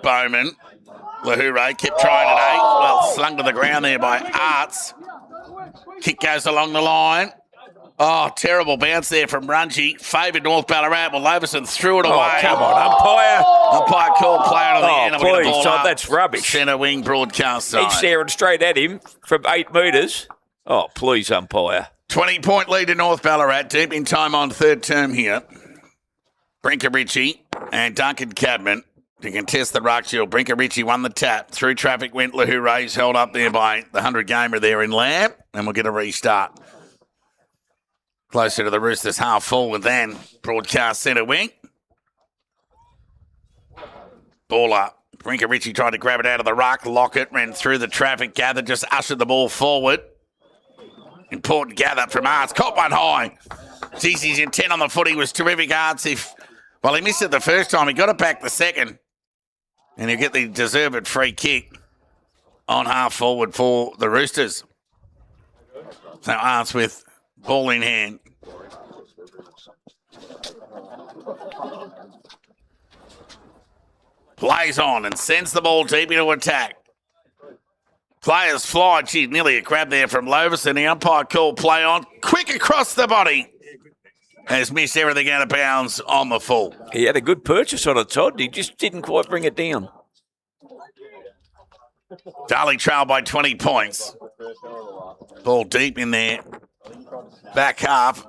Bowman. Lahure kept trying today. Well, slung to the ground there by Arts. Kick goes along the line. Oh, terrible bounce there from Rungy. Favoured North Ballarat. Well, Leverson threw it away. Oh, come on, umpire. Umpire called play on the end. Please, Todd, that's rubbish. Centre wing broadcast side. He's staring straight at him from 8 metres. Oh, please, umpire. 20-point lead to North Ballarat. Deep in time on third term here. Brinker Ritchie and Duncan Cadman to contest the ruck shield. Brinker Ritchie won the tap. Through traffic went Lahure. He's held up there by the 100-gamer there in Lamb. And we'll get a restart. Closer to the Roosters half forward then. Broadcast centre wing. Ball up. Brinker Ritchie tried to grab it out of the ruck. Lockett ran through the traffic. Gathered, just ushered the ball forward. Important gather from Arts. Caught one high. Geez, his intent on the footy was terrific, Arts. He missed it the first time. He got it back the second. And he'll get the deserved free kick on half forward for the Roosters. So Arts with ball in hand. Plays on and sends the ball deep into attack. Players fly. Gee, nearly a grab there from Lovis, and the umpire called play on. Quick across the body. Has missed everything out of bounds on the full. He had a good purchase on it, Todd. He just didn't quite bring it down. Darley trail by 20 points. Ball deep in there. Back half.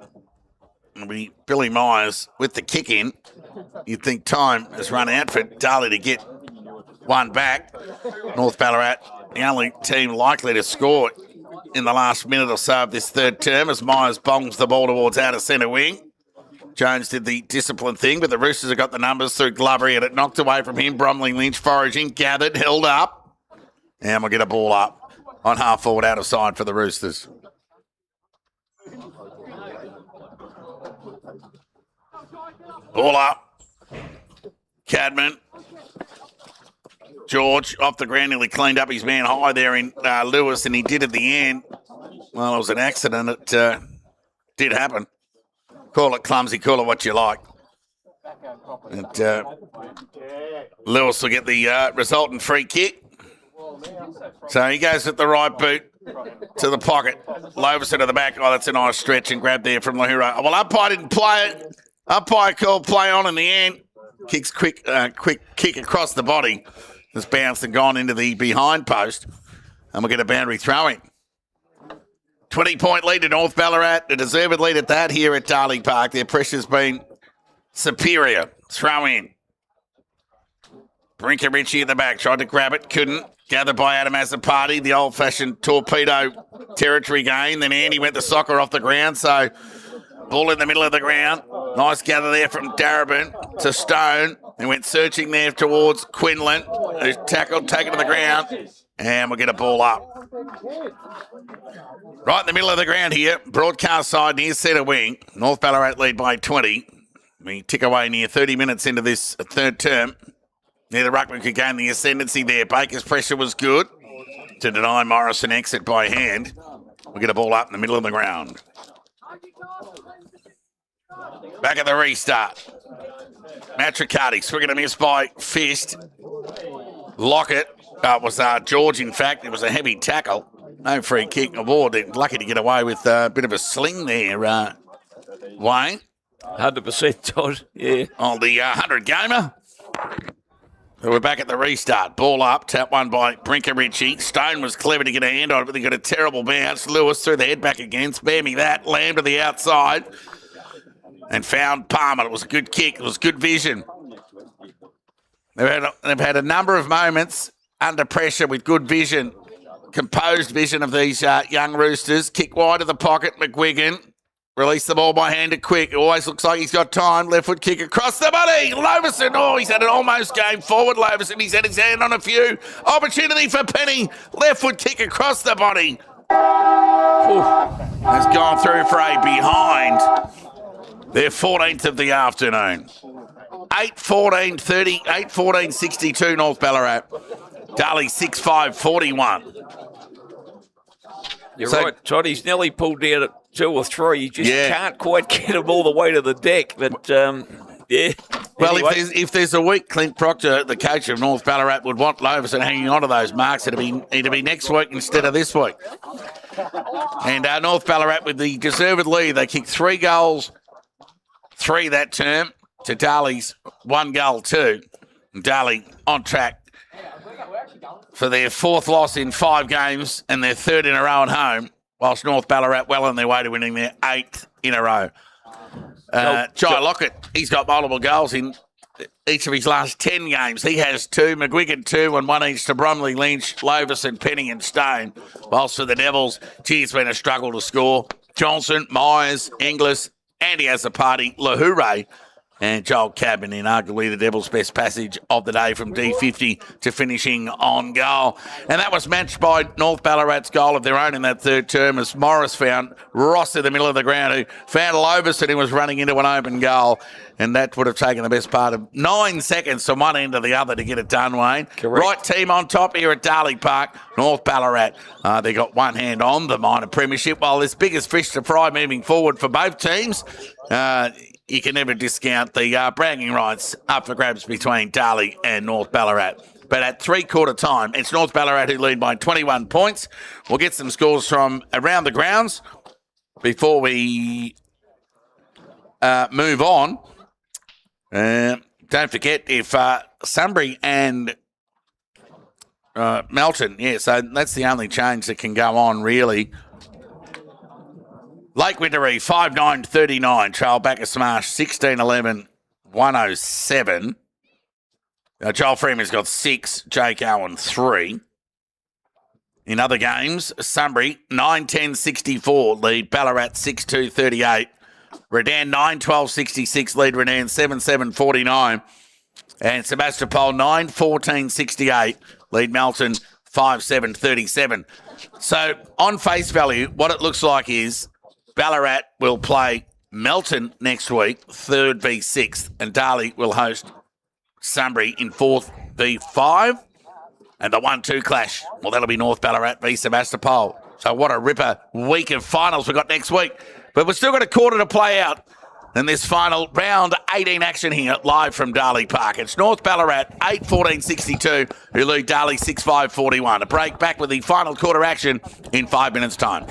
It'll be Billy Myers with the kick in. You'd think time has run out for Darley to get one back. North Ballarat, the only team likely to score in the last minute or so of this third term as Myers bongs the ball towards outer centre wing. Jones did the discipline thing, but the Roosters have got the numbers through Glover. He had it knocked away from him. Bromley Lynch foraging, gathered, held up. And we'll get a ball up on half forward out of side for the Roosters. Ball up. Cadman. George off the ground, nearly cleaned up his man high there in Lewis, and he did at the end. Well, it was an accident. It did happen. Call it clumsy, call it what you like. And Lewis will get the resultant free kick. So he goes with the right boot to the pocket. Lovis into the back. Oh, that's a nice stretch and grab there from Lahure. Well, umpire didn't play it. Umpire called play on in the end. Kicks quick kick across the body. Has bounced and gone into the behind post. And we'll get a boundary throwing. 20-point lead to North Ballarat. A deserved lead at that here at Darley Park. Their pressure's been superior. Throw in. Brinker Ritchie at the back. Tried to grab it. Couldn't. Gathered by Adam Azzopardi. The old-fashioned torpedo territory gain. Then Andy went the soccer off the ground. So ball in the middle of the ground. Nice gather there from Darabin to Stone. He went searching there towards Quinlan. Who's tackled, taken to the ground. And we'll get a ball up. Right in the middle of the ground here. Broadcast side near centre wing. North Ballarat lead by 20. We tick away near 30 minutes into this third term. Near the ruckman could gain the ascendancy there. Baker's pressure was good to deny Morrison exit by hand. We'll get a ball up in the middle of the ground. Back at the restart. Matricati swinging a miss by Fist. Lockett. It was George, in fact. It was a heavy tackle. No free kick aboard. They're lucky to get away with a bit of a sling there, Wayne. 100%, Todd. Yeah. On the 100 gamer. So we're back at the restart. Ball up. Tap one by Brinker Ritchie. Stone was clever to get a hand on it, but they got a terrible bounce. Lewis threw the head back again. Spare me that. Lamb to the outside. And found Palmer. It was a good kick. It was good vision. They've had a number of moments under pressure with good vision. Composed vision of these young Roosters. Kick wide of the pocket. McGuigan. Release the ball by hand to Quick. Always looks like he's got time. Left foot kick across the body. Loverson. Oh, he's had an almost game forward. Loverson. He's had his hand on a few. Opportunity for Penny. Left foot kick across the body. Ooh. Has gone through for a behind. Their 14th of the afternoon. 8-14-30, 8-14-62 North Ballarat. Darley 6-5-41. You're right, Todd. He's nearly pulled down at 2 or 3. You just can't quite get him all the way to the deck. But, yeah. Well, anyway. if there's a week, Clint Proctor, the coach of North Ballarat, would want Loverson hanging on to those marks. It'd be next week instead of this week. And North Ballarat with the deserved lead. They kicked 3 goals, 3 that term, to Darley's 1 goal 2. Darley on track for their 4th loss in 5 games and their 3rd in a row at home, whilst North Ballarat well on their way to winning their 8th in a row. Jai Lockett, he's got multiple goals in each of his last 10 games. He has 2, McGuigan 2, and 1 each to Bromley, Lynch, Loverson, Penny and Stone. Whilst for the Devils, it's been a struggle to score. Johnson, Myers, Inglis, Andy Azzopardi, Lahoure, and Joel Cabin in arguably the Devils' best passage of the day from D50 to finishing on goal. And that was matched by North Ballarat's goal of their own in that 3rd term as Morris found Ross in the middle of the ground, who found Loverson, who was running into an open goal. And that would have taken the best part of 9 seconds from one end to the other to get it done, Wayne. Correct. Right team on top here at Darley Park, North Ballarat. They got one hand on the minor premiership, while there's biggest fish to fry moving forward for both teams. You can never discount the bragging rights up for grabs between Darley and North Ballarat. But at 3/4 time, it's North Ballarat who lead by 21 points. We'll get some scores from around the grounds before we move on. Don't forget, if Sunbury and Melton, so that's the only change that can go on, really. Lake Wintery, 5-9-39. Trail back a smash, 16-11-107. Joel Freeman's got 6. Jake Owen, 3. In other games, Sunbury, 9-10-64, lead Ballarat, 6-2-38. Redan, 9-12-66, lead Redan, 7-7-49. And Sebastopol, 9-14-68, lead Melton, 5-7-37. So, on face value, what it looks like is Ballarat will play Melton next week, 3rd v 6th, and Darley will host Sunbury in 4th v 5. And the 1-2 clash, well, that'll be North Ballarat v Sebastopol. So what a ripper week of finals we've got next week. But we've still got a quarter to play out in this final round 18 action here live from Darley Park. It's North Ballarat 8-14-62 who lead Darley 6-5-41. A break, back with the final quarter action in 5 minutes' time.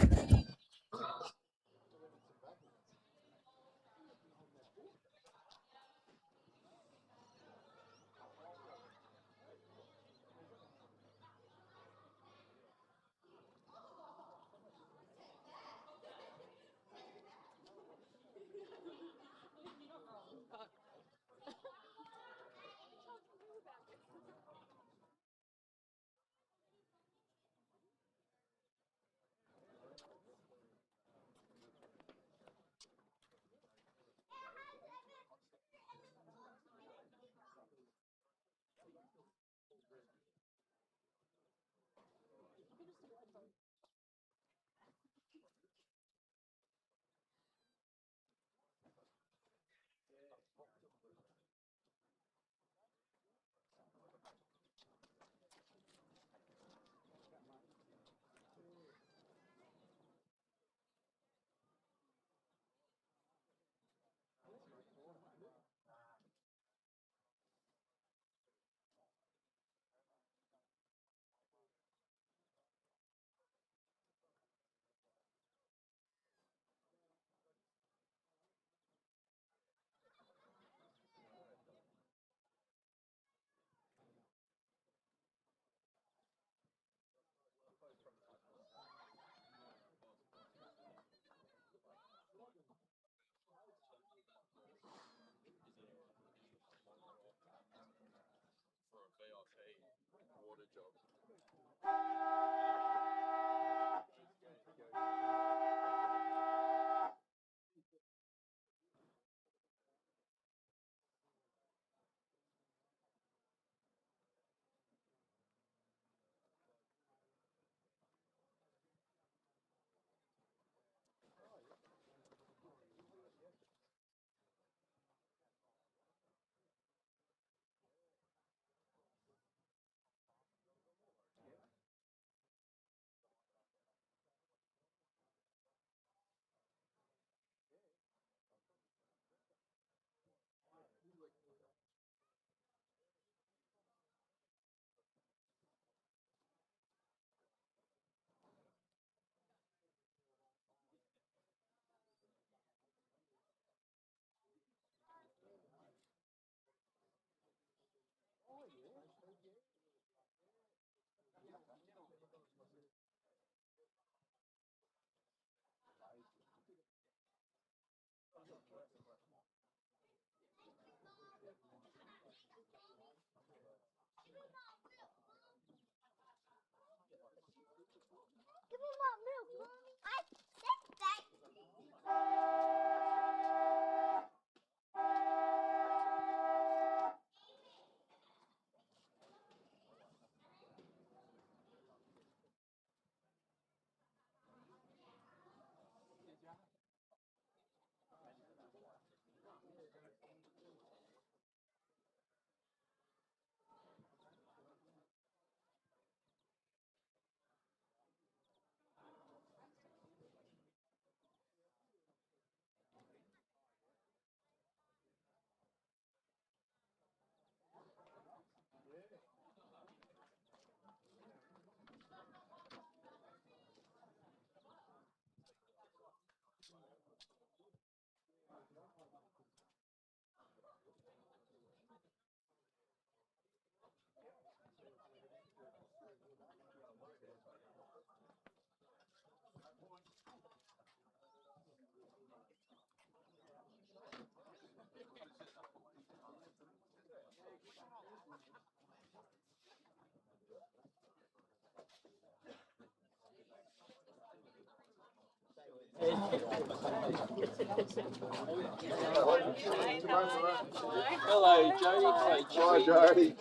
Hello, Jody. Hi, Jody.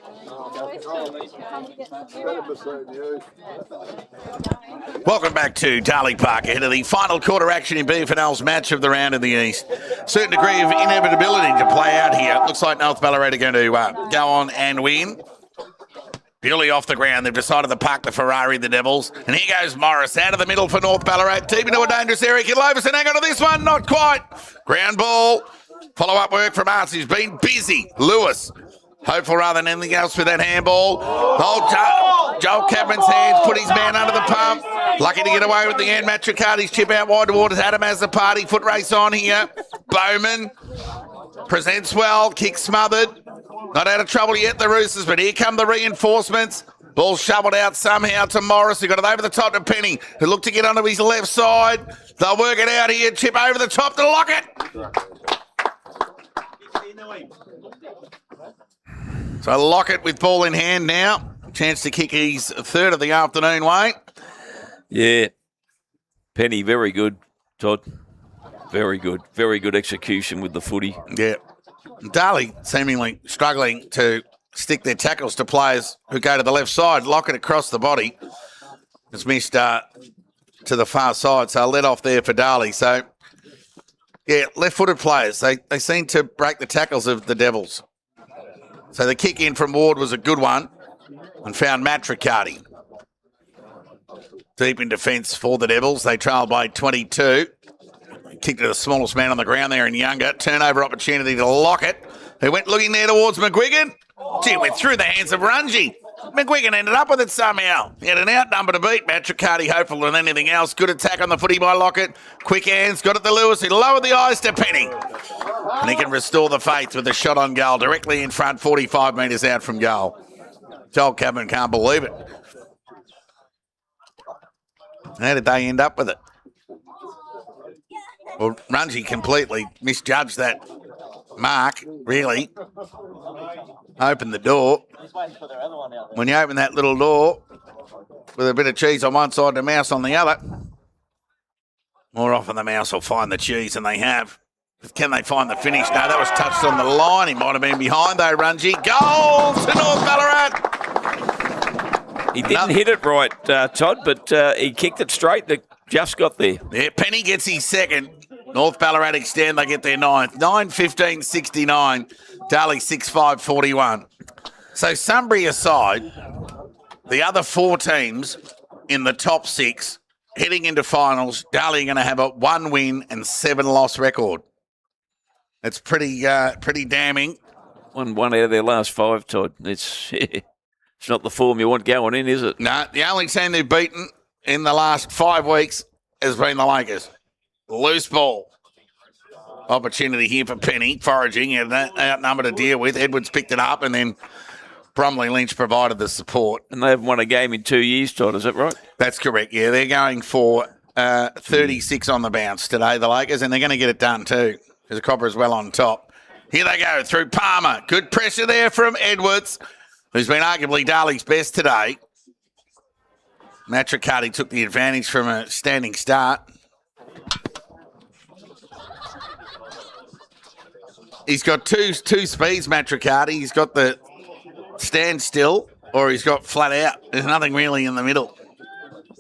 Welcome back to Darley Park ahead of the final quarter action in BFNL's match of the round in the East. Certain degree of inevitability to play out here. Looks like North Ballarat are going to go on and win. Purely off the ground, they've decided to park the Ferrari, the Devils. And here goes Morris out of the middle for North Ballarat. Deep into a dangerous area. Kilovis and hang on to this one. Not quite. Ground ball. Follow-up work from us. He's been busy. Lewis. Hopeful rather than anything else with that handball. Oh, Joel Cadman's hands put his man under the pump. Lucky to get away with the hand. Matt Tricardi's chip out wide towards Adam as the party. Foot race on here. Bowman presents well. Kick smothered. Not out of trouble yet, the Roosters, but here come the reinforcements. Ball shoveled out somehow to Morris, who got it over the top to Penny, who looked to get onto his left side. They'll work it out here. Chip over the top to Lockett. So Lockett with ball in hand now. Chance to kick his third of the afternoon, Wayne. Yeah. Penny, very good, Todd. Very good. Very good execution with the footy. Yeah. Darley seemingly struggling to stick their tackles to players who go to the left side. Lockett across the body. It's missed to the far side, so let off there for Darley. So, yeah, left-footed players. They seem to break the tackles of the Devils. So the kick in from Ward was a good one and found Matt Tricardi. Deep in defence for the Devils. They trailed by 22. Kicked to the smallest man on the ground there in Younger. Turnover opportunity to Lockett, who went looking there towards McGuigan. Gee, went through the hands of Rungy. McGuigan ended up with it somehow. He had an outnumber to beat. Matt Tricardi hopeful than anything else. Good attack on the footy by Lockett. Quick hands, got it to Lewis. He lowered the eyes to Penny. And he can restore the faith with a shot on goal directly in front, 45 metres out from goal. Joel Cadman can't believe it. How did they end up with it? Well, Rungy completely misjudged that mark, really. Opened the door. He's waiting for their other one out there. When you open that little door with a bit of cheese on one side and a mouse on the other, more often the mouse will find the cheese, and they have. Can they find the finish? No, that was touched on the line. He might have been behind though, Rungy. Goal to North Ballarat. He didn't hit it right, Todd, but he kicked it straight. That just got there. Yeah, Penny gets his second. North Ballarat extend, they get their ninth. 9-15-69. Darley 6-5-41. So Sunbury aside, the other four teams in the top six heading into finals, Darley are going to have a 1 win and 7 loss record. It's pretty damning. One out of their last 5, Todd. It's not the form you want going in, is it? No, the only team they've beaten in the last 5 weeks has been the Lakers. Loose ball. Opportunity here for Penny, foraging, and that outnumber to deal with. Edwards picked it up, and then Bromley Lynch provided the support. And they haven't won a game in 2 years, Todd, is that right? That's correct, yeah. They're going for 36 on the bounce today, the Lakers, and they're going to get it done too, because the Copper is well on top. Here they go, through Palmer. Good pressure there from Edwards, who's been arguably Darley's best today. Matricati took the advantage from a standing start. He's got two speeds, Matricati. He's got the stand still, or he's got flat out. There's nothing really in the middle.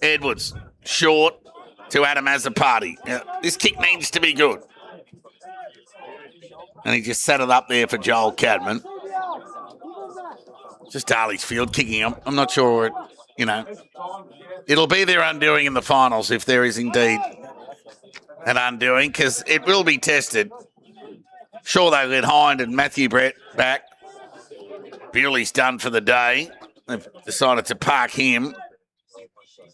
Edwards, short to Adam Azzopardi. Now, this kick needs to be good. And he just set it up there for Joel Cadman. Just Darley's field kicking him. I'm not sure, it'll be their undoing in the finals if there is indeed an undoing, because it will be tested. Sure, they let Hind and Matthew Brett back. Bewley's done for the day. They've decided to park him.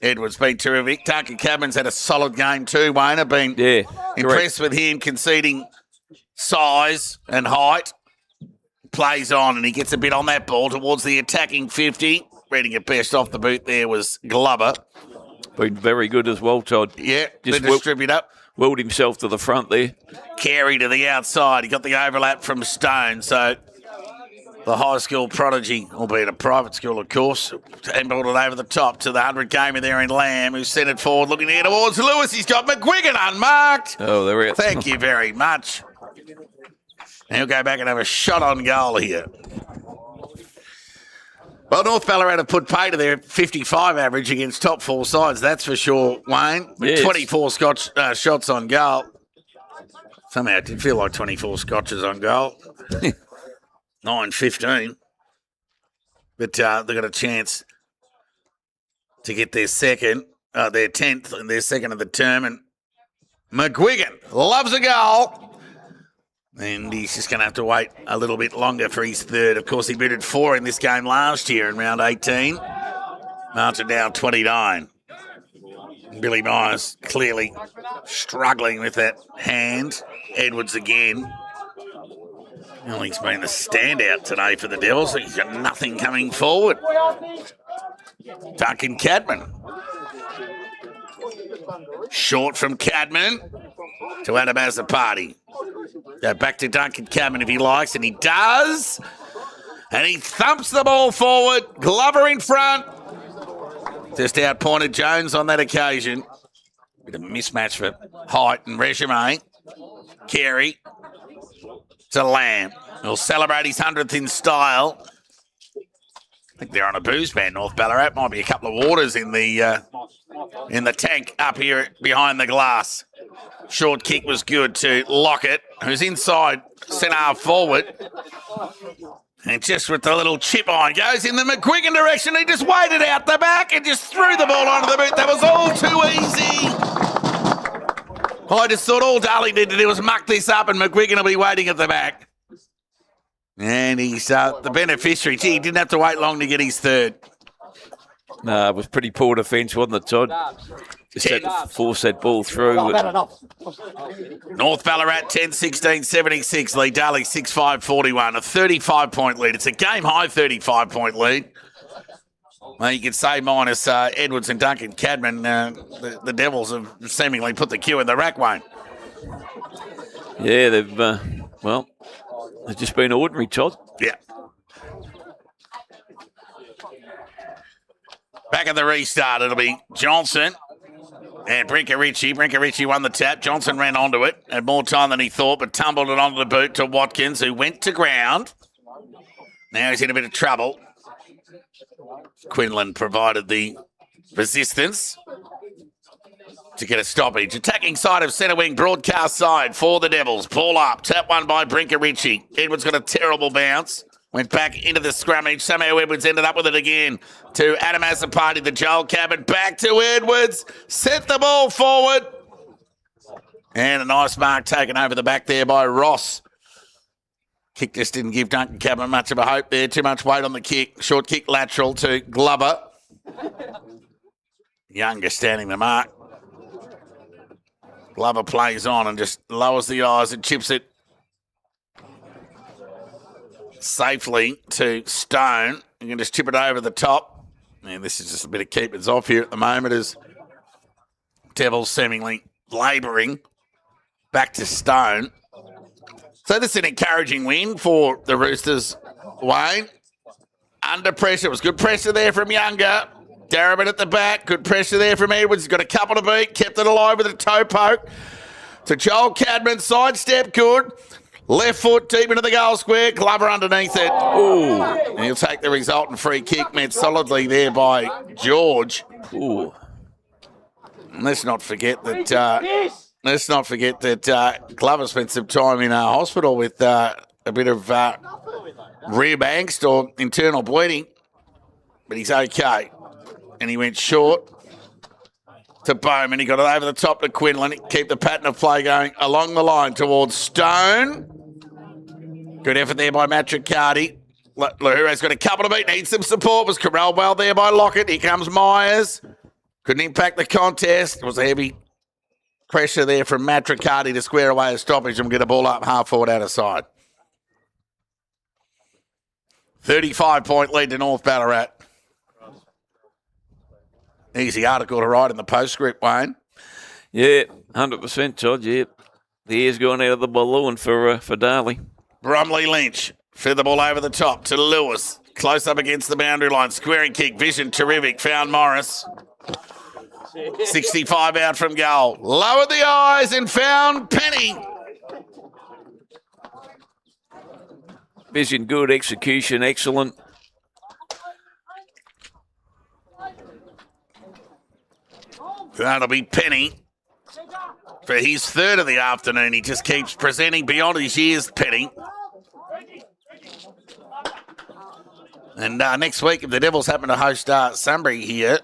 Edwards been terrific. Duncan Cadman's had a solid game too, Wayne. I've been impressed with him, conceding size and height. Plays on, and he gets a bit on that ball towards the attacking 50. Reading it best off the boot there was Glover. Been very good as well, Todd. Yeah, just the distributor. Willed himself to the front there. Carey to the outside. He got the overlap from Stone, so the high school prodigy, albeit a private school, of course, handballed it over the top to the 100 gamer there in Lamb, who sent it forward looking here towards Lewis. He's got McGuigan unmarked. Oh, there we go. Thank you very much. And he'll go back and have a shot on goal here. Well, North Ballarat have put pay to their 55 average against top 4 sides, that's for sure, Wayne. With 24 shots on goal. Somehow it did feel like 24 scotches on goal. 9-15. But they've got a chance to get their 10th and their second of the term. And McGuigan loves a goal. And he's just going to have to wait a little bit longer for his third. Of course, he booted 4 in this game last year in round 18. Marching down 29. Billy Myers clearly struggling with that hand. Edwards again. Well, he's been the standout today for the Devils. He's got nothing coming forward. Duncan Cadman. Short from Cadman to Adam Azzopardi. Go back to Duncan Cadman if he likes, and he does. And he thumps the ball forward. Glover in front. Just outpointed Jones on that occasion. Bit of a mismatch for height and resume. Carey to Lamb. He'll celebrate his 100th in style. I think they're on a booze ban, North Ballarat. Might be a couple of waters in the tank up here behind the glass. Short kick was good to Lockett, who's inside centre forward. And just with the little chip on, goes in the McGuigan direction. He just waited out the back and just threw the ball onto the boot. That was all too easy. I just thought all Darley did to do was muck this up, and McGuigan will be waiting at the back. And he's the beneficiary. Gee, he didn't have to wait long to get his third. No, it was pretty poor defence, wasn't it, Todd? Just that force that ball through. North Ballarat 10-16-76 lead. Darley 6-5-41. A 35-point lead. It's a game-high 35-point lead. Well, you could say minus Edwards and Duncan Cadman. The Devils have seemingly put the cue in the rack, Wayne. Yeah, they've just been ordinary, Todd. Yeah. Back at the restart, it'll be Johnson and Brinker Ritchie. Brinker Ritchie won the tap. Johnson ran onto it. Had more time than he thought, but tumbled it onto the boot to Watkins, who went to ground. Now he's in a bit of trouble. Quinlan provided the resistance to get a stoppage. Attacking side of centre wing, broadcast side for the Devils. Ball up. Tap one by Brinker Ritchie. Edwards got a terrible bounce. Went back into the scrummage. Somehow Edwards ended up with it again to Adam Azzopardi, the Joel Cabot. Back to Edwards. Set the ball forward. And a nice mark taken over the back there by Ross. Kick just didn't give Duncan Cabot much of a hope there. Too much weight on the kick. Short kick lateral to Glover. Younger standing the mark. Glover plays on and just lowers the eyes and chips it safely to Stone. You can just tip it over the top. And this is just a bit of keepers off here at the moment as Devils seemingly labouring back to Stone. So this is an encouraging win for the Roosters, Wayne. Under pressure. It was good pressure there from Younger. Darabin at the back. Good pressure there from Edwards. He's got a couple to beat. Kept it alive with a toe poke. To Joel Cadman. Sidestep good. Left foot deep into the goal square. Glover underneath it. Ooh. And he'll take the resultant free kick. Met solidly there by George. Ooh. And let's not forget that Glover spent some time in hospital with a bit of rib angst or internal bleeding. But he's okay. And he went short to Bowman. He got it over the top to Quinlan. Keep the pattern of play going along the line towards Stone. Good effort there by Matricardi. Lahura's got a couple to beat. Needs some support. Was corralled well there by Lockett. Here comes Myers. Couldn't impact the contest. It was a heavy pressure there from Matricardi to square away a stoppage and get a ball up half forward out of side. 35-point lead to North Ballarat. Easy article to write in the postscript, Wayne. Yeah, 100%, Todd, yeah. The air's gone out of the balloon for Darley. Bromley Lynch fed the ball over the top to Lewis. Close up against the boundary line. Squaring kick. Vision terrific. Found Morris. 65 out from goal. Lowered the eyes and found Penny. Vision good. Execution excellent. That'll be Penny for his third of the afternoon. He just keeps presenting beyond his years, Penny. And next week, if the Devils happen to host Sunbury here,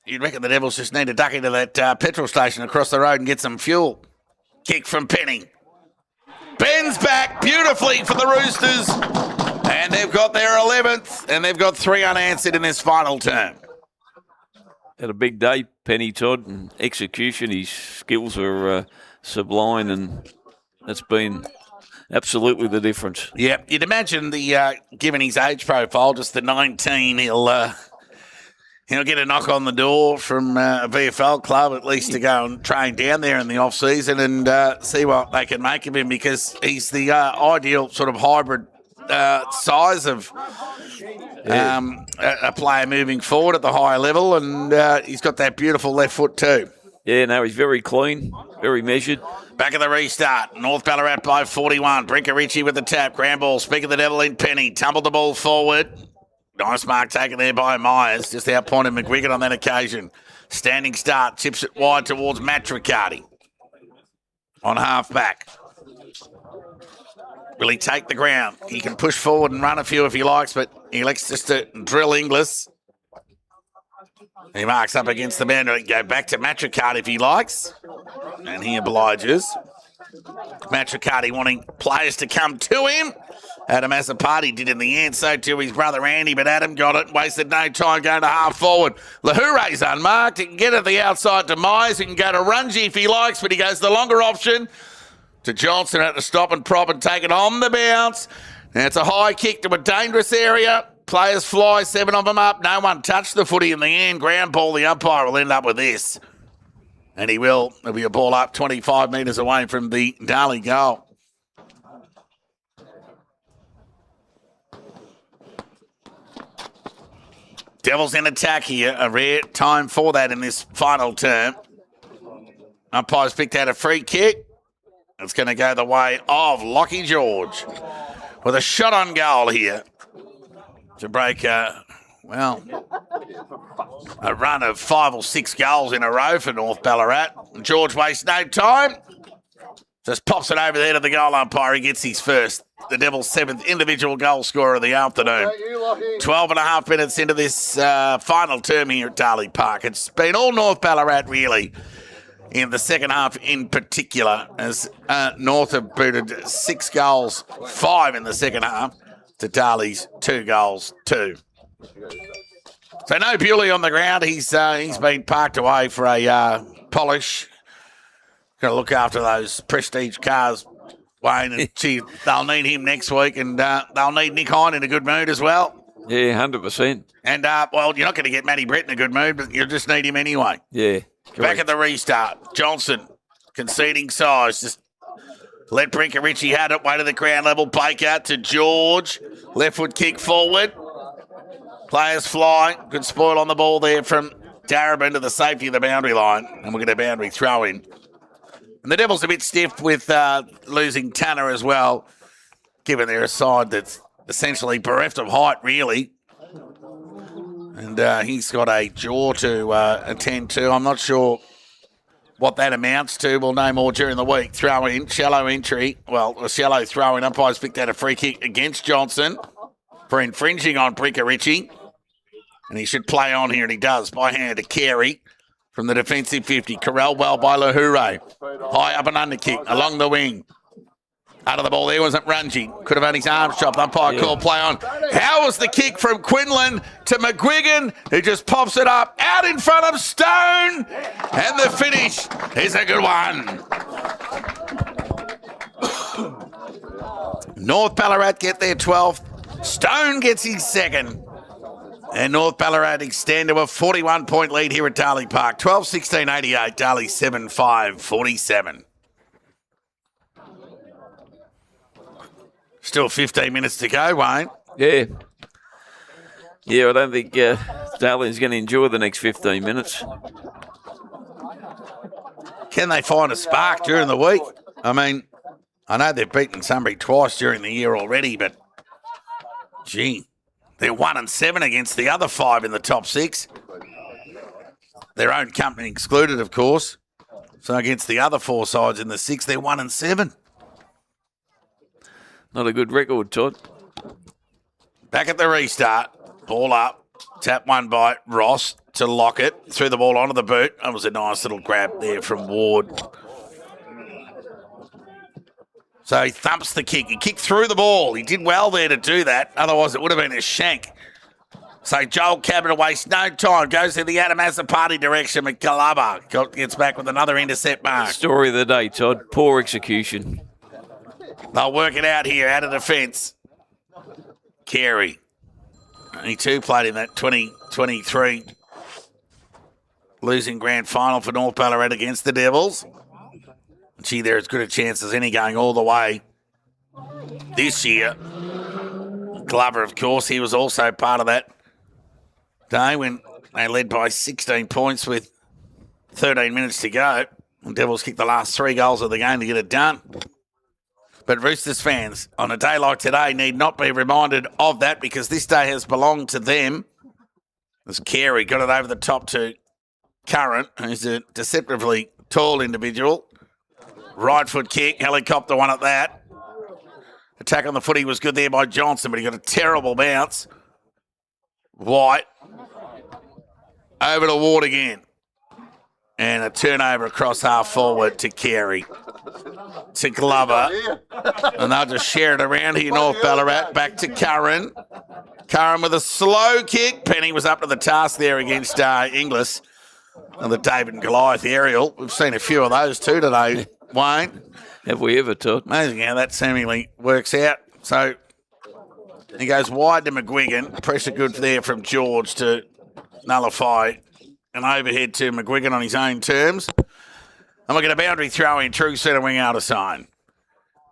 you'd reckon the Devils just need to duck into that petrol station across the road and get some fuel. Kick from Penny. Bends back beautifully for the Roosters. And they've got their 11th, and they've got 3 unanswered in this final term. Had a big day, Penny, Todd, and execution. His skills are sublime, and that's been absolutely the difference. Yeah, you'd imagine given his age profile, just the 19, he'll get a knock on the door from a VFL club at least to go and train down there in the off season and see what they can make of him, because he's the ideal sort of hybrid size of a player moving forward at the higher level, and he's got that beautiful left foot too. Yeah, no, he's very clean, very measured. Back of the restart, North Ballarat by 41. Brinker Ritchie with the tap. Grand ball, speak of the devil in Penny. Tumbled the ball forward. Nice mark taken there by Myers. Just outpointed McGuigan on that occasion. Standing start, chips it wide towards Matricardi. On half back. Will he take the ground? He can push forward and run a few if he likes, but he elects just to drill Inglis. He marks up against the boundary. Go back to Matricardi if he likes. And he obliges. Matricardi wanting players to come to him. Adam Azzopardi did in the end, so too his brother Andy, but Adam got it. Wasted no time going to half forward. Lahure's unmarked. He can get it the outside to Myers. He can go to Rungy if he likes, but he goes the longer option to Johnson at the stop and prop and take it on the bounce. And it's a high kick to a dangerous area. Players fly, 7 of them up. No one touched the footy in the end. Ground ball, the umpire will end up with this. And he will. There'll be a ball up 25 metres away from the Darley goal. Devils in attack here. A rare time for that in this final term. Umpires picked out a free kick. It's going to go the way of Lockie George with a shot on goal here to break a run of 5 or 6 goals in a row for North Ballarat. George wastes no time. Just pops it over there to the goal umpire. He gets his first. The Devils' 7th individual goal scorer of the afternoon. 12 and a half minutes into this final term here at Darley Park. It's been all North Ballarat, really, in the second half in particular, as North have booted 6 goals, 5 in the second half, to Darley's 2 goals, 2. So no Bewley on the ground. He's been parked away for a polish. Going to look after those prestige cars, Wayne, and they'll need him next week, and they'll need Nick Hine in a good mood as well. Yeah, 100%. And, well, you're not going to get Matty Brett in a good mood, but you'll just need him anyway. Yeah. Back Correct. at the restart. Johnson conceding size. Just let Brinker Ritchie had it. Way to the ground level. Baker to George. Left foot kick forward. Players fly. Good spoil on the ball there from Darabin to the safety of the boundary line. And we'll get a boundary throw in. And the Devils a bit stiff with losing Tanner as well, given they're a side that's essentially bereft of height, really. And he's got a jaw to attend to. I'm not sure what that amounts to. We'll know more during the week. Throw in, shallow entry. Well, a shallow throw in. Umpires picked out a free kick against Johnson for infringing on Brinker Ritchie. And he should play on here, and he does, by hand to Carey from the defensive 50. Corral well by Lahure. High up and under kick along the wing. Out of the ball there wasn't Rungy. Could have had his arms chopped. Umpire call play on. How was the kick from Quinlan to McGuigan, who just pops it up out in front of Stone. And the finish is a good one. North Ballarat get their 12th. Stone gets his 2nd. And North Ballarat extend to a 41-point lead here at Darley Park. 12-16-88. Darley 7-5-47. Still 15 minutes to go, Wayne. Yeah. Yeah, I don't think Darley's going to enjoy the next 15 minutes. Can they find a spark during the week? I mean, I know they've beaten Sunbury twice during the year already, but, gee, they're 1-7 against the other 5 in the top 6. Their own company excluded, of course. So against the other 4 sides in the 6, they're 1-7. Not a good record, Todd. Back at the restart. Ball up. Tap one by Ross to Lockett. Threw the ball onto the boot. That was a nice little grab there from Ward. So he thumps the kick. He kicked through the ball. He did well there to do that. Otherwise, it would have been a shank. So Joel Cabinet wastes no time. Goes in the Adamasa party direction. McGlubber gets back with another intercept mark. Story of the day, Todd. Poor execution. They'll work it out here out of defence. Carey. Only 2 played in that 2023 losing grand final for North Ballarat against the Devils. Gee, they're as good a chance as any going all the way this year. Glover, of course, he was also part of that day when they led by 16 points with 13 minutes to go. The Devils kicked the last 3 goals of the game to get it done. But Roosters fans, on a day like today, need not be reminded of that because this day has belonged to them. As Carey got it over the top to Curran, who's a deceptively tall individual. Right foot kick, helicopter one at that. Attack on the footy was good there by Johnson, but he got a terrible bounce. White. Over to Ward again. And a turnover across half forward to Carey. To Glover. And they'll just share it around here, North Ballarat. Back to Curran. Curran with a slow kick. Penny was up to the task there against Inglis. And the David and Goliath aerial. We've seen a few of those too today, Wayne. Have we ever, Todd? Amazing how that seemingly works out. So he goes wide to McGuigan. Pressure good there from George to nullify an overhead to McGuigan on his own terms. And we'll get a boundary throw in, true centre wing out of sign.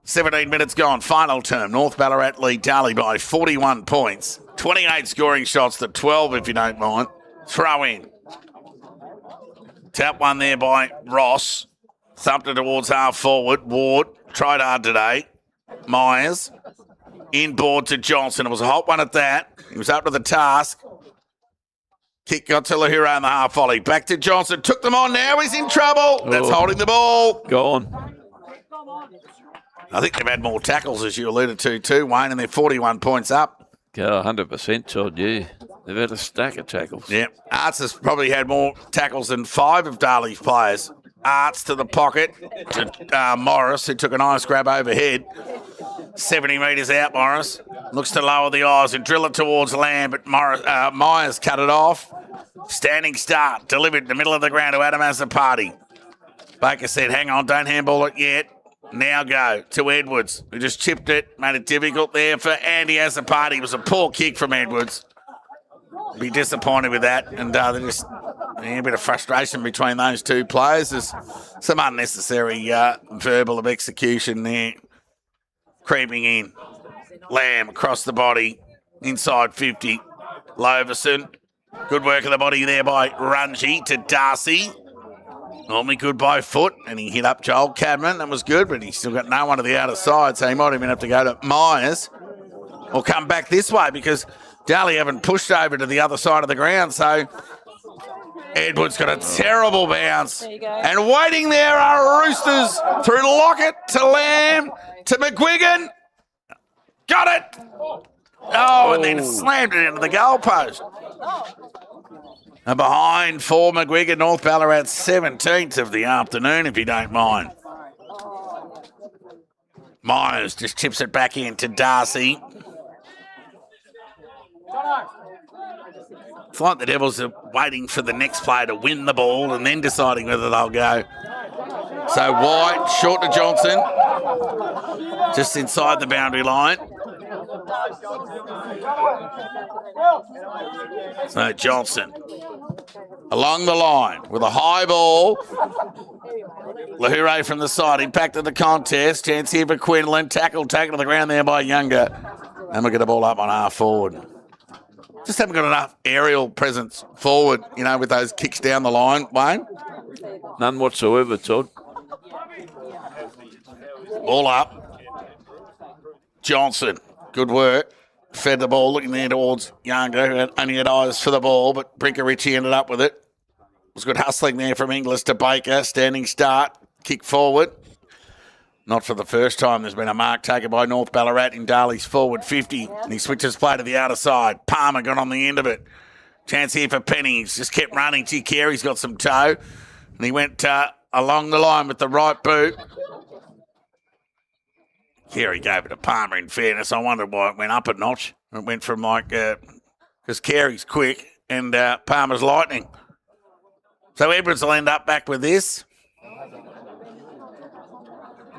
17 minutes gone, final term. North Ballarat lead Darley by 41 points. 28 scoring shots to 12, if you don't mind. Throw in. Tap one there by Ross. Thumped it towards half forward. Ward tried hard today. Myers. Inboard to Johnson. It was a hot one at that. He was up to the task. Kick got to Lahira in the half volley. Back to Johnson. Took them on. Now he's in trouble. That's holding the ball. Gone. I think they've had more tackles, as you alluded to, too, Wayne, and they're 41 points up. 100%, Todd, yeah. They've had a stack of tackles. Yeah. Arts has probably had more tackles than 5 of Darley's players. Arts to the pocket to Morris, who took a nice grab overhead. 70 metres out, Morris. Looks to lower the eyes and drill it towards Lamb, but Myers cut it off. Standing start, delivered in the middle of the ground to Adam Azapati. Baker said, hang on, don't handball it yet. Now go to Edwards, who just chipped it, made it difficult there for Andy Azapati. It was a poor kick from Edwards. Be disappointed with that, and there's just a bit of frustration between those two players. There's some unnecessary verbal of execution there. Creeping in. Lamb across the body, inside 50. Loverson. Good work of the body there by Rungy to Darcy. Normally good by foot, and he hit up Joel Cadman. That was good, but he's still got no one to the outer side, so he might even have to go to Myers or come back this way because Darley haven't pushed over to the other side of the ground, so Edwards got a terrible bounce. And waiting there are Roosters through Lockett to Lamb to McGuigan. Got it! Oh, and then slammed it into the goalpost. And behind for McGuigan, North Ballarat 17th of the afternoon, if you don't mind. Myers just chips it back in to Darcy. It's like the Devils are waiting for the next player to win the ball and then deciding whether they'll go. So White, short to Johnson, just inside the boundary line. So Johnson along the line with a high ball. Lahire from the side, impacted the contest. Chance here for Quinlan. Taken to the ground there by Younger. And we'll get the ball up on half forward. Just haven't got enough aerial presence forward, with those kicks down the line, Wayne. None whatsoever, Todd. All up. Johnson, good work. Fed the ball, looking there towards Younger, who only had eyes for the ball, but Brinker Ritchie ended up with it. It was good hustling there from Inglis to Baker. Standing start, kick forward. Not for the first time there's been a mark taken by North Ballarat in Darley's forward 50. And he switches play to the outer side. Palmer got on the end of it. Chance here for Penny. He's just kept running. Gee, Carey's got some toe. And he went along the line with the right boot. Carey gave it to Palmer, in fairness. I wondered why it went up a notch. It went from because Carey's quick and Palmer's lightning. So Edwards will end up back with this.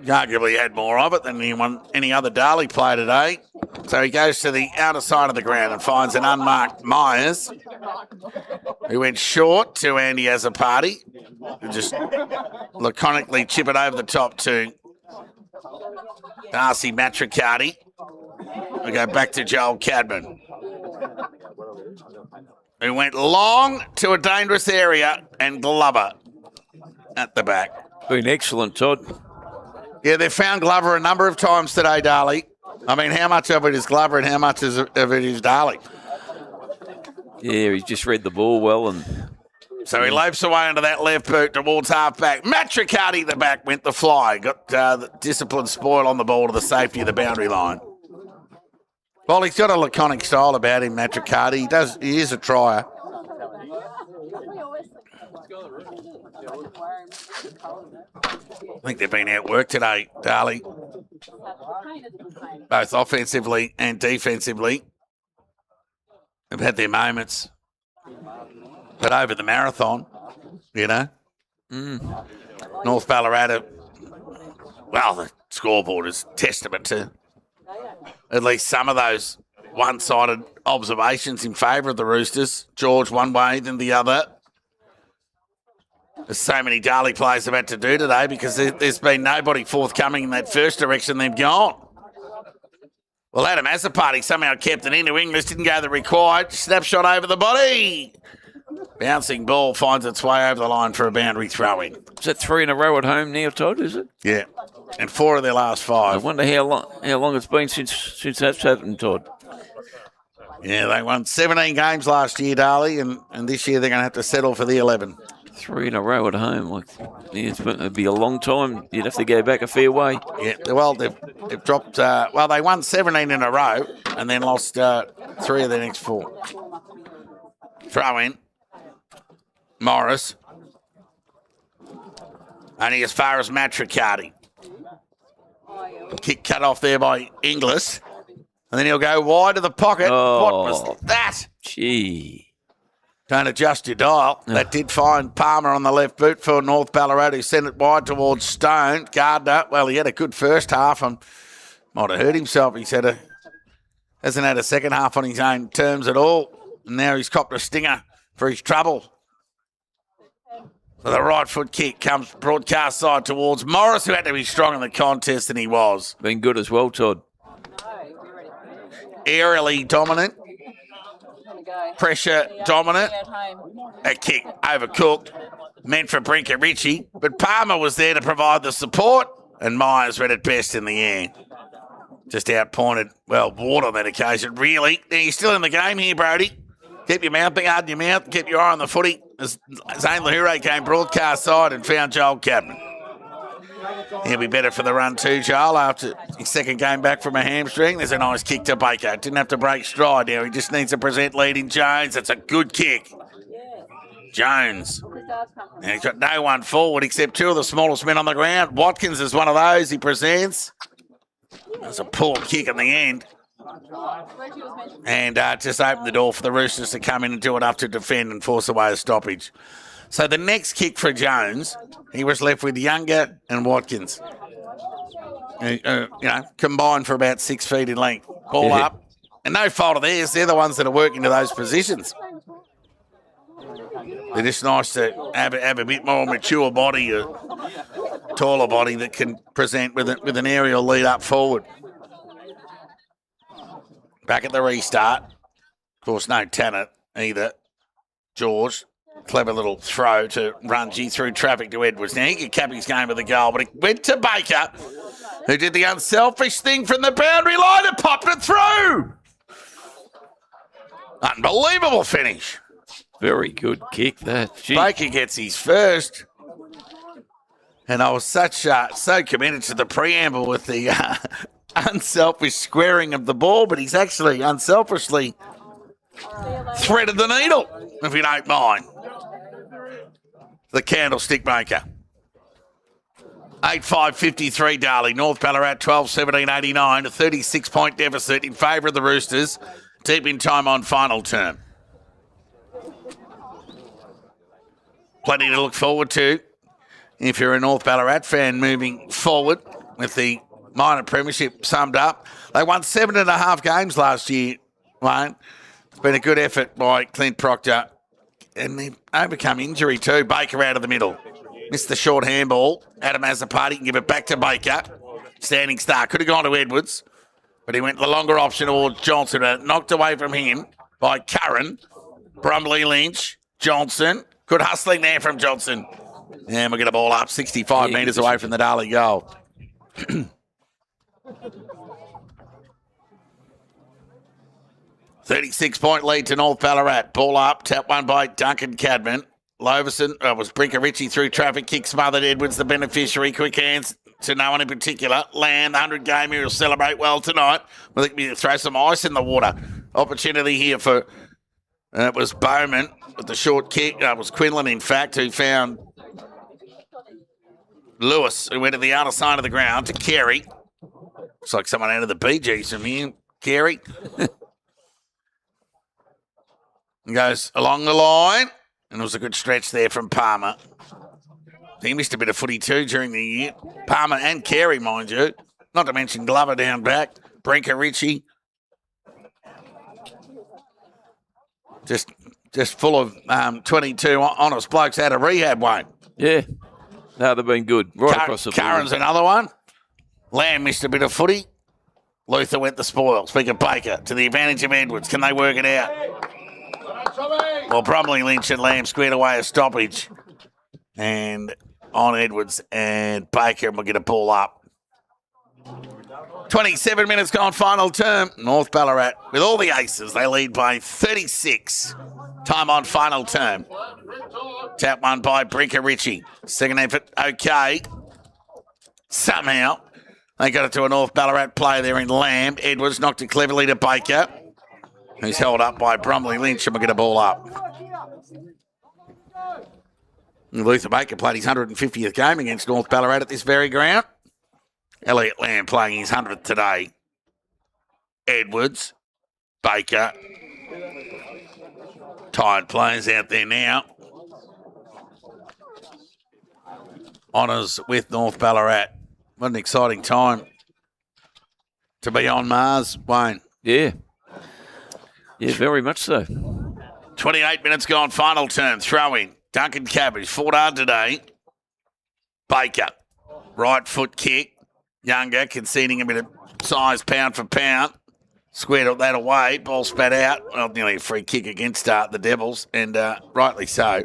He arguably had more of it than any other Darley player today. So he goes to the outer side of the ground and finds an unmarked Myers, who went short to Andy Azapati, who just laconically chip it over the top to Darcy Matricati. We go back to Joel Cadman, who went long to a dangerous area, and Glover at the back. Been excellent, Todd. Yeah, they've found Glover a number of times today, Darley. I mean, how much of it is Glover and how much of it is Darley? Yeah, he just read the ball well. And so he lopes away into that left boot towards half-back. Matricati, the back, went the fly. Got the discipline spoil on the ball to the safety of the boundary line. Well, he's got a laconic style about him, Matricati. He is a trier. I think they've been outworked today, Darley. Both offensively and defensively. They've had their moments. But over the marathon, North Ballarat, the scoreboard is testament to at least some of those one-sided observations in favour of the Roosters. George one way, then the other. There's so many Darley players have had to do today because there's been nobody forthcoming in that first direction they've gone. Well, Adam Azzopardi somehow kept it into Inglis, didn't go the required. Snapshot over the body. Bouncing ball finds its way over the line for a boundary throw-in. Is that 3 in a row at home now, Todd, is it? Yeah, and 4 of their last 5. I wonder how long it's been since that's happened, Todd. Yeah, they won 17 games last year, Darley, and this year they're going to have to settle for the 11. 3 in a row at home. Like, yeah, it'd be a long time. You'd have to go back a fair way. Yeah, well, they've dropped... they won 17 in a row and then lost 3 of their next 4. Throw in. Morris. Only as far as Matricardi. Kick cut off there by Inglis. And then he'll go wide of the pocket. Oh, what was that? Gee. Don't adjust your dial. That did find Palmer on the left boot for North Ballarat, who sent it wide towards Stone. Gardner, well, he had a good first half and might have hurt himself. He said hasn't had a second half on his own terms at all. And now he's copped a stinger for his trouble. So the right foot kick comes broadcast side towards Morris, who had to be strong in the contest, and he was. Been good as well, Todd. Aerially dominant. Pressure dominant. A kick overcooked. Meant for Brinker Ritchie. But Palmer was there to provide the support, and Myers read it best in the air. Just outpointed, Ward on that occasion, really. He's still in the game here, Brody. Keep your mouth hard in your mouth. Keep your eye on the footy. As Zane Lahure came broadcast side and found Joel Cadman. He'll be better for the run too, Joel, after his second game back from a hamstring. There's a nice kick to Baker. Didn't have to break stride now. He just needs to present lead in Jones. It's a good kick. Jones. And he's got no one forward except 2 of the smallest men on the ground. Watkins is one of those. He presents. That's a poor kick in the end. And just opened the door for the Roosters to come in and do enough to defend and force away a stoppage. So the next kick for Jones, he was left with Younger and Watkins. Combined for about 6 feet in length. Ball up. And no fault of theirs. They're the ones that are working to those positions. They're just nice to have a bit more mature body, a taller body that can present with an aerial lead up forward. Back at the restart. Of course, no Tanner either. George, clever little throw to Rungy through traffic to Edwards. Now, he could cap his game with a goal, but it went to Baker, who did the unselfish thing from the boundary line and popped it through. Unbelievable finish. Very good kick, that. Gee. Baker gets his first. And I was so committed to the preamble with the unselfish squaring of the ball, but he's actually unselfishly threaded the needle, if you don't mind. The candlestick maker. 8-5-53, Darley. North Ballarat 12-17-89. A 36-point deficit in favour of the Roosters. Deep in time on final term. Plenty to look forward to if you're a North Ballarat fan moving forward with the minor premiership summed up. They won 7.5 games last year, Wayne. It's been a good effort by Clint Proctor. And they've overcome injury too. Baker out of the middle. Missed the short handball. Adam Azzopardi can give it back to Baker. Standing start. Could have gone to Edwards, but he went the longer option towards Johnson. Knocked away from him by Curran. Brumley Lynch. Johnson. Good hustling there from Johnson. And we'll get a ball up 65 metres away from the Darley goal. 36-point lead to North Ballarat. Ball up, tap one by Duncan Cadman. Loverson was Brinker Ritchie through traffic, kick smothered. Edwards, the beneficiary. Quick hands to no one in particular. Land, 100-gamer, will celebrate well tonight. We'll throw some ice in the water. Opportunity here for, it was Bowman with the short kick. It was Quinlan, in fact, who found Lewis, who went to the other side of the ground to Carey. Looks like someone out of the Bee Gees from here. Carey. Goes along the line. And it was a good stretch there from Palmer. He missed a bit of footy too during the year. Palmer and Carey, mind you. Not to mention Glover down back. Brinker Ritchie. Just full of 22 honest blokes out of rehab, Wayne. Yeah. No, they've been good. Right across the board. Curran's another one. Lamb missed a bit of footy. Luther went the spoil. Speaker Baker to the advantage of Edwards. Can they work it out? Well, probably Lynch and Lamb squared away a stoppage. And on Edwards and Baker, and we'll get a ball up. 27 minutes gone, final term. North Ballarat, with all the aces, they lead by 36. Time on final term. Tap one by Brinker Ritchie. Second effort, okay. Somehow, they got it to a North Ballarat player there in Lamb. Edwards knocked it cleverly to Baker, who's held up by Bromley Lynch, and we'll get a ball up. Luther Baker played his 150th game against North Ballarat at this very ground. Elliot Lamb playing his 100th today. Edwards, Baker. Tired players out there now. Honours with North Ballarat. What an exciting time to be on Mars, Wayne. Yeah. Yeah, very much so. 28 minutes gone, final turn. Throw in. Duncan Cabbage, fought hard today. Baker, right foot kick. Younger, conceding a bit of size pound for pound. Squared that away. Ball spat out. Well, nearly a free kick against the Devils, and rightly so.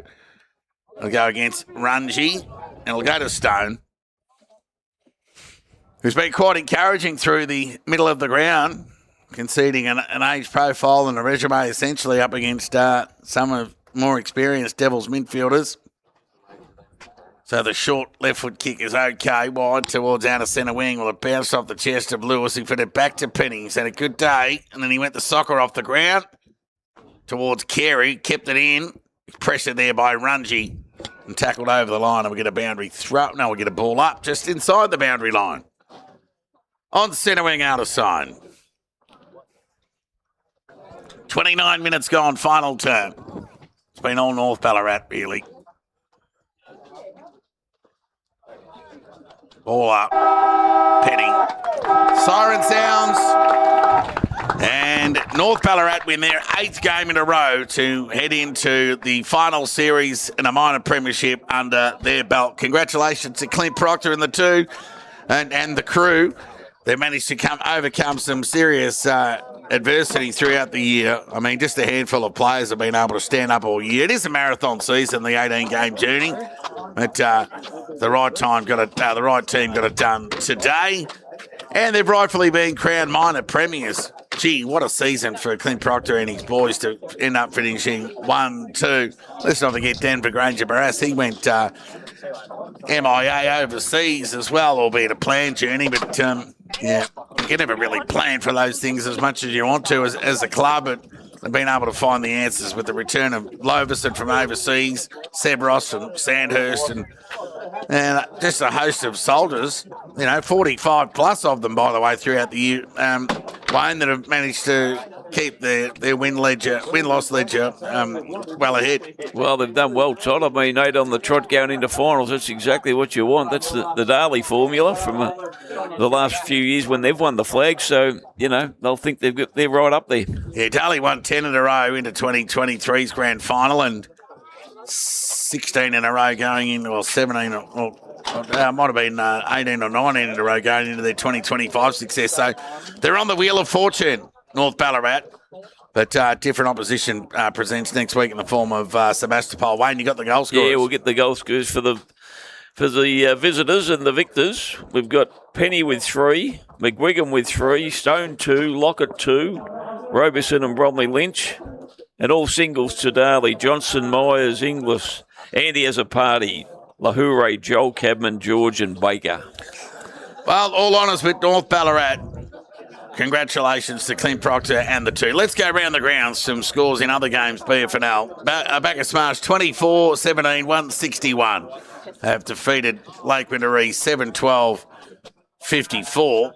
It'll go against Rungy, and it'll go to Stone, who's been quite encouraging through the middle of the ground, conceding an age profile and a resume essentially up against some of more experienced Devils midfielders. So the short left foot kick is okay, wide towards outer centre wing. Well, it bounced off the chest of Lewis. He fed it back to Penny. He's had a good day, and then he went the soccer off the ground towards Carey, kept it in, pressured there by Rungy, and tackled over the line, and we get a boundary throw. No, we get a ball up just inside the boundary line. On centre wing, outer side. 29 minutes gone, final turn. It's been all North Ballarat, really. Ball up. Penny. Siren sounds. And North Ballarat win their 8th game in a row to head into the final series in a minor premiership under their belt. Congratulations to Clint Proctor and the two and the crew. They managed to overcome some serious adversity throughout the year. I mean, just a handful of players have been able to stand up all year. It is a marathon season, the 18-game journey, but the right team got it done today, and they've rightfully been crowned minor premiers. Gee, what a season for Clint Proctor and his boys to end up finishing 1-2. Let's not forget Denver Granger Barras. He went MIA overseas as well, albeit a planned journey, but yeah, you can never really plan for those things as much as you want to as a club, but they've been able to find the answers with the return of Loverson from overseas, Seb Ross from Sandhurst, and just a host of soldiers, 45 plus of them, by the way, throughout the year, Wayne, that have managed to keep their win-loss ledger well ahead. Well, they've done well, Todd. I mean, 8 on the trot going into finals. That's exactly what you want. That's the Darley formula from the last few years when they've won the flag. So, they'll think they're right up there. Yeah, Darley won 10 in a row into 2023's grand final and 16 in a row going into, or 17, or it might have been 18 or 19 in a row going into their 2025 success. So they're on the wheel of fortune, North Ballarat. But different opposition presents next week in the form of Sebastopol. Wayne, you got the goal scorers? Yeah, we'll get the goal scorers for the visitors and the victors. We've got Penny with 3, McGuigan with 3, Stone 2, Lockett 2, Roberson and Bromley Lynch, and all singles to Darley. Johnson, Myers, Inglis, Andy as a party, Lahure, Joel, Cabman, George and Baker. Well, all honours with North Ballarat. Congratulations to Clint Proctor and the two. Let's go around the grounds. Some scores in other games. BFNL. Backer Smash 24-17, 161. Have defeated Lake Windaree 7-12-54.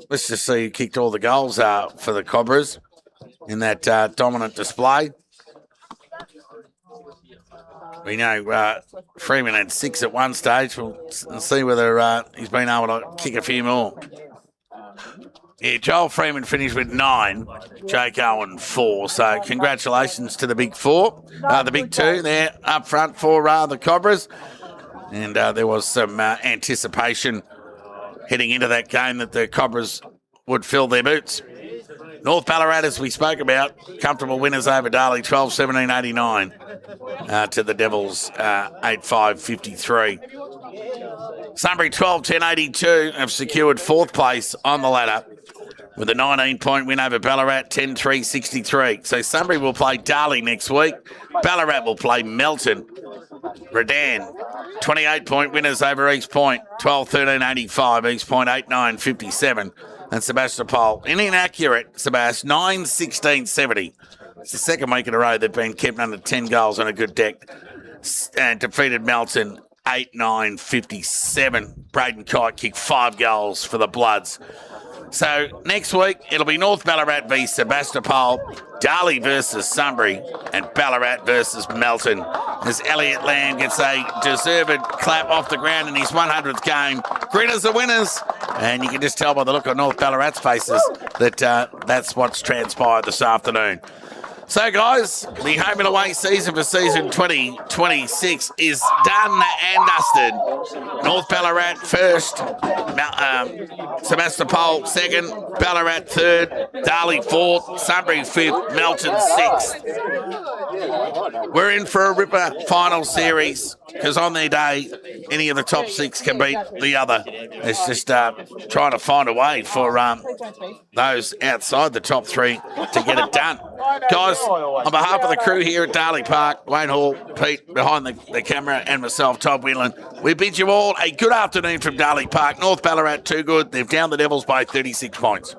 Let's just see who kicked all the goals for the Cobras in that dominant display. We know Freeman had 6 at one stage. We'll see whether he's been able to kick a few more. Yeah, Joel Freeman finished with 9, Jake Owen 4. So congratulations to the big 4, the big 2 there up front for the Cobras. And there was some anticipation heading into that game that the Cobras would fill their boots. North Ballarat, as we spoke about, comfortable winners over Darley, 12-17-89 to the Devils, 8-5-53. Sunbury, 12-10-82 have secured fourth place on the ladder with a 19-point win over Ballarat, 10-3-63. So Sunbury will play Darley next week. Ballarat will play Melton. Redan, 28-point winners over East Point, 12-13-85. East Point, 8-9-57. And Sebastopol, inaccurate, Sebast, 9-16-70. It's the second week in a row they've been kept under 10 goals on a good deck. And defeated Melton, 8-9-57. Braden Kite kicked 5 goals for the Bloods. So next week, it'll be North Ballarat v Sebastopol, Darley versus Sunbury, and Ballarat versus Melton. As Elliot Lamb gets a deserved clap off the ground in his 100th game. Grinners are winners. And you can just tell by the look on North Ballarat's faces that that's what's transpired this afternoon. So, guys, the home and away season for season 2026 is done and dusted. North Ballarat first, Sebastopol second, Ballarat third, Darley fourth, Sunbury fifth, Melton sixth. We're in for a ripper final series because on their day, any of the top 6 can beat the other. It's just trying to find a way for those outside the top 3 to get it done. Guys, on behalf of the crew here at Darley Park, Wayne Hall, Pete behind the camera, and myself, Todd Winland, we bid you all a good afternoon from Darley Park. North Ballarat, too good. They've downed the Devils by 36 points.